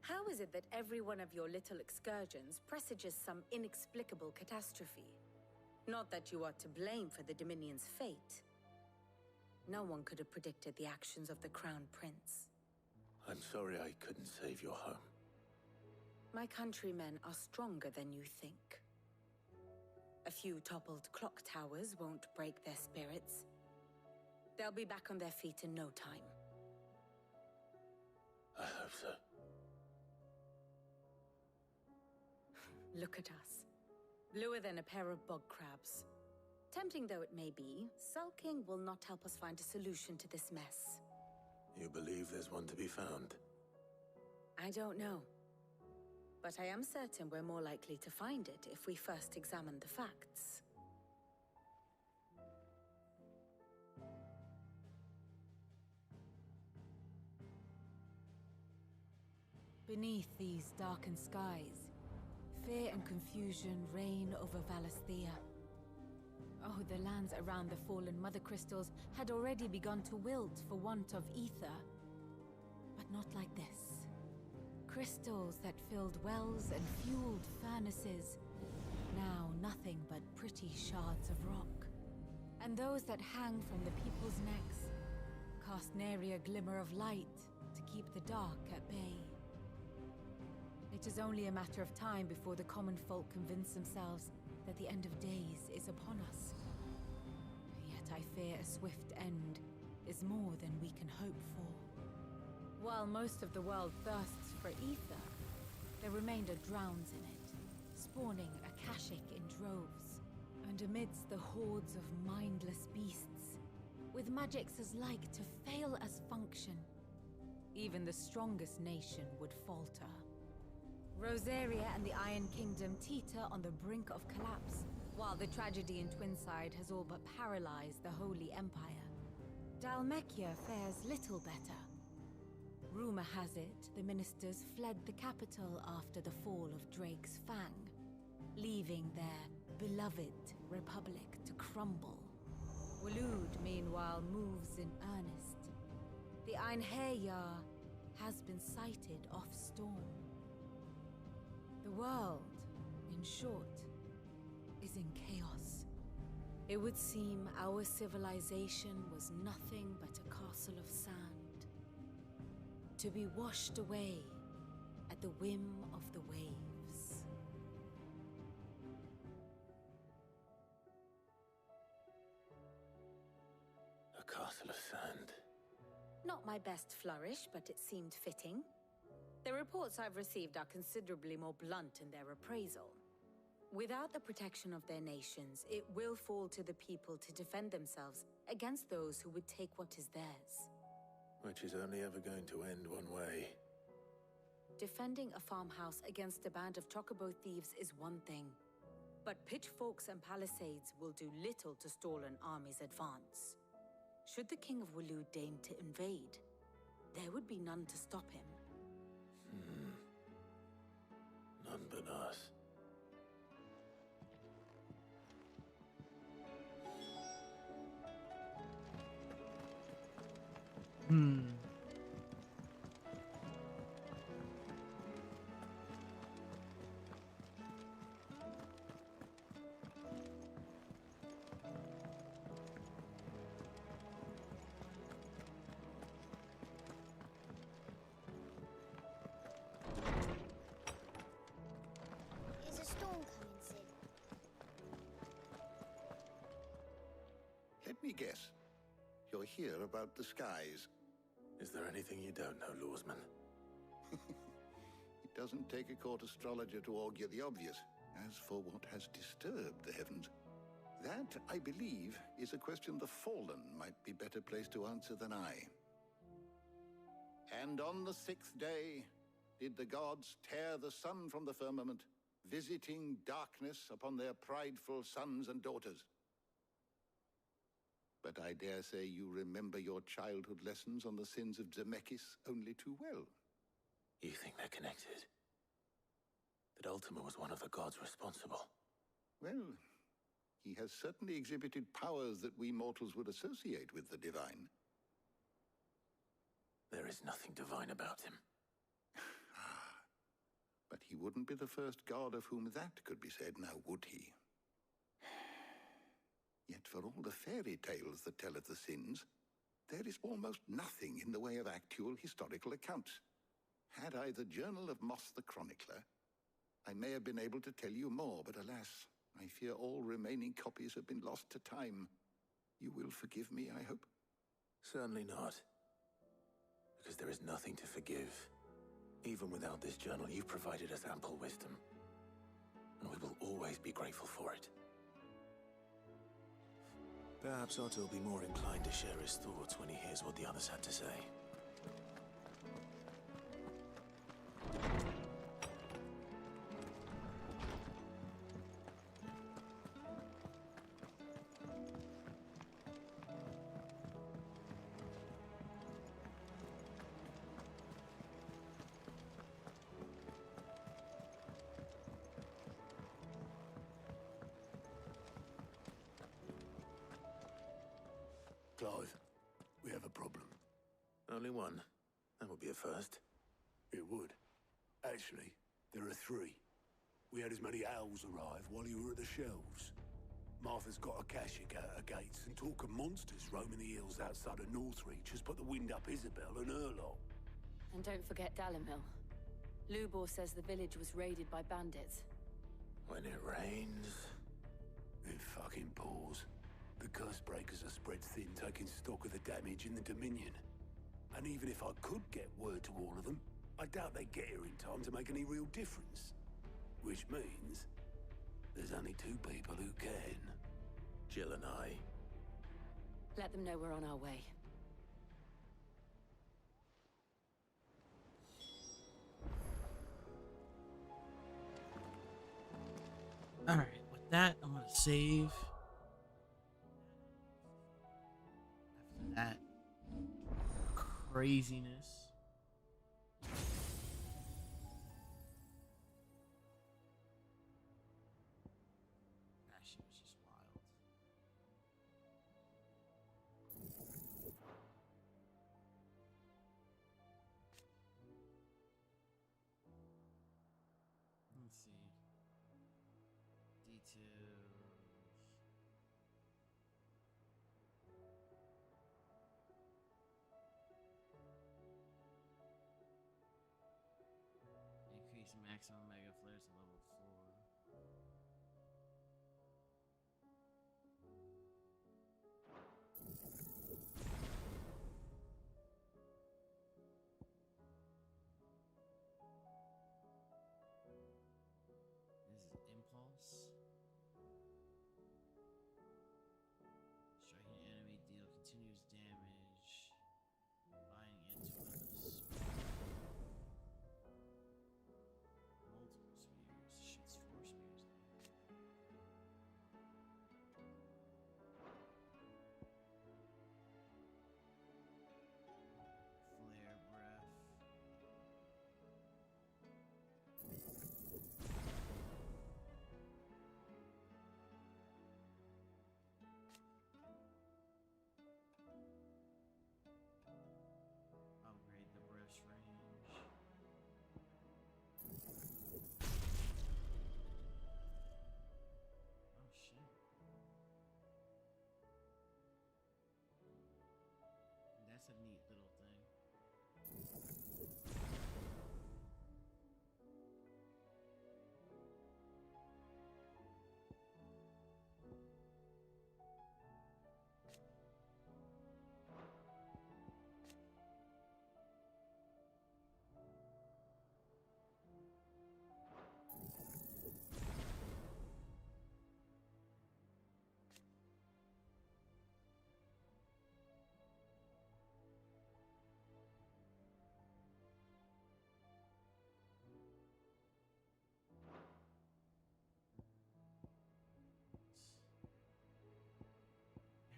How is it that every one of your little excursions presages some inexplicable catastrophe? Not that you are to blame for the Dominion's fate. No one could have predicted the actions of the Crown Prince. I'm sorry I couldn't save your home. My countrymen are stronger than you think. A few toppled clock towers won't break their spirits. They'll be back on their feet in no time. I hope so. Look at us. Bluer than a pair of bog crabs. Tempting though it may be, sulking will not help us find a solution to this mess. You believe there's one to be found? I don't know. But I am certain we're more likely to find it if we first examine the facts. Beneath these darkened skies, fear and confusion reign over Valisthea. Oh, the lands around the fallen Mother Crystals had already begun to wilt for want of ether. But not like this. Crystals that filled wells and fueled furnaces, now nothing but pretty shards of rock. And those that hang from the people's necks cast nary a glimmer of light to keep the dark at bay. It is only a matter of time before the common folk convince themselves that the end of days is upon us. Yet I fear a swift end is more than we can hope for. While most of the world thirsts for ether, the remainder drowns in it, spawning Akashic in droves. And amidst the hordes of mindless beasts, with magics as like to fail as function, even the strongest nation would falter. Rosaria and the Iron Kingdom teeter on the brink of collapse, while the tragedy in Twinside has all but paralyzed the Holy Empire. Dhalmekia fares little better. Rumor has it the ministers fled the capital after the fall of Drake's Fang, leaving their beloved republic to crumble. Waloed, meanwhile, moves in earnest. The Einherjar has been sighted off-storm. The world, in short, is in chaos. It would seem our civilization was nothing but a castle of sand, to be washed away at the whim of the waves. A castle of sand. Not my best flourish, but it seemed fitting. The reports I've received are considerably more blunt in their appraisal. Without the protection of their nations, it will fall to the people to defend themselves against those who would take what is theirs. Which is only ever going to end one way. Defending a farmhouse against a band of chocobo thieves is one thing, but pitchforks and palisades will do little to stall an army's advance. Should the King of Waloed deign to invade, there would be none to stop him. None but us. Is a storm coming, Sid? Let me guess. You're here about the skies. Is there anything you don't know, Lawsman? It doesn't take a court astrologer to augur the obvious. As for what has disturbed the heavens, that, I believe, is a question the Fallen might be better placed to answer than I. And on the 6th day, did the gods tear the sun from the firmament, visiting darkness upon their prideful sons and daughters. But I dare say you remember your childhood lessons on the sins of Zemeckis only too well. You think they're connected? That Ultima was one of the gods responsible? Well, he has certainly exhibited powers that we mortals would associate with the divine. There is nothing divine about him. But he wouldn't be the first god of whom that could be said, now would he? Yet for all the fairy tales that tell of the sins, there is almost nothing in the way of actual historical accounts. Had I the Journal of Moss the Chronicler, I may have been able to tell you more, but alas, I fear all remaining copies have been lost to time. You will forgive me, I hope? Certainly not. Because there is nothing to forgive. Even without this journal, you've provided us ample wisdom. And we will always be grateful for it. Perhaps Otto will be more inclined to share his thoughts when he hears what the others had to say. Clive, we have a problem. Only one. That would be a first. It would. Actually, there are three. We had as many owls arrive while you were at the shelves. Martha's got a cashier at her gates, and talk of monsters roaming the hills outside of Northreach has put the wind up Isabel and her lot. And don't forget Dalimil. Lubor says the village was raided by bandits. When it rains... It fucking pours. The curse breakers are spread thin, taking stock of the damage in the Dominion. And even if I could get word to all of them, I doubt they'd get here in time to make any real difference. Which means there's only two people who can. Jill and I. Let them know we're on our way. Alright, with that, I'm gonna save. After that craziness. That shit was just wild. Let's see. Details. Increase maximum mega flares to level 4. This is impulse. Striking an enemy deal continuous damage. Buying into a multiple spears. Shit's 4 spears now. Flare breath. Upgrade the breath's range. Oh shit. That's a neat little thing.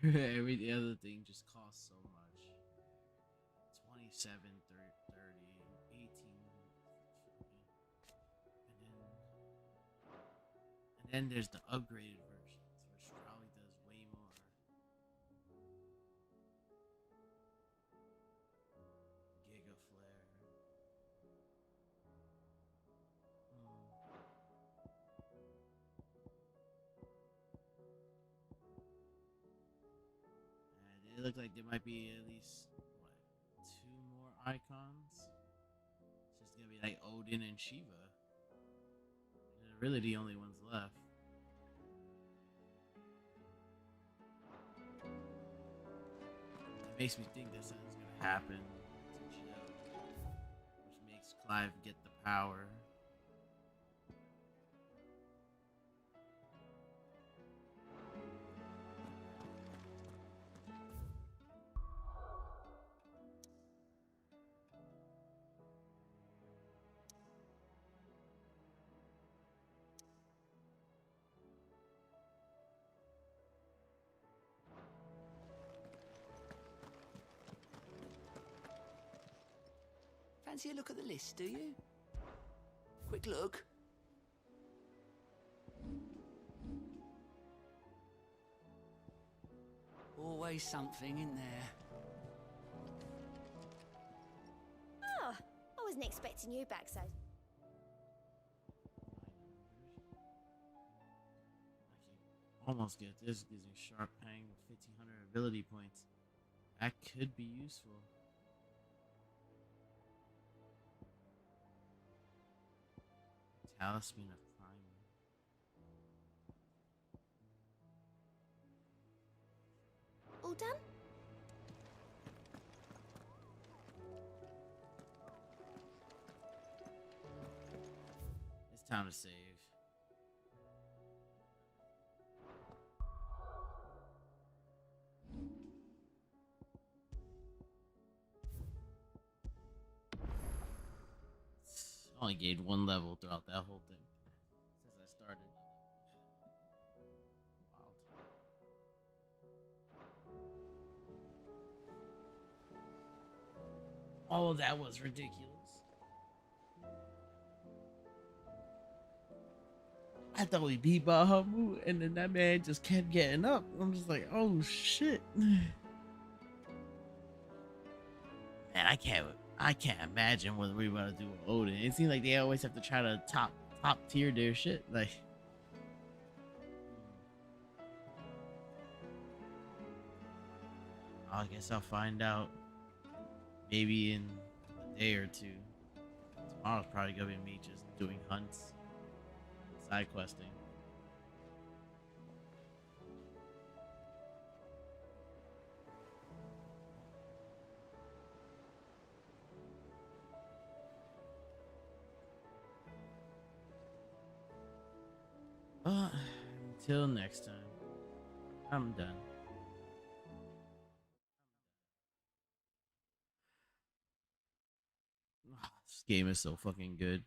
Every other thing just costs so much. 27, 30, 18. And then there's the upgraded versions, which probably does way more. Giga Flare. And it looked like there might be at least, what, 2 more icons? So it's gonna be like Odin and Shiva. And they're really the only ones left. makes me think that something's gonna happen to Jill, which makes Clive get the power. Fancy a look at the list, do you? Quick look. Always something in there. Oh, I wasn't expecting you back so. Almost get this, gives me sharp pang with 1500 ability points. That could be useful. Talisman of Climbing. All done? It's time to save. Only gained 1 level throughout that whole thing since I started. Wild. All of that was ridiculous. I thought we beat Bahamut, and then that man just kept getting up. I'm just like, oh shit. Man, I can't imagine what we're about to do with Odin. It seems like they always have to try to top tier their shit. Like, I guess I'll find out maybe in a day or two. Tomorrow's probably gonna be me just doing hunts, side questing. But until next time, I'm done. This game is so fucking good.